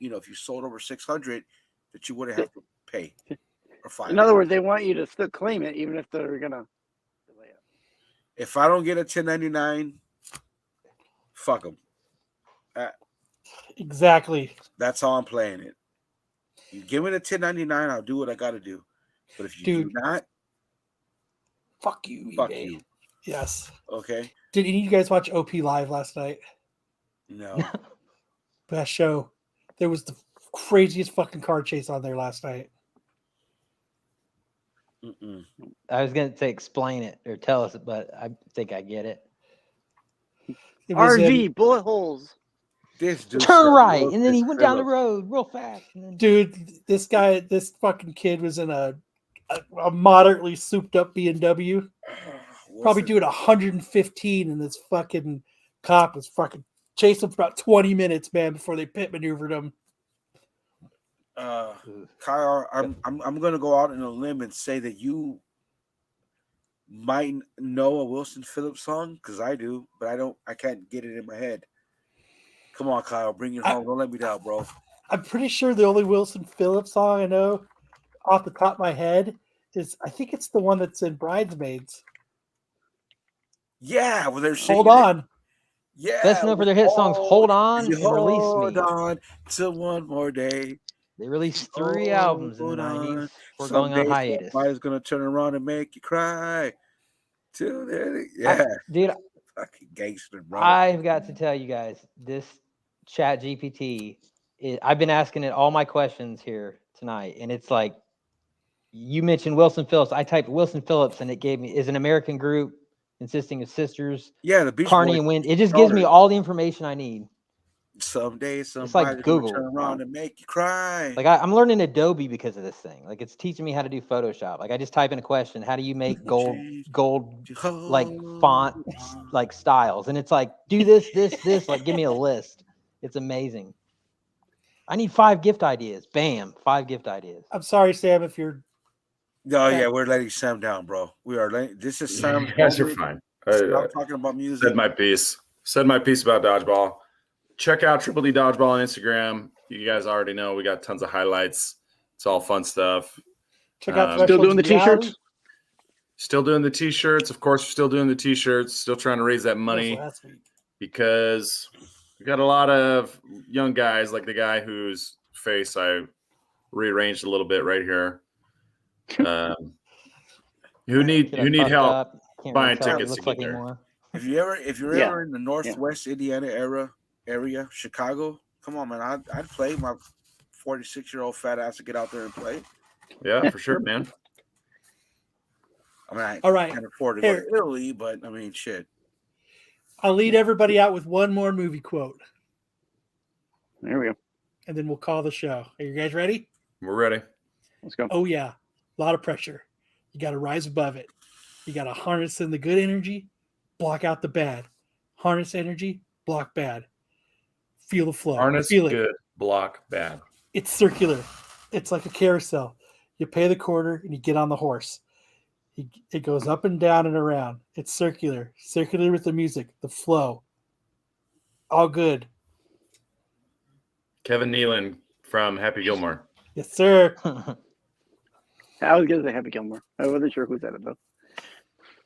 if you sold over 600, that you wouldn't have to pay or file. In other words, they want you to still claim it, even if they're gonna delay it. If I don't get a 1099, fuck them. Exactly. That's how I'm playing it. You give me the 1099, I'll do what I got to do. But if you do not, fuck you. Fuck eBay. you. Yes. Okay. Did any of you guys watch OP Live last night? No. Best show. There was the craziest fucking car chase on there last night. I was gonna say explain it or tell us, but I think I get it. RV bullet holes. This dude turn right, and then he went down the road real fast. And then... Dude, this fucking kid was in a moderately souped up BMW, probably doing 115, and this fucking cop was fucking chasing him for about 20 minutes, man, before they pit maneuvered him. Kyle, I'm gonna go out on a limb and say that you might know a Wilson Phillips song because I do, but I can't get it in my head. Come on, Kyle, bring it home. Don't let me down, bro. I'm pretty sure the only Wilson Phillips song I know off the top of my head is, I think it's the one that's in Bridesmaids. Yeah, well, they're Hold on. Yeah, best known for their hit songs "Hold On" and "Release Me." Hold on till one more day. They released 3 albums in the 90s before going on hiatus. Somebody's gonna turn around and make you cry. Dude, fucking gangster, bro. I've got to tell you guys, this Chat GPT, I've been asking it all my questions here tonight, and it's like, you mentioned Wilson Phillips. I typed Wilson Phillips, and it gave me is an American group consisting of sisters. Yeah, the Beach Carney Boys and Wind. It just gives me all the information I need. Someday somebody's like Google. gonna turn around and make you cry. Like I'm learning Adobe because of this thing. Like it's teaching me how to do Photoshop. Like I just type in a question, how do you make gold like font like styles? And it's like, do this, like give me a list. It's amazing. I need 5 gift ideas. Bam, 5 gift ideas. I'm sorry, Sam, if you're. No, yeah, we're letting Sam down, bro. We are letting. This is Sam. You guys are fine. Stop talking about music. Said my piece. Said my piece about dodgeball. Check out Triple D Dodgeball on Instagram. You guys already know we got tons of highlights. It's all fun stuff. Check out still doing the t-shirts. Still doing the t-shirts. Of course, we're still doing the t-shirts. Still trying to raise that money because we got a lot of young guys, like the guy whose face I rearranged a little bit right here, who need help buying tickets to get there. If you're ever in the Northwest Indiana area, Chicago, come on, man. I'd play my 46-year-old fat ass to get out there and play. Yeah, for sure, man. I mean, all right. Can't afford to go to Italy, but I mean, shit. I'll lead everybody out with one more movie quote. There we go. and then we'll call the show. Are you guys ready? We're ready. Let's go. Oh yeah, a lot of pressure. You got to rise above it. You got to harness in the good energy, block out the bad. Harness energy, block bad. Feel the flow. Harness Feel it. good, block bad. It's circular. It's like a carousel. You pay the quarter and you get on the horse. It goes up and down and around. It's circular. Circular with the music, the flow. All good. Kevin Nealon from Happy Gilmore. Yes, sir. I was gonna say Happy Gilmore. I wasn't sure who said it though.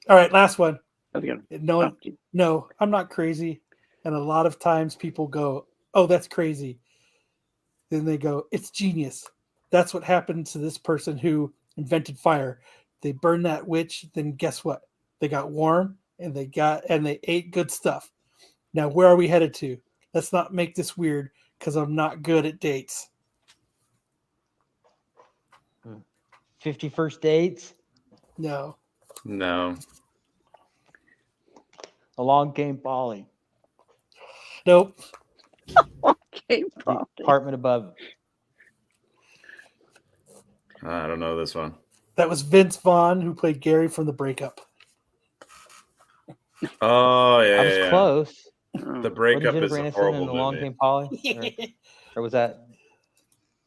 All right, last one. That's good. No, I'm not crazy. And a lot of times people go, "Oh, that's crazy." Then they go, "It's genius." That's what happened to this person who invented fire. They burned that witch. Then guess what? They got warm and they ate good stuff. Now, where are we headed to? Let's not make this weird because I'm not good at dates. 50 First Dates. No. No. Along Came Polly. Nope. Okay, The apartment above. I don't know this one. That was Vince Vaughn who played Gary from The Breakup. Oh, yeah. I was close. The Wasn't Breakup is Jennifer a Aniston horrible in Along movie. Came Polly? Or was that?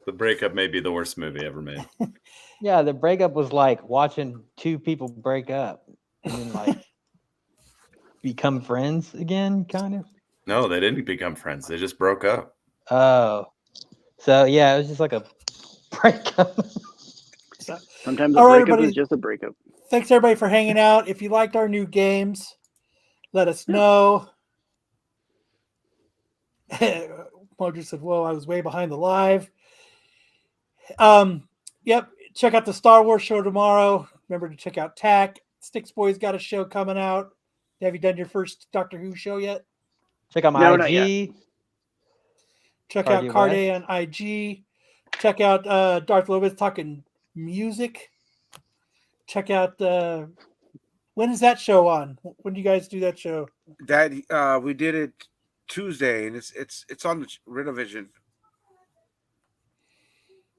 The Breakup may be the worst movie ever made. Yeah, The Breakup was like watching two people break up and then like become friends again, kind of. No, they didn't become friends. They just broke up. Oh. So, yeah, it was just like a breakup. Sometimes a All right, breakup everybody. is just a breakup. Thanks, everybody, for hanging out. If you liked our new games, let us know. Mojo said, "Whoa, I was way behind the live." Yep. Check out the Star Wars show tomorrow. Remember to check out TAC. Sticks Boys got a show coming out. Have you done your first Doctor Who show yet? Check out my No, not IG. Check Cardi out Cardi West. on IG. Check out Darth Lopez talking music. Check out when is that show on? When do you guys do that show? That we did it Tuesday, and it's on the Renovision.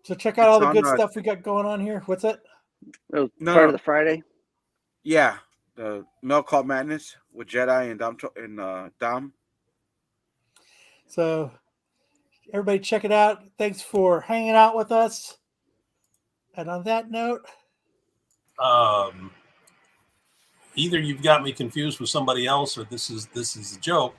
So check out It's all the on, good stuff we got going on here. What's it? It was No, part no. of the Friday. Yeah, the Mel Called Madness with Jedi and Dom. So everybody check it out. Thanks for hanging out with us. And on that note, either you've got me confused with somebody else or this is a joke.